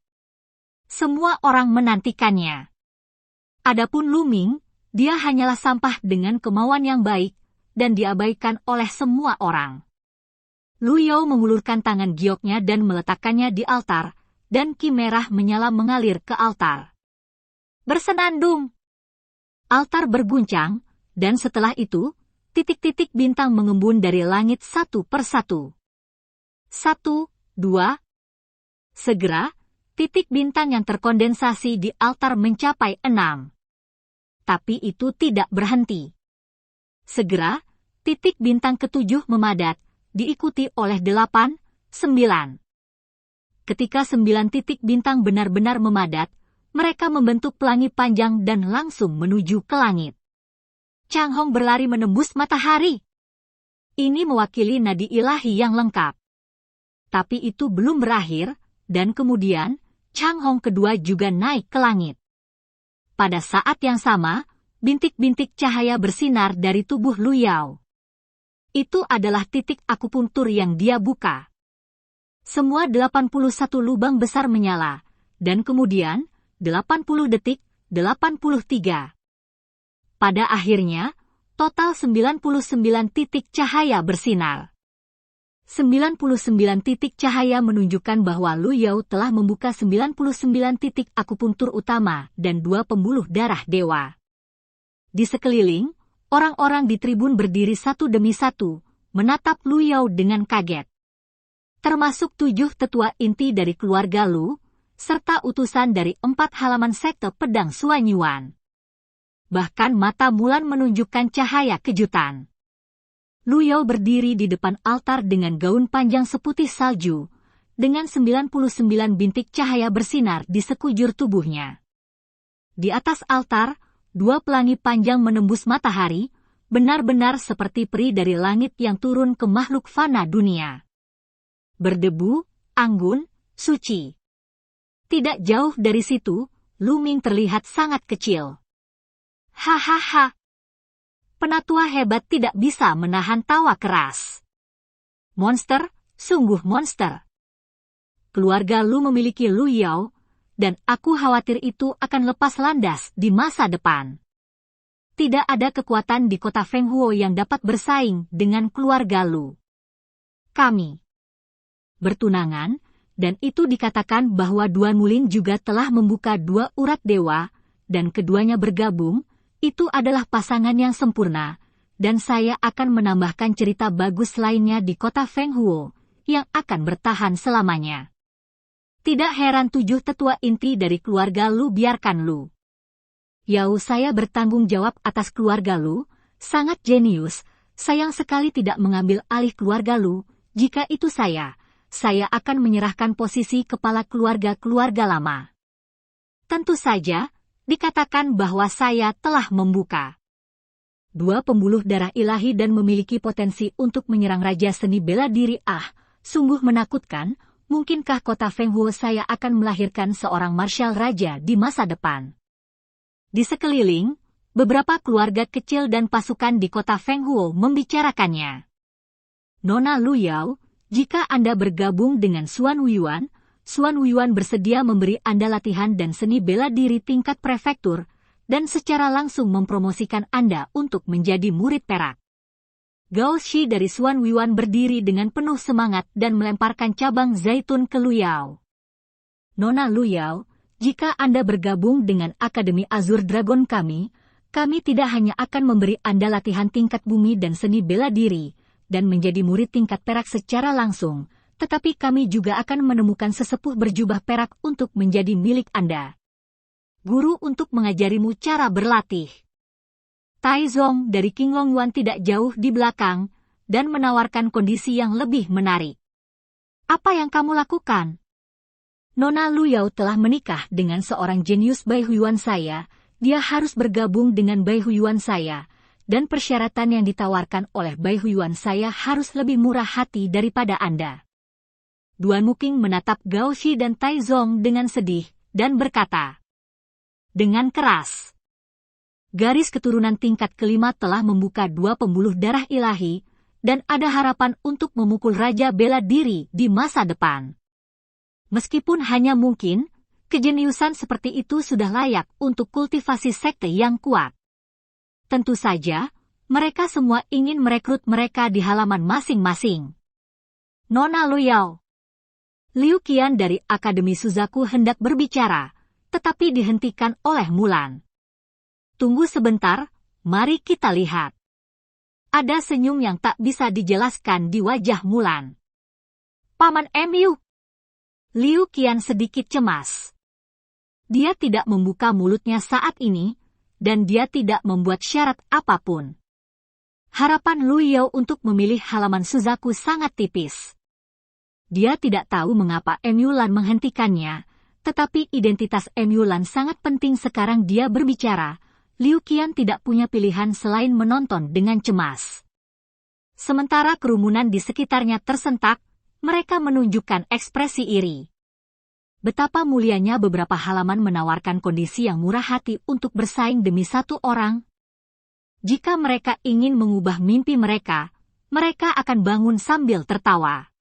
Semua orang menantikannya. Adapun Lu Ming, dia hanyalah sampah dengan kemauan yang baik, dan diabaikan oleh semua orang. Lu Yao mengulurkan tangan gioknya dan meletakkannya di altar, dan ki merah menyala mengalir ke altar. Bersenandung. Altar berguncang, dan setelah itu, titik-titik bintang mengembun dari langit satu persatu. 1, 2. Segera, titik bintang yang terkondensasi di altar mencapai 6. Tapi itu tidak berhenti. Segera, titik bintang ke-7 memadat, diikuti oleh 8, 9. Ketika 9 titik bintang benar-benar memadat, mereka membentuk pelangi panjang dan langsung menuju ke langit. Chang Hong berlari menembus matahari. Ini mewakili nadi ilahi yang lengkap. Tapi itu belum berakhir, dan kemudian, Chang Hong kedua juga naik ke langit. Pada saat yang sama, bintik-bintik cahaya bersinar dari tubuh Lu Yao. Itu adalah titik akupuntur yang dia buka. Semua 81 lubang besar menyala, dan kemudian, 80 detik, 83. Pada akhirnya, total 99 titik cahaya bersinar. 99 titik cahaya menunjukkan bahwa Lu Yao telah membuka 99 titik akupuntur utama dan 2 pembuluh darah dewa. Di sekeliling, orang-orang di tribun berdiri satu demi satu, menatap Lu Yao dengan kaget. Termasuk 7 tetua inti dari keluarga Lu, serta utusan dari 4 halaman sekte pedang Suanyuan. Bahkan mata Mulan menunjukkan cahaya kejutan. Lu Yao berdiri di depan altar dengan gaun panjang seputih salju, dengan 99 bintik cahaya bersinar di sekujur tubuhnya. Di atas altar, 2 pelangi panjang menembus matahari, benar-benar seperti peri dari langit yang turun ke makhluk fana dunia. Berdebu, anggun, suci. Tidak jauh dari situ, Lu Ming terlihat sangat kecil. Hahaha. Penatua hebat tidak bisa menahan tawa keras. Monster, sungguh monster. Keluarga Lu memiliki Lu Yao, dan aku khawatir itu akan lepas landas di masa depan. Tidak ada kekuatan di kota Fenghuo yang dapat bersaing dengan keluarga Lu. Kami bertunangan, dan itu dikatakan bahwa Duan Mulin juga telah membuka 2 urat dewa, dan keduanya bergabung. Itu adalah pasangan yang sempurna, dan saya akan menambahkan cerita bagus lainnya di kota Fenghuo, yang akan bertahan selamanya. Tidak heran 7 tetua inti dari keluarga Lu biarkan Lu Yao saya bertanggung jawab atas keluarga Lu, sangat jenius, sayang sekali tidak mengambil alih keluarga Lu, jika itu saya akan menyerahkan posisi kepala keluarga lama. Tentu saja, dikatakan bahwa saya telah membuka 2 pembuluh darah ilahi dan memiliki potensi untuk menyerang Raja Seni Bela Diri. Sungguh menakutkan, mungkinkah kota Fenghuo saya akan melahirkan seorang marshal raja di masa depan? Di sekeliling, beberapa keluarga kecil dan pasukan di kota Fenghuo membicarakannya. Nona Lu Yao, jika Anda bergabung dengan Suan Wuyuan bersedia memberi Anda latihan dan seni bela diri tingkat prefektur, dan secara langsung mempromosikan Anda untuk menjadi murid perak. Gao Shi dari Xuan Yuan berdiri dengan penuh semangat dan melemparkan cabang zaitun ke Lu Yao. Nona Lu Yao, jika Anda bergabung dengan Akademi Azure Dragon kami tidak hanya akan memberi Anda latihan tingkat bumi dan seni bela diri, dan menjadi murid tingkat perak secara langsung, tetapi kami juga akan menemukan sesepuh berjubah perak untuk menjadi milik Anda. Guru untuk mengajarimu cara berlatih. Taizong dari King Long Yuan tidak jauh di belakang, dan menawarkan kondisi yang lebih menarik. Apa yang kamu lakukan? Nona Lu Yao telah menikah dengan seorang jenius Bai Huiyuan saya, dia harus bergabung dengan Bai Huiyuan saya, dan persyaratan yang ditawarkan oleh Bai Huiyuan saya harus lebih murah hati daripada Anda. Duan Muking menatap Gao Shi dan Taizong dengan sedih, dan berkata dengan keras, garis keturunan tingkat kelima telah membuka 2 pembuluh darah ilahi, dan ada harapan untuk memukul Raja Bela Diri di masa depan. Meskipun hanya mungkin, kejeniusan seperti itu sudah layak untuk kultivasi sekte yang kuat. Tentu saja, mereka semua ingin merekrut mereka di halaman masing-masing. Nona Lu Yao. Liu Qian dari Akademi Suzaku hendak berbicara, tetapi dihentikan oleh Mulan. Tunggu sebentar, mari kita lihat. Ada senyum yang tak bisa dijelaskan di wajah Mulan. Paman Mu. Liu Qian sedikit cemas. Dia tidak membuka mulutnya saat ini, dan dia tidak membuat syarat apapun. Harapan Lu Yao untuk memilih halaman Suzaku sangat tipis. Dia tidak tahu mengapa Mu Lan menghentikannya, tetapi identitas Mu Lan sangat penting sekarang dia berbicara. Liu Qian tidak punya pilihan selain menonton dengan cemas. Sementara kerumunan di sekitarnya tersentak, mereka menunjukkan ekspresi iri. Betapa mulianya beberapa halaman menawarkan kondisi yang murah hati untuk bersaing demi satu orang. Jika mereka ingin mengubah mimpi mereka, mereka akan bangun sambil tertawa.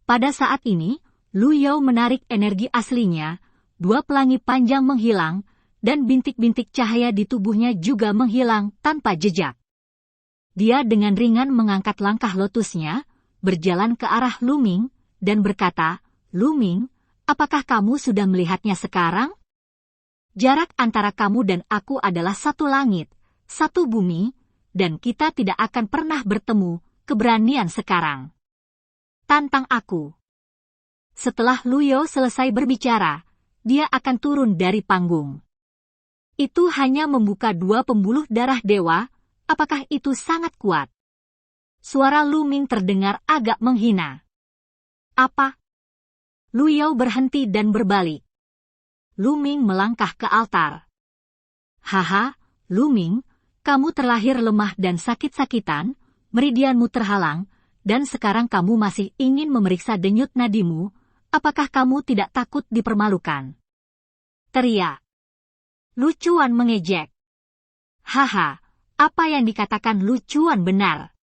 Pada saat ini, Lu Yao menarik energi aslinya, 2 pelangi panjang menghilang, dan bintik-bintik cahaya di tubuhnya juga menghilang tanpa jejak. Dia dengan ringan mengangkat langkah lotusnya, berjalan ke arah Lu Ming, dan berkata, Lu Ming, apakah kamu sudah melihatnya sekarang? Jarak antara kamu dan aku adalah 1 langit, 1 bumi, dan kita tidak akan pernah bertemu, keberanian sekarang. Tantang aku. Setelah Lu Yao selesai berbicara, dia akan turun dari panggung. Itu hanya membuka 2 pembuluh darah dewa, apakah itu sangat kuat? Suara Lu Ming terdengar agak menghina. Apa? Lu Yao berhenti dan berbalik. Lu Ming melangkah ke altar. Haha, Lu Ming, kamu terlahir lemah dan sakit-sakitan, meridianmu terhalang, dan sekarang kamu masih ingin memeriksa denyut nadimu, apakah kamu tidak takut dipermalukan? Teriak. Lu Chuan mengejek. Haha, apa yang dikatakan Lu Chuan benar.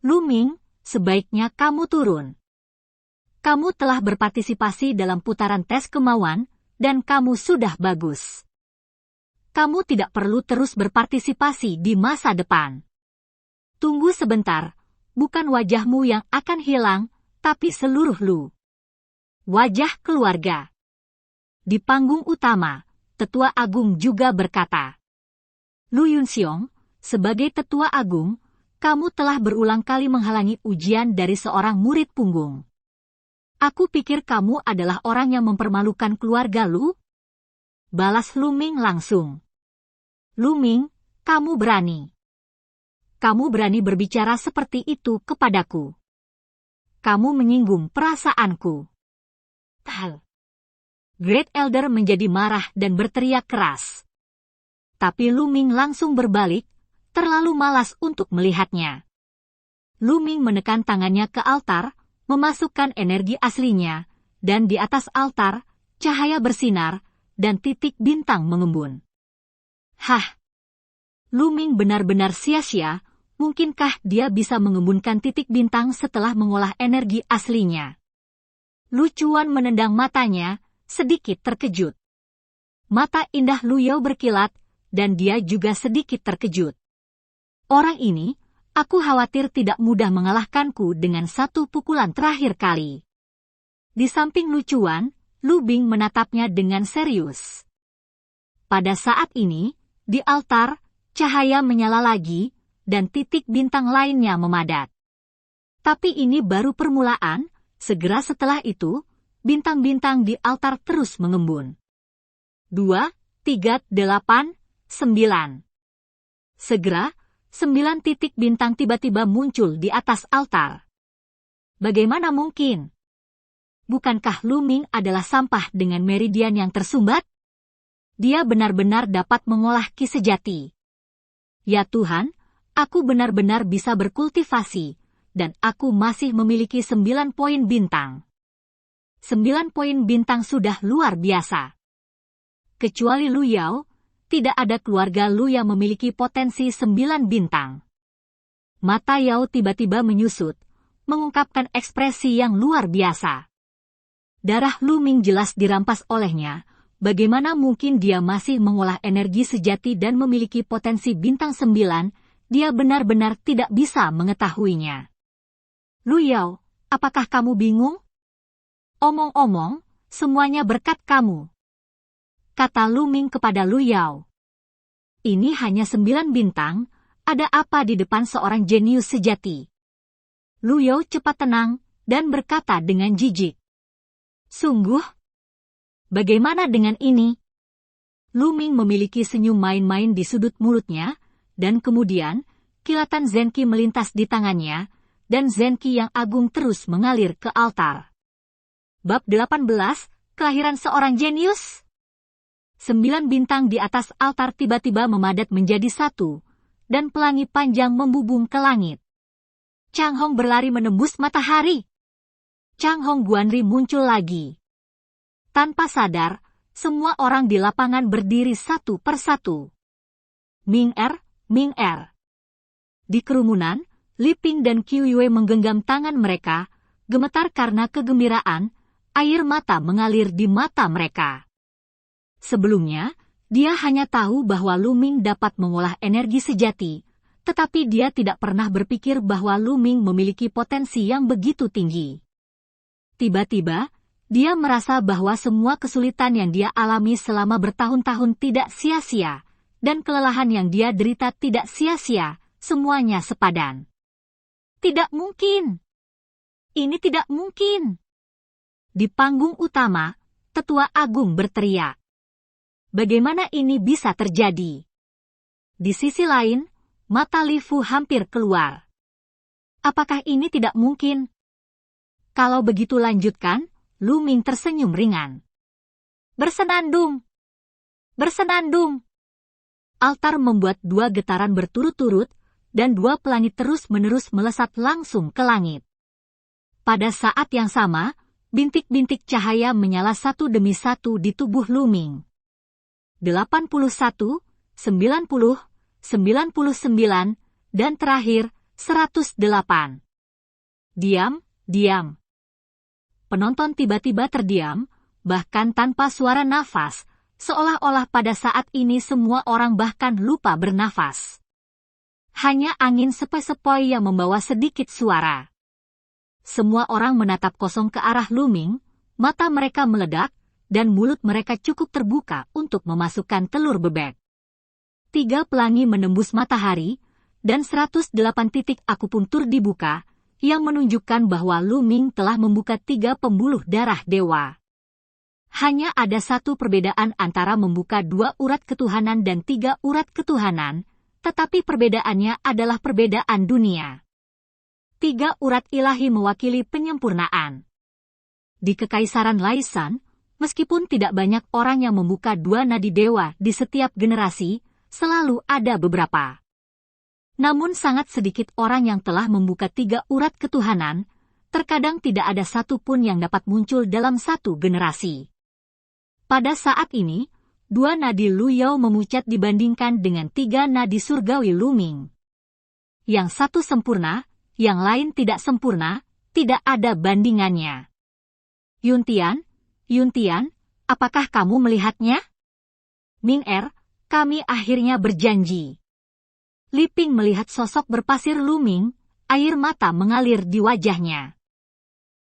Lu Ming, sebaiknya kamu turun. Kamu telah berpartisipasi dalam putaran tes kemauan, dan kamu sudah bagus. Kamu tidak perlu terus berpartisipasi di masa depan. Tunggu sebentar, bukan wajahmu yang akan hilang, tapi seluruh Lu. Wajah keluarga. Di panggung utama, Tetua Agung juga berkata, Lu Yunxiong, sebagai Tetua Agung, kamu telah berulang kali menghalangi ujian dari seorang murid punggung. Aku pikir kamu adalah orang yang mempermalukan keluarga Lu? Balas Lu Ming langsung. Lu Ming, kamu berani. Kamu berani berbicara seperti itu kepadaku. Kamu menyinggung perasaanku. Tal. Great Elder menjadi marah dan berteriak keras. Tapi Lu Ming langsung berbalik, terlalu malas untuk melihatnya. Lu Ming menekan tangannya ke altar, memasukkan energi aslinya, dan di atas altar, cahaya bersinar, dan titik bintang mengembun. Hah! Lu Ming benar-benar sia-sia, mungkinkah dia bisa mengembunkan titik bintang setelah mengolah energi aslinya? Lu Chuan menendang matanya, sedikit terkejut. Mata indah Lu Yao berkilat, dan dia juga sedikit terkejut. Orang ini, Aku khawatir tidak mudah mengalahkanku dengan satu pukulan terakhir kali. Di samping lucuan, Lu Bing menatapnya dengan serius. Pada saat ini, di altar, cahaya menyala lagi, dan titik bintang lainnya memadat. Tapi ini baru permulaan, segera setelah itu, bintang-bintang di altar terus mengembun. 2, 3, 8, 9. Segera, 9 titik bintang tiba-tiba muncul di atas altar. Bagaimana mungkin? Bukankah Lu Ming adalah sampah dengan meridian yang tersumbat? Dia benar-benar dapat mengolah ki sejati. Ya Tuhan, aku benar-benar bisa berkultivasi, dan aku masih memiliki 9 poin bintang. 9 poin bintang sudah luar biasa. Kecuali Lu Yao, tidak ada keluarga Lu yang memiliki potensi 9 bintang. Mata Yao tiba-tiba menyusut, mengungkapkan ekspresi yang luar biasa. Darah Lu Ming jelas dirampas olehnya, bagaimana mungkin dia masih mengolah energi sejati dan memiliki potensi bintang 9, dia benar-benar tidak bisa mengetahuinya. Lu Yao, apakah kamu bingung? Omong-omong, semuanya berkat kamu, kata Lu Ming kepada Lu Yao. Ini hanya 9 bintang, ada apa di depan seorang jenius sejati? Lu Yao cepat tenang, dan berkata dengan jijik. Sungguh? Bagaimana dengan ini? Lu Ming memiliki senyum main-main di sudut mulutnya, dan kemudian, kilatan Zenqi melintas di tangannya, dan Zenqi yang agung terus mengalir ke altar. Bab 18, Kelahiran Seorang Jenius. 9 bintang di atas altar tiba-tiba memadat menjadi satu, dan pelangi panjang membubung ke langit. Chang Hong berlari menembus matahari. Chang Hong Guanri muncul lagi. Tanpa sadar, semua orang di lapangan berdiri satu persatu. Ming Er, Ming Er. Di kerumunan, Li Ping dan Qiu Yue menggenggam tangan mereka, gemetar karena kegembiraan, air mata mengalir di mata mereka. Sebelumnya, dia hanya tahu bahwa Lu Ming dapat mengolah energi sejati, tetapi dia tidak pernah berpikir bahwa Lu Ming memiliki potensi yang begitu tinggi. Tiba-tiba, dia merasa bahwa semua kesulitan yang dia alami selama bertahun-tahun tidak sia-sia, dan kelelahan yang dia derita tidak sia-sia, semuanya sepadan. Tidak mungkin! Ini tidak mungkin! Di panggung utama, Tetua Agung berteriak. Bagaimana ini bisa terjadi? Di sisi lain, mata Li Fu hampir keluar. Apakah ini tidak mungkin? Kalau begitu lanjutkan, Lu Ming tersenyum ringan. Bersenandung! Bersenandung! Altar membuat 2 getaran berturut-turut, dan 2 pelangi terus-menerus melesat langsung ke langit. Pada saat yang sama, bintik-bintik cahaya menyala satu demi satu di tubuh Lu Ming. 81, 90, 99, dan terakhir, 108. Diam, diam. Penonton tiba-tiba terdiam, bahkan tanpa suara nafas, seolah-olah pada saat ini semua orang bahkan lupa bernafas. Hanya angin sepoi-sepoi yang membawa sedikit suara. Semua orang menatap kosong ke arah Lu Ming, mata mereka meledak, dan mulut mereka cukup terbuka untuk memasukkan telur bebek. 3 pelangi menembus matahari, dan 108 titik akupuntur dibuka, yang menunjukkan bahwa Lu Ming telah membuka 3 pembuluh darah dewa. Hanya ada satu perbedaan antara membuka 2 urat ketuhanan dan 3 urat ketuhanan, tetapi perbedaannya adalah perbedaan dunia. 3 urat ilahi mewakili penyempurnaan. Di Kekaisaran Laisan, meskipun tidak banyak orang yang membuka 2 nadi dewa di setiap generasi, selalu ada beberapa. Namun sangat sedikit orang yang telah membuka 3 urat ketuhanan, terkadang tidak ada satu pun yang dapat muncul dalam satu generasi. Pada saat ini, 2 nadi Lu Yao memucat dibandingkan dengan 3 nadi surgawi Lu Ming. Yang satu sempurna, yang lain tidak sempurna, tidak ada bandingannya. Yuntian, Yuntian, apakah kamu melihatnya? Ming Er, kami akhirnya berjanji. Li Ping melihat sosok berpasir Lu Ming, air mata mengalir di wajahnya.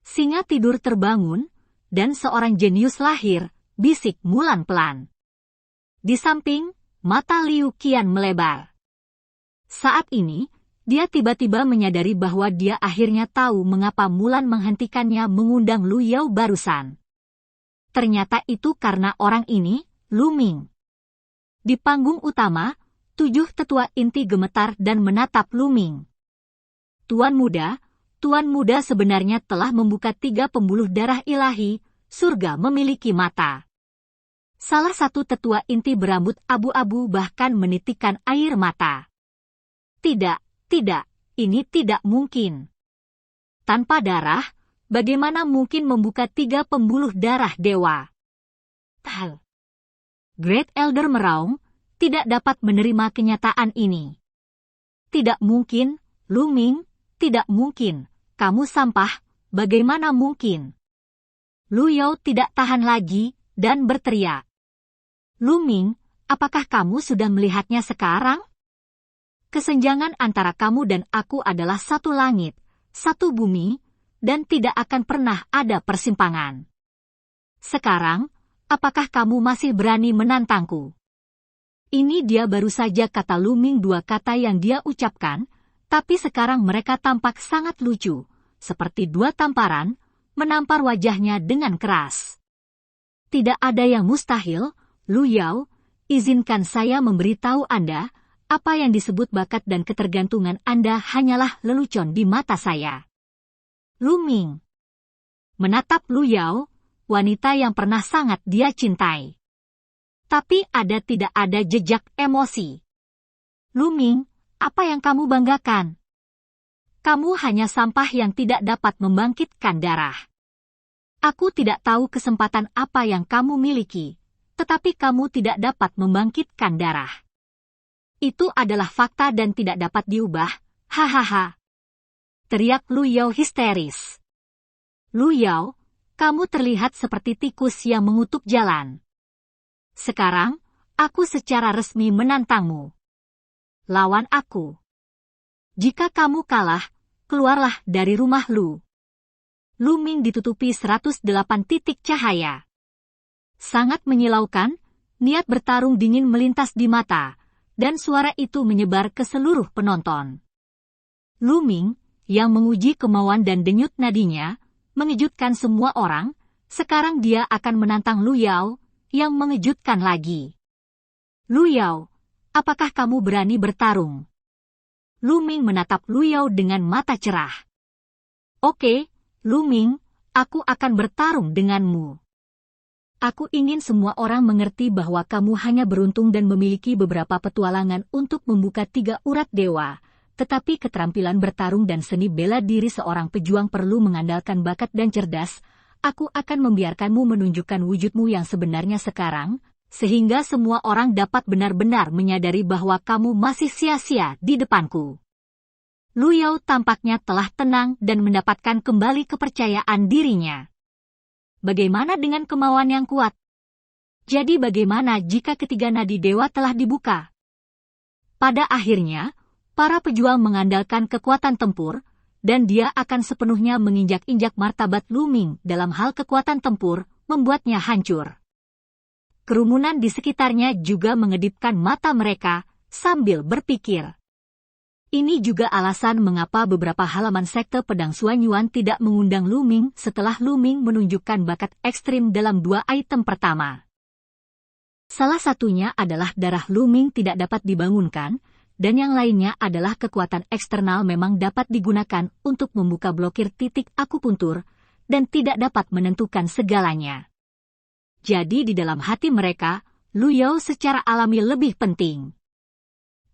Singa tidur terbangun, dan seorang jenius lahir, bisik Mulan pelan. Di samping, mata Liu Qian melebar. Saat ini, dia tiba-tiba menyadari bahwa dia akhirnya tahu mengapa Mulan menghentikannya mengundang Lu Yao barusan. Ternyata itu karena orang ini, Lu Ming. Di panggung utama, 7 tetua inti gemetar dan menatap Lu Ming. Tuan muda sebenarnya telah membuka 3 pembuluh darah ilahi, surga memiliki mata. Salah satu tetua inti berambut abu-abu bahkan menitikkan air mata. Tidak, ini tidak mungkin. Tanpa darah, bagaimana mungkin membuka 3 pembuluh darah dewa? Great Elder meraung, tidak dapat menerima kenyataan ini. Tidak mungkin, Lu Ming, tidak mungkin, kamu sampah, bagaimana mungkin? Lu Yao tidak tahan lagi, dan berteriak. Lu Ming, apakah kamu sudah melihatnya sekarang? Kesenjangan antara kamu dan aku adalah satu langit, satu bumi, dan tidak akan pernah ada persimpangan. Sekarang, apakah kamu masih berani menantangku? Ini dia baru saja kata Lu Ming 2 kata yang dia ucapkan, tapi sekarang mereka tampak sangat lucu, seperti 2 tamparan, menampar wajahnya dengan keras. Tidak ada yang mustahil, Lu Yao, izinkan saya memberitahu Anda, apa yang disebut bakat dan ketergantungan Anda hanyalah lelucon di mata saya. Lu Ming menatap Lu Yao, wanita yang pernah sangat dia cintai. Tapi tidak ada jejak emosi. Lu Ming, apa yang kamu banggakan? Kamu hanya sampah yang tidak dapat membangkitkan darah. Aku tidak tahu kesempatan apa yang kamu miliki, tetapi kamu tidak dapat membangkitkan darah. Itu adalah fakta dan tidak dapat diubah, hahaha. Teriak Lu Yao histeris. Lu Yao, kamu terlihat seperti tikus yang mengutuk jalan. Sekarang, aku secara resmi menantangmu. Lawan aku. Jika kamu kalah, keluarlah dari rumah Lu. Lu Ming ditutupi 108 titik cahaya. Sangat menyilaukan, niat bertarung dingin melintas di mata, dan suara itu menyebar ke seluruh penonton. Lu Ming, yang menguji kemauan dan denyut nadinya, mengejutkan semua orang, sekarang dia akan menantang Lu Yao, yang mengejutkan lagi. Lu Yao, apakah kamu berani bertarung? Lu Ming menatap Lu Yao dengan mata cerah. Oke, Lu Ming, aku akan bertarung denganmu. Aku ingin semua orang mengerti bahwa kamu hanya beruntung dan memiliki beberapa petualangan untuk membuka 3 urat dewa, tetapi keterampilan bertarung dan seni bela diri seorang pejuang perlu mengandalkan bakat dan cerdas. Aku akan membiarkanmu menunjukkan wujudmu yang sebenarnya sekarang, sehingga semua orang dapat benar-benar menyadari bahwa kamu masih sia-sia di depanku. Lu Yao tampaknya telah tenang dan mendapatkan kembali kepercayaan dirinya. Bagaimana dengan kemauan yang kuat? Jadi bagaimana jika ketiga nadi dewa telah dibuka? Pada akhirnya, para pejuang mengandalkan kekuatan tempur, dan dia akan sepenuhnya menginjak-injak martabat Lu Ming dalam hal kekuatan tempur, membuatnya hancur. Kerumunan di sekitarnya juga mengedipkan mata mereka, sambil berpikir. Ini juga alasan mengapa beberapa halaman sekte pedang Suanyuan tidak mengundang Lu Ming setelah Lu Ming menunjukkan bakat ekstrim dalam 2 item pertama. Salah satunya adalah darah Lu Ming tidak dapat dibangunkan, dan yang lainnya adalah kekuatan eksternal memang dapat digunakan untuk membuka blokir titik akupuntur, dan tidak dapat menentukan segalanya. Jadi di dalam hati mereka, Lu Yao secara alami lebih penting.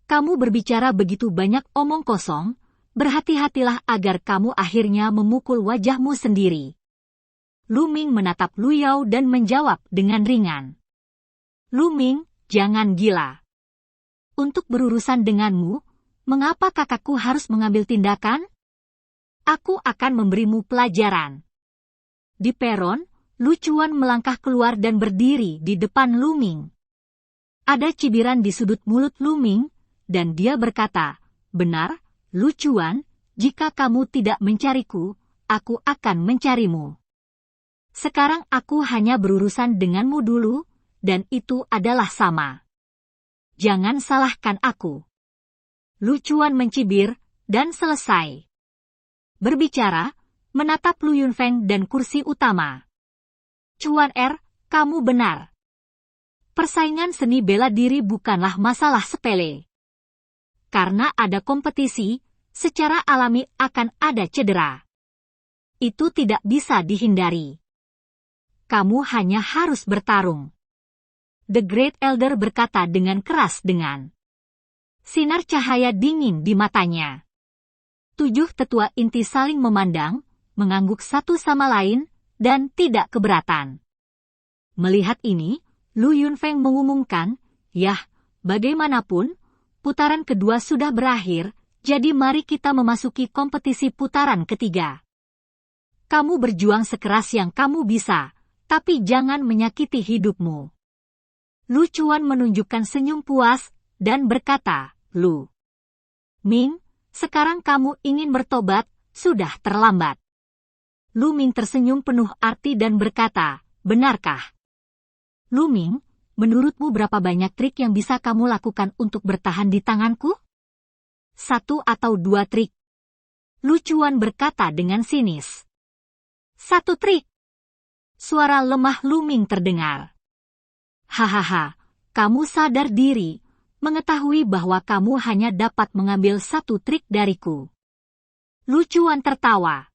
Kamu berbicara begitu banyak omong kosong, berhati-hatilah agar kamu akhirnya memukul wajahmu sendiri. Lu Ming menatap Lu Yao dan menjawab dengan ringan. Lu Ming, jangan gila. Untuk berurusan denganmu, mengapa kakakku harus mengambil tindakan? Aku akan memberimu pelajaran. Di peron, Lu Chuan melangkah keluar dan berdiri di depan Lu Ming. Ada cibiran di sudut mulut Lu Ming, dan dia berkata, "Benar, Lu Chuan, jika kamu tidak mencariku, aku akan mencarimu. Sekarang aku hanya berurusan denganmu dulu, dan itu adalah sama. Jangan salahkan aku." Lu Chuan mencibir, dan selesai. Berbicara, menatap Lu Yunfeng dan kursi utama. "Chuan kamu benar. Persaingan seni bela diri bukanlah masalah sepele. Karena ada kompetisi, secara alami akan ada cedera. Itu tidak bisa dihindari. Kamu hanya harus bertarung." The Great Elder berkata dengan keras dengan sinar cahaya dingin di matanya. 7 tetua inti saling memandang, mengangguk satu sama lain, dan tidak keberatan. Melihat ini, Lu Yunfeng mengumumkan, "Yah, bagaimanapun, putaran kedua sudah berakhir, jadi mari kita memasuki kompetisi putaran ketiga. Kamu berjuang sekeras yang kamu bisa, tapi jangan menyakiti hidupmu." Lu Chuan menunjukkan senyum puas, dan berkata, "Lu Ming, sekarang kamu ingin bertobat, sudah terlambat." Lu Ming tersenyum penuh arti dan berkata, "Benarkah? Lu Ming, menurutmu berapa banyak trik yang bisa kamu lakukan untuk bertahan di tanganku? 1 atau 2 trik?" Lu Chuan berkata dengan sinis. "1 trik." Suara lemah Lu Ming terdengar. "Hahaha, kamu sadar diri, mengetahui bahwa kamu hanya dapat mengambil 1 trik dariku." Lu Chuan tertawa.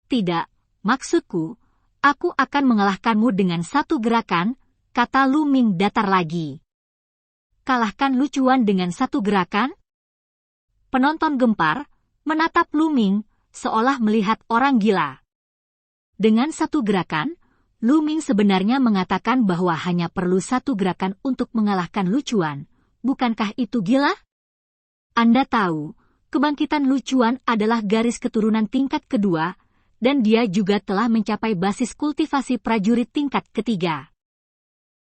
"Tidak, maksudku, aku akan mengalahkanmu dengan 1 gerakan," kata Lu Ming datar lagi. "Kalahkan Lu Chuan dengan 1 gerakan?" Penonton gempar, menatap Lu Ming, seolah melihat orang gila. Dengan 1 gerakan, Lu Ming sebenarnya mengatakan bahwa hanya perlu 1 gerakan untuk mengalahkan Lu Chuan. Bukankah itu gila? Anda tahu, kebangkitan Lu Chuan adalah garis keturunan tingkat kedua, dan dia juga telah mencapai basis kultivasi prajurit tingkat ketiga.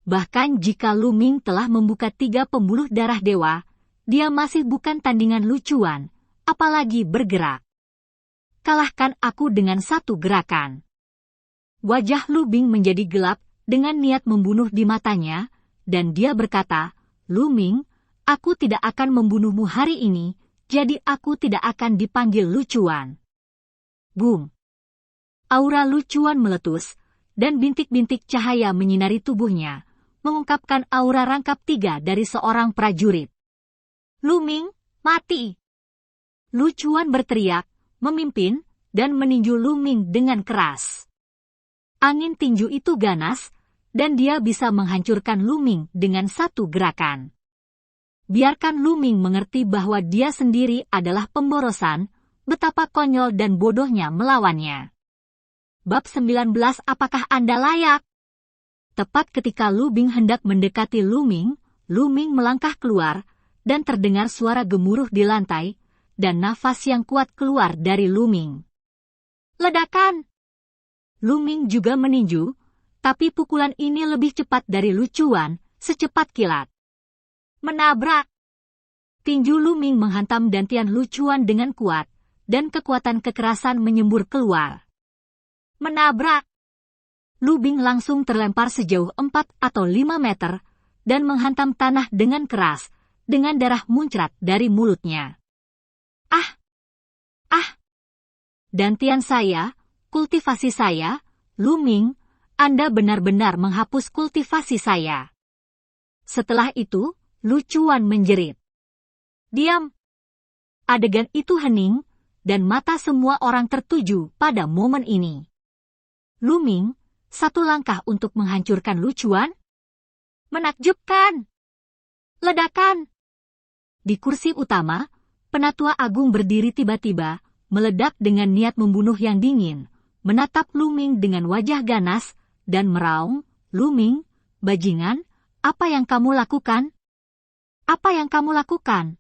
Bahkan jika Lu Ming telah membuka 3 pembuluh darah dewa, dia masih bukan tandingan Lu Chuan, apalagi bergerak. "Kalahkan aku dengan 1 gerakan." Wajah Lu Ming menjadi gelap dengan niat membunuh di matanya, dan dia berkata, "Lu Ming, aku tidak akan membunuhmu hari ini, jadi aku tidak akan dipanggil Lu Chuan." Boom! Aura Lu Chuan meletus, dan bintik-bintik cahaya menyinari tubuhnya, mengungkapkan aura rangkap 3 dari seorang prajurit. "Lu Ming, mati!" Lu Chuan berteriak, memimpin, dan meninju Lu Ming dengan keras. Angin tinju itu ganas, dan dia bisa menghancurkan Lu Ming dengan 1 gerakan. Biarkan Lu Ming mengerti bahwa dia sendiri adalah pemborosan, betapa konyol dan bodohnya melawannya. Bab 19. Apakah Anda layak? Tepat ketika Lu Ming hendak mendekati Lu Ming melangkah keluar, dan terdengar suara gemuruh di lantai, dan nafas yang kuat keluar dari Lu Ming. "Ledakan!" Lu Ming juga meninju, tapi pukulan ini lebih cepat dari Lu Chuan, secepat kilat. Menabrak! Tinju Lu Ming menghantam dantian Lu Chuan dengan kuat, dan kekuatan kekerasan menyembur keluar. Menabrak! Lu Ming langsung terlempar sejauh 4 atau 5 meter, dan menghantam tanah dengan keras, dengan darah muncrat dari mulutnya. "Ah! Ah! Dantian saya, kultivasi saya, Lu Ming, Anda benar-benar menghapus kultivasi saya." Setelah itu, Lu Chuan menjerit. "Diam!" Adegan itu hening, dan mata semua orang tertuju pada momen ini. Lu Ming, 1 langkah untuk menghancurkan Lu Chuan? Menakjubkan! Ledakan! Di kursi utama, Penatua Agung berdiri tiba-tiba, meledak dengan niat membunuh yang dingin, menatap Lu Ming dengan wajah ganas, dan meraung, "Lu Ming, bajingan, apa yang kamu lakukan? Apa yang kamu lakukan?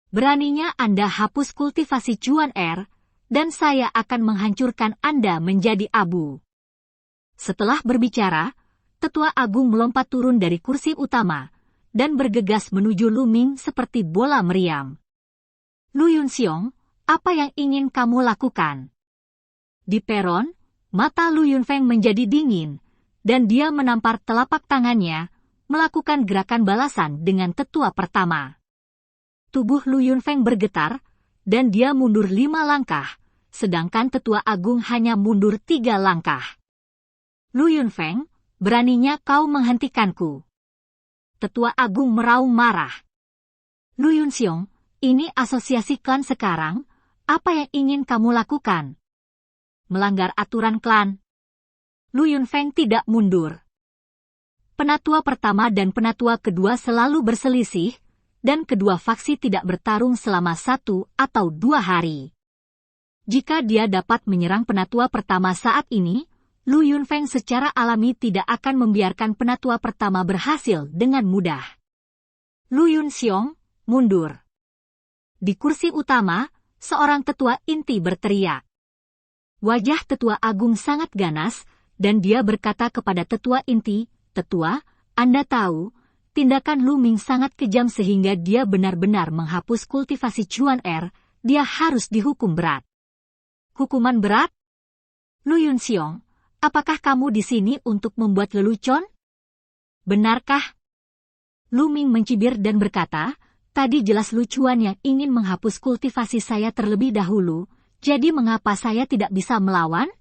Beraninya Anda hapus kultivasi Chuan dan saya akan menghancurkan Anda menjadi abu." Setelah berbicara, Tetua Agung melompat turun dari kursi utama, dan bergegas menuju Lu Ming seperti bola meriam. Lu Yunxiong, apa yang ingin kamu lakukan? Di peron, mata Lu Yunfeng menjadi dingin, dan dia menampar telapak tangannya, melakukan gerakan balasan dengan tetua pertama. Tubuh Lu Yunfeng bergetar, dan dia mundur 5 langkah, sedangkan tetua agung hanya mundur 3 langkah. Lu Yunfeng, beraninya kau menghentikanku. Tetua agung meraung marah. Lu Yunxiong, ini asosiasi klan sekarang, apa yang ingin kamu lakukan? Melanggar aturan klan. Lu Yunfeng tidak mundur. Penatua pertama dan penatua kedua selalu berselisih, dan kedua faksi tidak bertarung selama 1 atau 2 hari. Jika dia dapat menyerang penatua pertama saat ini, Lu Yunfeng secara alami tidak akan membiarkan penatua pertama berhasil dengan mudah. Lu Yunxiong, mundur. Di kursi utama, seorang tetua inti berteriak. Wajah tetua agung sangat ganas, dan dia berkata kepada tetua inti, "Tetua, Anda tahu, tindakan Lu Ming sangat kejam sehingga dia benar-benar menghapus kultivasi Chuan Er, dia harus dihukum berat." Hukuman berat? Lu Yunxiong, apakah kamu di sini untuk membuat lelucon? Benarkah? Lu Ming mencibir dan berkata, "Tadi jelas Lu Chuan yang ingin menghapus kultivasi saya terlebih dahulu, jadi mengapa saya tidak bisa melawan?"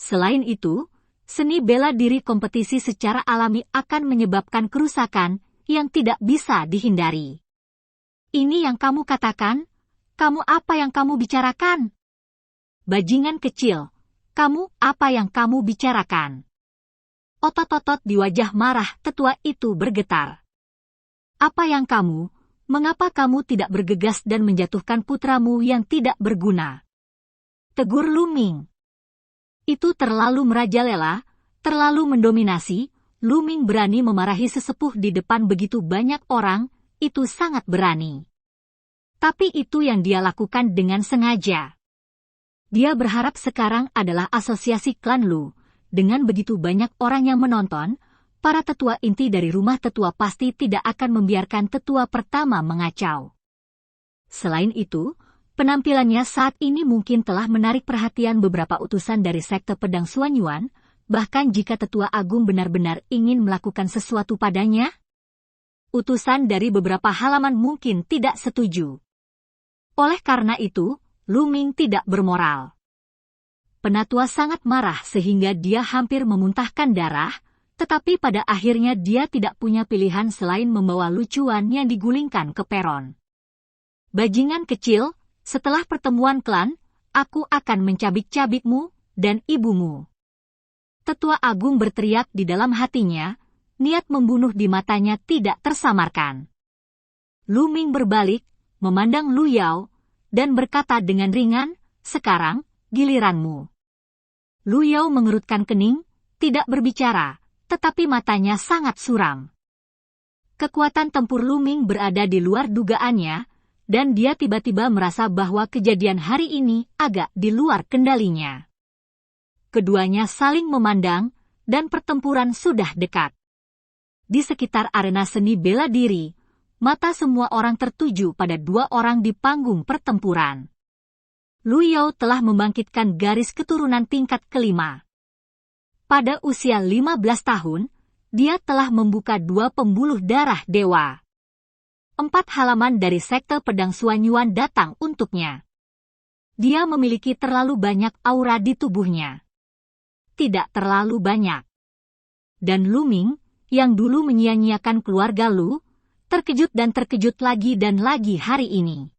Selain itu, seni bela diri kompetisi secara alami akan menyebabkan kerusakan yang tidak bisa dihindari. Ini yang kamu katakan? Kamu apa yang kamu bicarakan? Bajingan kecil, kamu apa yang kamu bicarakan? Otot-otot di wajah marah tetua itu bergetar. Apa yang kamu, mengapa kamu tidak bergegas dan menjatuhkan putramu yang tidak berguna? Tegur Lu Ming. Itu terlalu merajalela, terlalu mendominasi. Lu Ming berani memarahi sesepuh di depan begitu banyak orang, itu sangat berani. Tapi itu yang dia lakukan dengan sengaja. Dia berharap sekarang adalah asosiasi klan Lu. Dengan begitu banyak orang yang menonton, para tetua inti dari rumah tetua pasti tidak akan membiarkan tetua pertama mengacau. Selain itu, penampilannya saat ini mungkin telah menarik perhatian beberapa utusan dari sekte pedang Xuanyuan, bahkan jika tetua agung benar-benar ingin melakukan sesuatu padanya. Utusan dari beberapa halaman mungkin tidak setuju. Oleh karena itu, Lu Ming tidak bermoral. Penatua sangat marah sehingga dia hampir memuntahkan darah, tetapi pada akhirnya dia tidak punya pilihan selain membawa Lu Chuan yang digulingkan ke peron. Bajingan kecil, setelah pertemuan klan, aku akan mencabik-cabikmu dan ibumu. Tetua agung berteriak di dalam hatinya, niat membunuh di matanya tidak tersamarkan. Lu Ming berbalik, memandang Lu Yao, dan berkata dengan ringan, "Sekarang, giliranmu." Lu Yao mengerutkan kening, tidak berbicara, tetapi matanya sangat suram. Kekuatan tempur Lu Ming berada di luar dugaannya, dan dia tiba-tiba merasa bahwa kejadian hari ini agak di luar kendalinya. Keduanya saling memandang, dan pertempuran sudah dekat. Di sekitar arena seni bela diri, mata semua orang tertuju pada 2 orang di panggung pertempuran. Lu Yao telah membangkitkan garis keturunan tingkat kelima. Pada usia 15 tahun, dia telah membuka 2 pembuluh darah dewa. 4 halaman dari sekte pedang Xuanyuan datang untuknya. Dia memiliki terlalu banyak aura di tubuhnya. Tidak terlalu banyak. Dan Lu Ming, yang dulu menyia-nyiakan keluarga Lu, terkejut dan terkejut lagi dan lagi hari ini.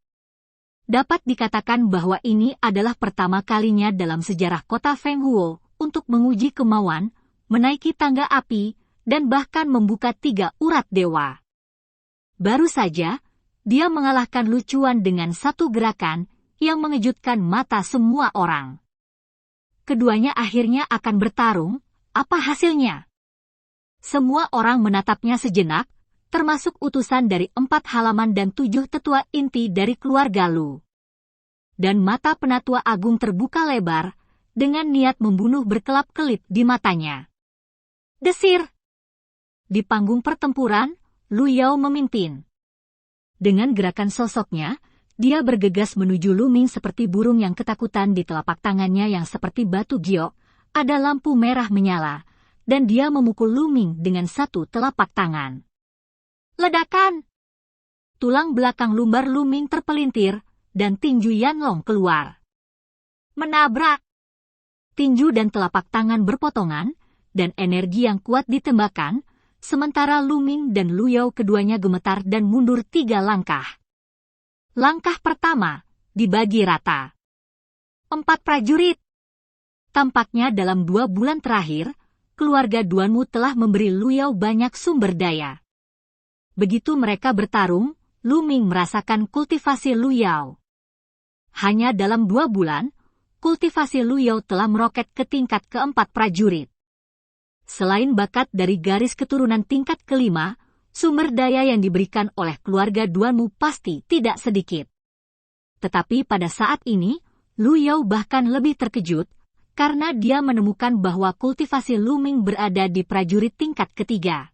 Dapat dikatakan bahwa ini adalah pertama kalinya dalam sejarah kota Fenghuo untuk menguji kemauan, menaiki tangga api, dan bahkan membuka 3 urat dewa. Baru saja, dia mengalahkan Lu Chuan dengan satu gerakan yang mengejutkan mata semua orang. Keduanya akhirnya akan bertarung, apa hasilnya? Semua orang menatapnya sejenak, termasuk utusan dari 4 halaman dan 7 tetua inti dari keluarga Lu. Dan mata penatua agung terbuka lebar, dengan niat membunuh berkelap-kelip di matanya. Desir! Di panggung pertempuran, Lu Yao memimpin. Dengan gerakan sosoknya, dia bergegas menuju Lu Ming seperti burung yang ketakutan. Di telapak tangannya yang seperti batu giok, ada lampu merah menyala, dan dia memukul Lu Ming dengan satu telapak tangan. Ledakan! Tulang belakang lumbar Lu Ming terpelintir, dan tinju Yanlong keluar. Menabrak! Tinju dan telapak tangan berpotongan, dan energi yang kuat ditembakkan, sementara Lu Ming dan Lu Yao keduanya gemetar dan mundur 3 langkah. Langkah pertama, dibagi rata. 4 prajurit. Tampaknya dalam 2 bulan terakhir, keluarga Duanmu telah memberi Lu Yao banyak sumber daya. Begitu mereka bertarung, Lu Ming merasakan kultivasi Lu Yao. Hanya dalam 2 bulan, kultivasi Lu Yao telah meroket ke tingkat ke-4 prajurit. Selain bakat dari garis keturunan tingkat ke-5, sumber daya yang diberikan oleh keluarga Duanmu pasti tidak sedikit. Tetapi pada saat ini, Lu Yao bahkan lebih terkejut, karena dia menemukan bahwa kultivasi Lu Ming berada di prajurit tingkat ketiga.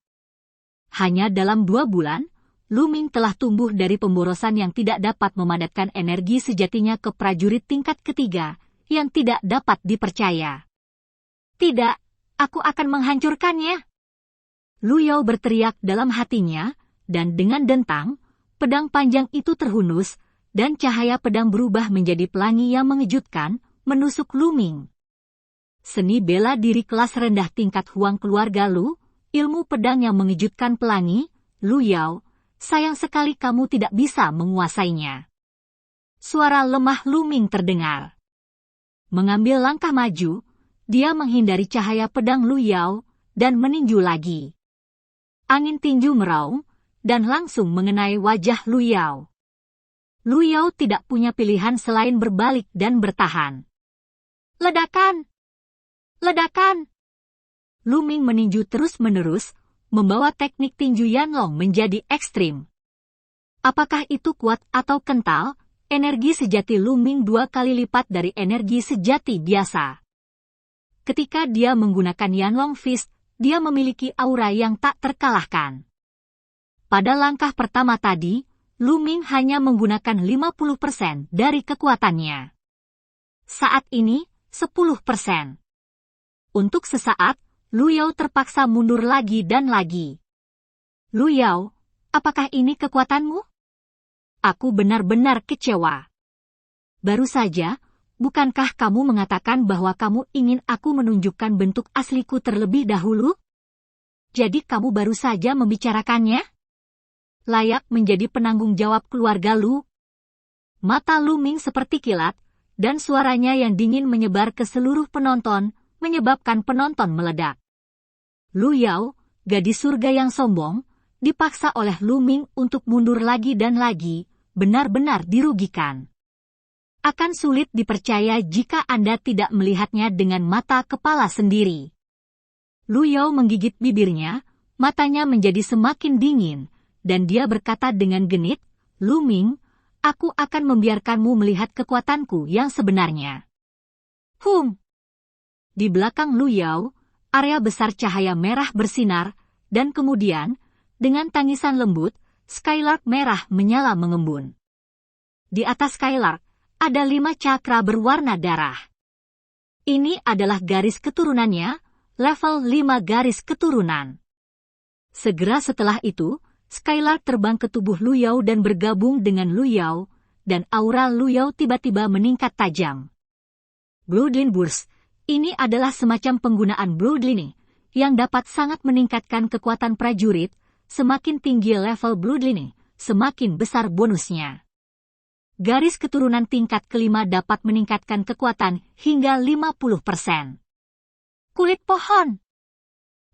Hanya dalam 2 bulan, Lu Ming telah tumbuh dari pemborosan yang tidak dapat memadatkan energi sejatinya ke prajurit tingkat ketiga, yang tidak dapat dipercaya. Tidak, aku akan menghancurkannya. Lu Yao berteriak dalam hatinya, dan dengan dentang, pedang panjang itu terhunus, dan cahaya pedang berubah menjadi pelangi yang mengejutkan, menusuk Lu Ming. Seni bela diri kelas rendah tingkat Huang keluarga Lu, ilmu pedang yang mengejutkan pelangi, Lu Yao, sayang sekali kamu tidak bisa menguasainya. Suara lemah Lu Ming terdengar. Mengambil langkah maju, dia menghindari cahaya pedang Lu Yao, dan meninju lagi. Angin tinju meraung, dan langsung mengenai wajah Lu Yao. Lu Yao tidak punya pilihan selain berbalik dan bertahan. Ledakan! Ledakan! Lu Ming meninju terus-menerus, membawa teknik tinju Yanlong menjadi ekstrim. Apakah itu kuat atau kental, energi sejati Lu Ming 2 kali lipat dari energi sejati biasa. Ketika dia menggunakan Yanlong Fist, dia memiliki aura yang tak terkalahkan. Pada langkah pertama tadi, Lu Ming hanya menggunakan 50% dari kekuatannya. Saat ini, 10%. Untuk sesaat, Lu Yao terpaksa mundur lagi dan lagi. Lu Yao, apakah ini kekuatanmu? Aku benar-benar kecewa. Baru saja, bukankah kamu mengatakan bahwa kamu ingin aku menunjukkan bentuk asliku terlebih dahulu? Jadi kamu baru saja membicarakannya? Layak menjadi penanggung jawab keluarga Lu? Mata Lu Ming seperti kilat, dan suaranya yang dingin menyebar ke seluruh penonton, menyebabkan penonton meledak. Lu Yao, gadis surga yang sombong, dipaksa oleh Lu Ming untuk mundur lagi dan lagi, benar-benar dirugikan. Akan sulit dipercaya jika Anda tidak melihatnya dengan mata kepala sendiri. Lu Yao menggigit bibirnya, matanya menjadi semakin dingin, dan dia berkata dengan genit, Lu Ming, aku akan membiarkanmu melihat kekuatanku yang sebenarnya. Di belakang Lu Yao, area besar cahaya merah bersinar, dan kemudian, dengan tangisan lembut, Skylark merah menyala mengembun. Di atas Skylark, ada 5 cakra berwarna darah. Ini adalah garis keturunannya, level 5 garis keturunan. Segera setelah itu, Skylark terbang ke tubuh Lu Yao dan bergabung dengan Lu Yao, dan aura Lu Yao tiba-tiba meningkat tajam. Bloodline Burst. Ini adalah semacam penggunaan Bloodline, yang dapat sangat meningkatkan kekuatan prajurit. Semakin tinggi level Bloodline, semakin besar bonusnya. Garis keturunan tingkat kelima dapat meningkatkan kekuatan hingga 50%. Kulit pohon.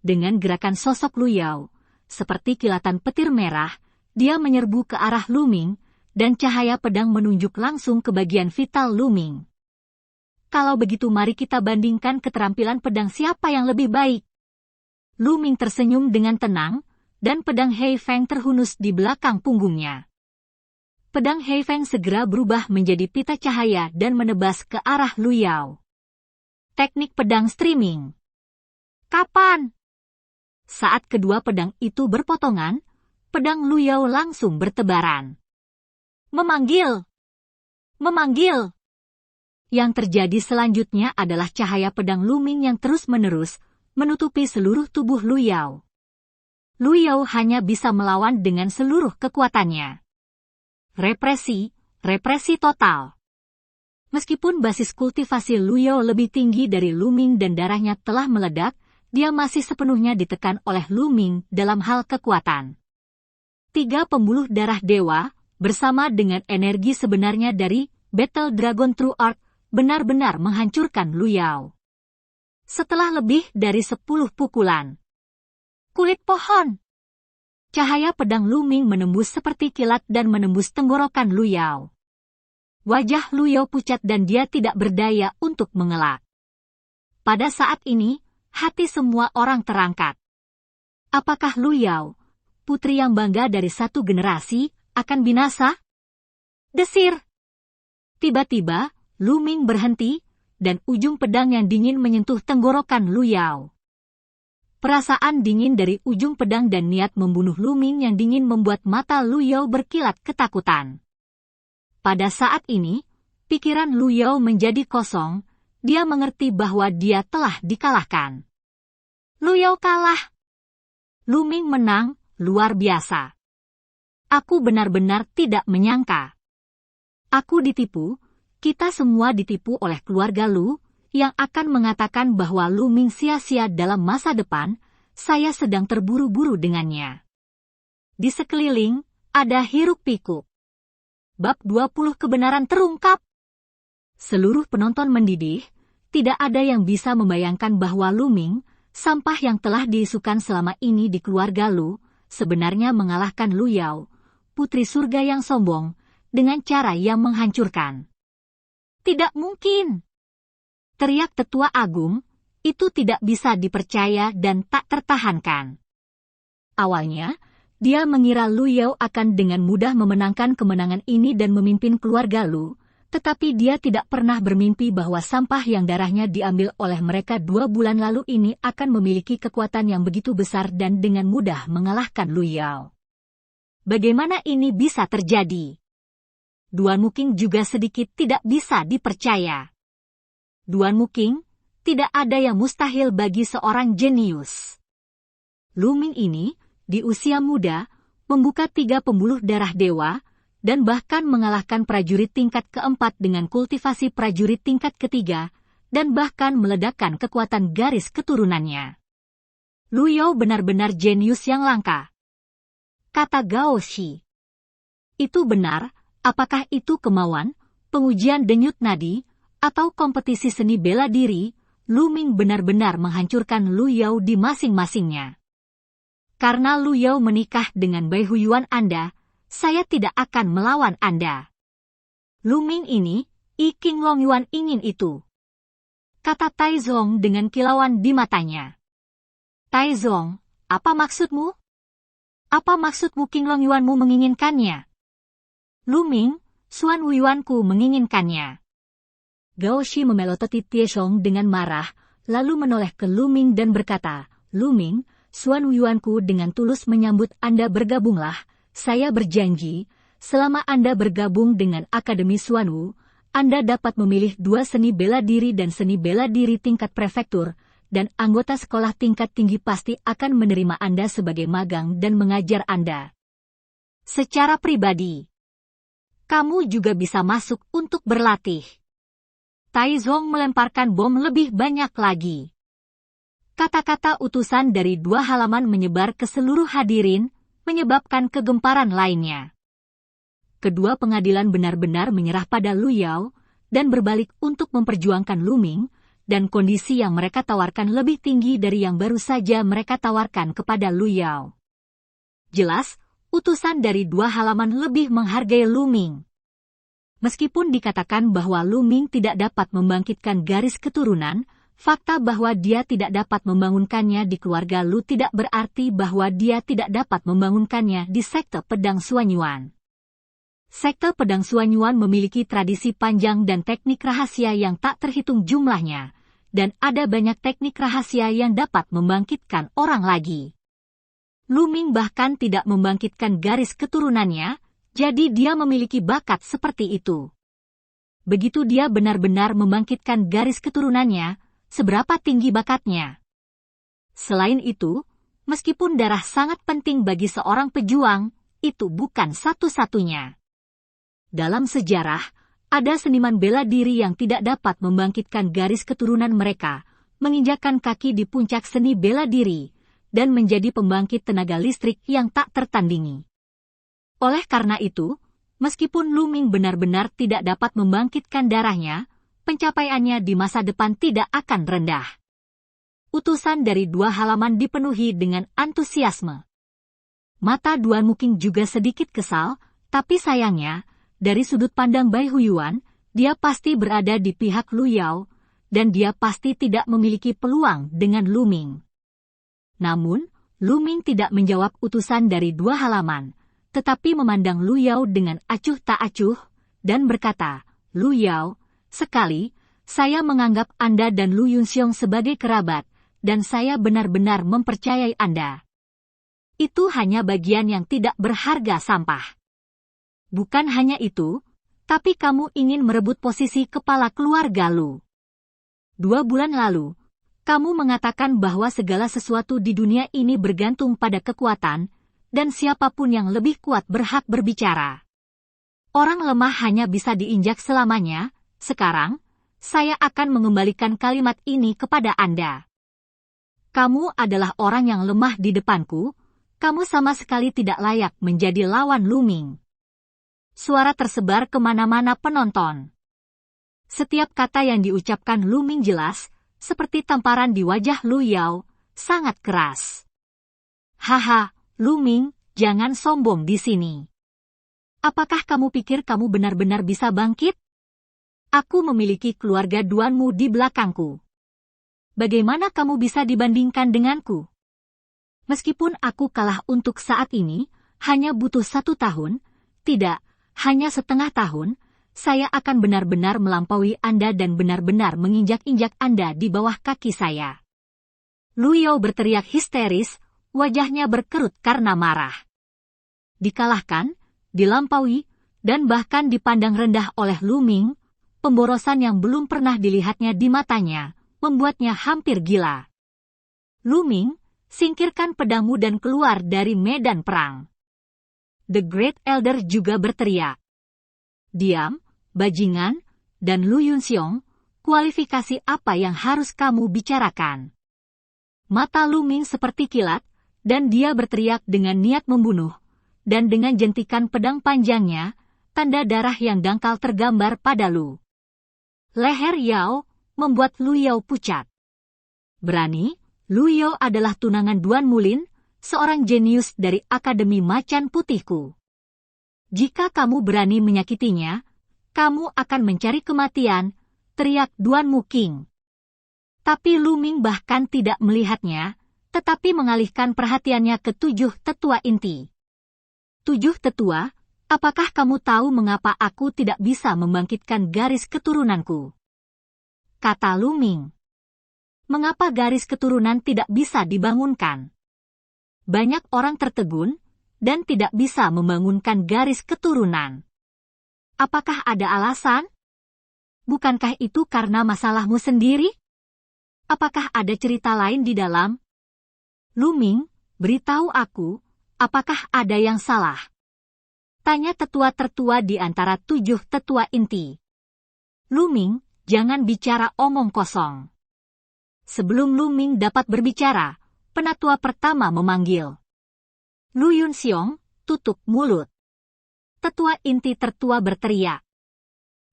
Dengan gerakan sosok Lu Yao, seperti kilatan petir merah, dia menyerbu ke arah Lu Ming, dan cahaya pedang menunjuk langsung ke bagian vital Lu Ming. Kalau begitu mari kita bandingkan keterampilan pedang siapa yang lebih baik. Lu Ming tersenyum dengan tenang, dan pedang Hei Feng terhunus di belakang punggungnya. Pedang Hei Feng segera berubah menjadi pita cahaya dan menebas ke arah Lu Yao. Teknik pedang streaming. Kapan? Saat kedua pedang itu berpotongan, pedang Lu Yao langsung bertebaran. Memanggil! Memanggil! Yang terjadi selanjutnya adalah cahaya pedang Lu Ming yang terus-menerus menutupi seluruh tubuh Lu Yao. Lu Yao hanya bisa melawan dengan seluruh kekuatannya. Represi, represi total. Meskipun basis kultivasi Lu Yao lebih tinggi dari Lu Ming dan darahnya telah meledak, dia masih sepenuhnya ditekan oleh Lu Ming dalam hal kekuatan. 3 pembuluh darah dewa, bersama dengan energi sebenarnya dari Battle Dragon True Art, benar-benar menghancurkan Lu Yao. Setelah lebih dari 10 pukulan. Kulit pohon. Cahaya pedang Lu Ming menembus seperti kilat dan menembus tenggorokan Lu Yao. Wajah Lu Yao pucat dan dia tidak berdaya untuk mengelak. Pada saat ini, hati semua orang terangkat. Apakah Lu Yao, putri yang bangga dari satu generasi, akan binasa? Desir! Tiba-tiba, Lu Ming berhenti, dan ujung pedang yang dingin menyentuh tenggorokan Lu Yao. Perasaan dingin dari ujung pedang dan niat membunuh Lu Ming yang dingin membuat mata Lu Yao berkilat ketakutan. Pada saat ini, pikiran Lu Yao menjadi kosong, dia mengerti bahwa dia telah dikalahkan. Lu Yao kalah. Lu Ming menang, luar biasa. Aku benar-benar tidak menyangka. Aku ditipu, kita semua ditipu oleh keluarga Lu, yang akan mengatakan bahwa Lu Ming sia-sia dalam masa depan, saya sedang terburu-buru dengannya. Di sekeliling, ada hiruk-pikuk. Bab 20 kebenaran terungkap. Seluruh penonton mendidih, tidak ada yang bisa membayangkan bahwa Lu Ming, sampah yang telah diisukan selama ini di keluarga Lu, sebenarnya mengalahkan Lu Yao, putri surga yang sombong, dengan cara yang menghancurkan. Tidak mungkin! Teriak tetua agung, itu tidak bisa dipercaya dan tak tertahankan. Awalnya, dia mengira Lu Yao akan dengan mudah memenangkan kemenangan ini dan memimpin keluarga Lu, tetapi dia tidak pernah bermimpi bahwa sampah yang darahnya diambil oleh mereka 2 bulan lalu ini akan memiliki kekuatan yang begitu besar dan dengan mudah mengalahkan Lu Yao. Bagaimana ini bisa terjadi? Duan Muking juga sedikit tidak bisa dipercaya. Duan Muking, tidak ada yang mustahil bagi seorang jenius. Lu Ming ini, di usia muda, membuka 3 pembuluh darah dewa, dan bahkan mengalahkan prajurit tingkat keempat dengan kultivasi prajurit tingkat ketiga, dan bahkan meledakkan kekuatan garis keturunannya. Lu Yao benar-benar jenius yang langka. Kata Gao Shi. Itu benar, apakah itu kemauan, pengujian denyut nadi, atau kompetisi seni bela diri, Lu Ming benar-benar menghancurkan Lu Yao di masing-masingnya. Karena Lu Yao menikah dengan Bai Huyuan Anda, saya tidak akan melawan Anda. Lu Ming ini, I King Long Yuan ingin itu. Kata Tai Zong dengan kilauan di matanya. Tai Zong, apa maksudmu? Apa maksudmu King Long Yuanmu menginginkannya? Lu Ming, Suan Huyuanku menginginkannya. Gao Shi memelototi Tieshong dengan marah, lalu menoleh ke Lu Ming dan berkata, Lu Ming, Suan Huyuanku dengan tulus menyambut Anda bergabunglah, saya berjanji, selama Anda bergabung dengan Akademi Suanwu, Anda dapat memilih 2 seni bela diri dan seni bela diri tingkat prefektur, dan anggota sekolah tingkat tinggi pasti akan menerima Anda sebagai magang dan mengajar Anda. Secara pribadi, kamu juga bisa masuk untuk berlatih. Tai Zong melemparkan bom lebih banyak lagi. Kata-kata utusan dari 2 halaman menyebar ke seluruh hadirin, menyebabkan kegemparan lainnya. Kedua pengadilan benar-benar menyerah pada Lu Yao, dan berbalik untuk memperjuangkan Lu Ming, dan kondisi yang mereka tawarkan lebih tinggi dari yang baru saja mereka tawarkan kepada Lu Yao. Jelas, utusan dari 2 halaman lebih menghargai Lu Ming. Meskipun dikatakan bahwa Lu Ming tidak dapat membangkitkan garis keturunan, fakta bahwa dia tidak dapat membangunkannya di keluarga Lu tidak berarti bahwa dia tidak dapat membangunkannya di sekte pedang Suanyuan. Sekte pedang Suanyuan memiliki tradisi panjang dan teknik rahasia yang tak terhitung jumlahnya, dan ada banyak teknik rahasia yang dapat membangkitkan orang lagi. Lu Ming bahkan tidak membangkitkan garis keturunannya, jadi dia memiliki bakat seperti itu. Begitu dia benar-benar membangkitkan garis keturunannya, seberapa tinggi bakatnya. Selain itu, meskipun darah sangat penting bagi seorang pejuang, itu bukan satu-satunya. Dalam sejarah, ada seniman bela diri yang tidak dapat membangkitkan garis keturunan mereka, menginjakkan kaki di puncak seni bela diri, dan menjadi pembangkit tenaga listrik yang tak tertandingi. Oleh karena itu, meskipun Lu Ming benar-benar tidak dapat membangkitkan darahnya, pencapaiannya di masa depan tidak akan rendah. Utusan dari 2 halaman dipenuhi dengan antusiasme. Mata Duan Muking juga sedikit kesal, tapi sayangnya, dari sudut pandang Bai Huyuan, dia pasti berada di pihak Lu Yao, dan dia pasti tidak memiliki peluang dengan Lu Ming. Namun, Lu Ming tidak menjawab utusan dari 2 halaman, tetapi memandang Lu Yao dengan acuh tak acuh, dan berkata, Lu Yao, sekali, saya menganggap Anda dan Lu Yunxiong sebagai kerabat, dan saya benar-benar mempercayai Anda. Itu hanya bagian yang tidak berharga sampah. Bukan hanya itu, tapi kamu ingin merebut posisi kepala keluarga Lu. 2 bulan lalu, kamu mengatakan bahwa segala sesuatu di dunia ini bergantung pada kekuatan, dan siapapun yang lebih kuat berhak berbicara. Orang lemah hanya bisa diinjak selamanya. Sekarang, saya akan mengembalikan kalimat ini kepada Anda. Kamu adalah orang yang lemah di depanku, kamu sama sekali tidak layak menjadi lawan Lu Ming. Suara tersebar kemana-mana penonton. Setiap kata yang diucapkan Lu Ming jelas, seperti tamparan di wajah Lu Yao, sangat keras. Haha, Lu Ming, jangan sombong di sini. Apakah kamu pikir kamu benar-benar bisa bangkit? Aku memiliki keluarga Duanmu di belakangku. Bagaimana kamu bisa dibandingkan denganku? Meskipun aku kalah untuk saat ini, hanya butuh 1 tahun, tidak, hanya setengah tahun, saya akan benar-benar melampaui Anda dan benar-benar menginjak-injak Anda di bawah kaki saya. Lu Yao berteriak histeris, wajahnya berkerut karena marah. Dikalahkan, dilampaui, dan bahkan dipandang rendah oleh Lu Ming, pemborosan yang belum pernah dilihatnya di matanya, membuatnya hampir gila. Lu Ming, singkirkan pedangmu dan keluar dari medan perang. The Great Elder juga berteriak. Diam, bajingan, dan Lu Yunxiong, kualifikasi apa yang harus kamu bicarakan? Mata Lu Ming seperti kilat, dan dia berteriak dengan niat membunuh, dan dengan jentikan pedang panjangnya, tanda darah yang dangkal tergambar pada Lu. Leher Yao membuat Lu Yao pucat. Berani, Lu Yao adalah tunangan Duan Mulin, seorang jenius dari Akademi Macan Putihku. Jika kamu berani menyakitinya, kamu akan mencari kematian, teriak Duan Muking. Tapi Lu Ming bahkan tidak melihatnya, tetapi mengalihkan perhatiannya ke 7 tetua inti. 7 tetua, apakah kamu tahu mengapa aku tidak bisa membangkitkan garis keturunanku? Kata Lu Ming. Mengapa garis keturunan tidak bisa dibangunkan? Banyak orang tertegun, dan tidak bisa membangunkan garis keturunan. Apakah ada alasan? Bukankah itu karena masalahmu sendiri? Apakah ada cerita lain di dalam? Lu Ming, beritahu aku, apakah ada yang salah? Tanya tetua tertua di antara 7 tetua inti. Lu Ming, jangan bicara omong kosong. Sebelum Lu Ming dapat berbicara, penatua pertama memanggil. Lu Yunxiong, tutup mulut. Tetua inti tertua berteriak.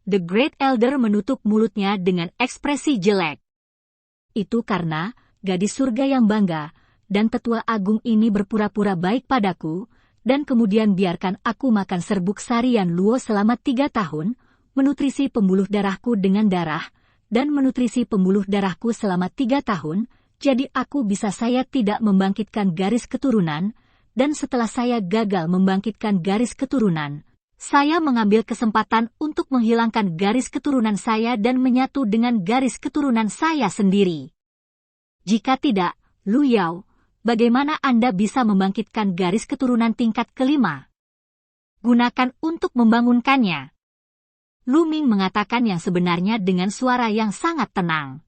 The Great Elder menutup mulutnya dengan ekspresi jelek. Itu karena gadis surga yang bangga, dan tetua agung ini berpura-pura baik padaku, dan kemudian biarkan aku makan serbuk sarian luo selama 3 tahun, menutrisi pembuluh darahku dengan darah, dan menutrisi pembuluh darahku selama 3 tahun, jadi saya tidak membangkitkan garis keturunan, dan setelah saya gagal membangkitkan garis keturunan, saya mengambil kesempatan untuk menghilangkan garis keturunan saya dan menyatu dengan garis keturunan saya sendiri. Jika tidak, Lu Yao, bagaimana Anda bisa membangkitkan garis keturunan tingkat kelima? Gunakan untuk membangunkannya. Lu Ming mengatakan yang sebenarnya dengan suara yang sangat tenang.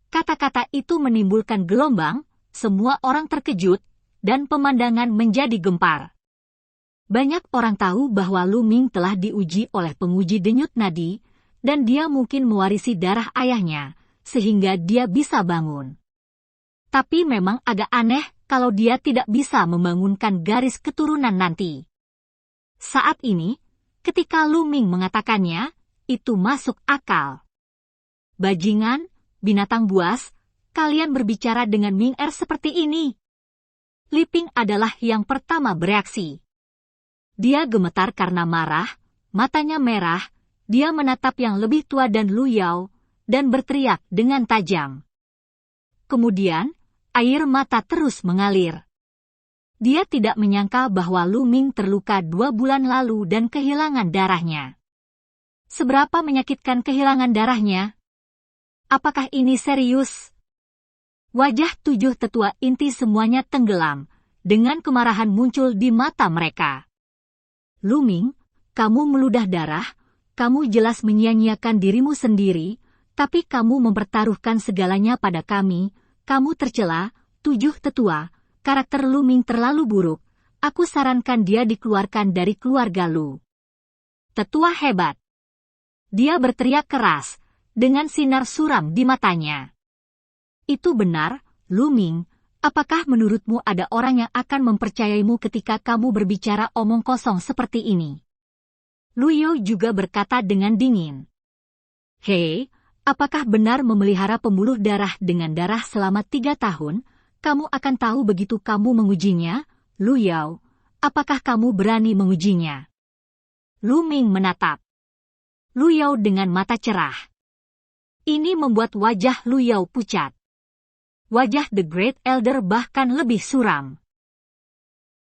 Kata-kata itu menimbulkan gelombang, semua orang terkejut, dan pemandangan menjadi gempar. Banyak orang tahu bahwa Lu Ming telah diuji oleh penguji denyut nadi, dan dia mungkin mewarisi darah ayahnya, sehingga dia bisa bangun. Tapi memang agak aneh kalau dia tidak bisa membangunkan garis keturunan nanti. Saat ini, ketika Lu Ming mengatakannya, itu masuk akal. Bajingan, binatang buas, kalian berbicara dengan Ming Er seperti ini. Li Ping adalah yang pertama bereaksi. Dia gemetar karena marah, matanya merah, dia menatap yang lebih tua dan Lu Yao, dan berteriak dengan tajam. Kemudian, air mata terus mengalir. Dia tidak menyangka bahwa Lu Ming terluka 2 bulan lalu dan kehilangan darahnya. Seberapa menyakitkan kehilangan darahnya? Apakah ini serius? Wajah 7 tetua inti semuanya tenggelam, dengan kemarahan muncul di mata mereka. Lu Ming, kamu meludah darah, kamu jelas menyia-nyiakan dirimu sendiri, tapi kamu mempertaruhkan segalanya pada kami. Kamu tercela, 7 tetua, karakter Lu Ming terlalu buruk, aku sarankan dia dikeluarkan dari keluarga Lu. Tetua hebat. Dia berteriak keras, dengan sinar suram di matanya. Itu benar, Lu Ming, apakah menurutmu ada orang yang akan mempercayaimu ketika kamu berbicara omong kosong seperti ini? Lu Yao juga berkata dengan dingin. Hei, apakah benar memelihara pembuluh darah dengan darah selama 3 tahun, kamu akan tahu begitu kamu mengujinya? Lu Yao, apakah kamu berani mengujinya? Lu Ming menatap Lu Yao dengan mata cerah. Ini membuat wajah Lu Yao pucat. Wajah The Great Elder bahkan lebih suram.